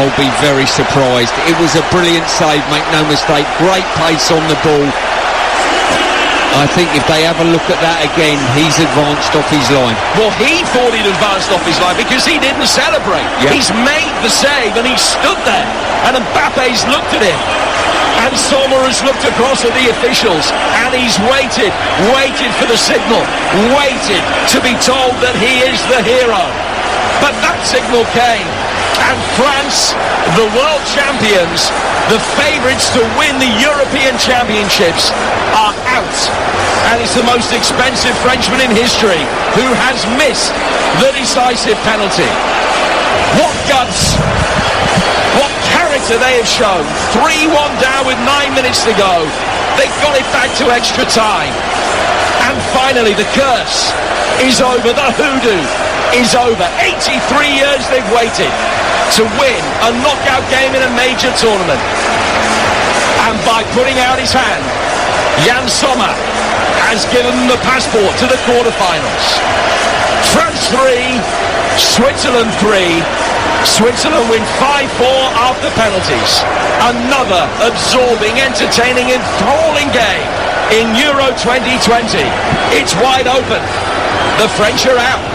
I'll be very surprised. It was a brilliant save, make no mistake. Great pace on the ball. I think if they have a look at that again, he's advanced off his line. Well, he thought he'd advanced off his line because he didn't celebrate. Yep. He's made the save and he stood there. And Mbappe's looked at him. And Sommer has looked across at the officials. And he's waited for the signal. Waited to be told that he is the hero. But that signal came. And France, the world champions, the favourites to win the European Championships, are out. And it's the most expensive Frenchman in history who has missed the decisive penalty. What guts! What character they have shown. 3-1 down with 9 minutes to go. They got it back to extra time. And finally the curse is over. The hoodoo is over. 83 years they've waited to win a knockout game in a major tournament. And by putting out his hand, Yann Sommer has given them the passport to the quarterfinals. France 3, Switzerland 3. Switzerland win 5-4 after penalties. Another absorbing, entertaining, enthralling game in Euro 2020. It's wide open. The French are out.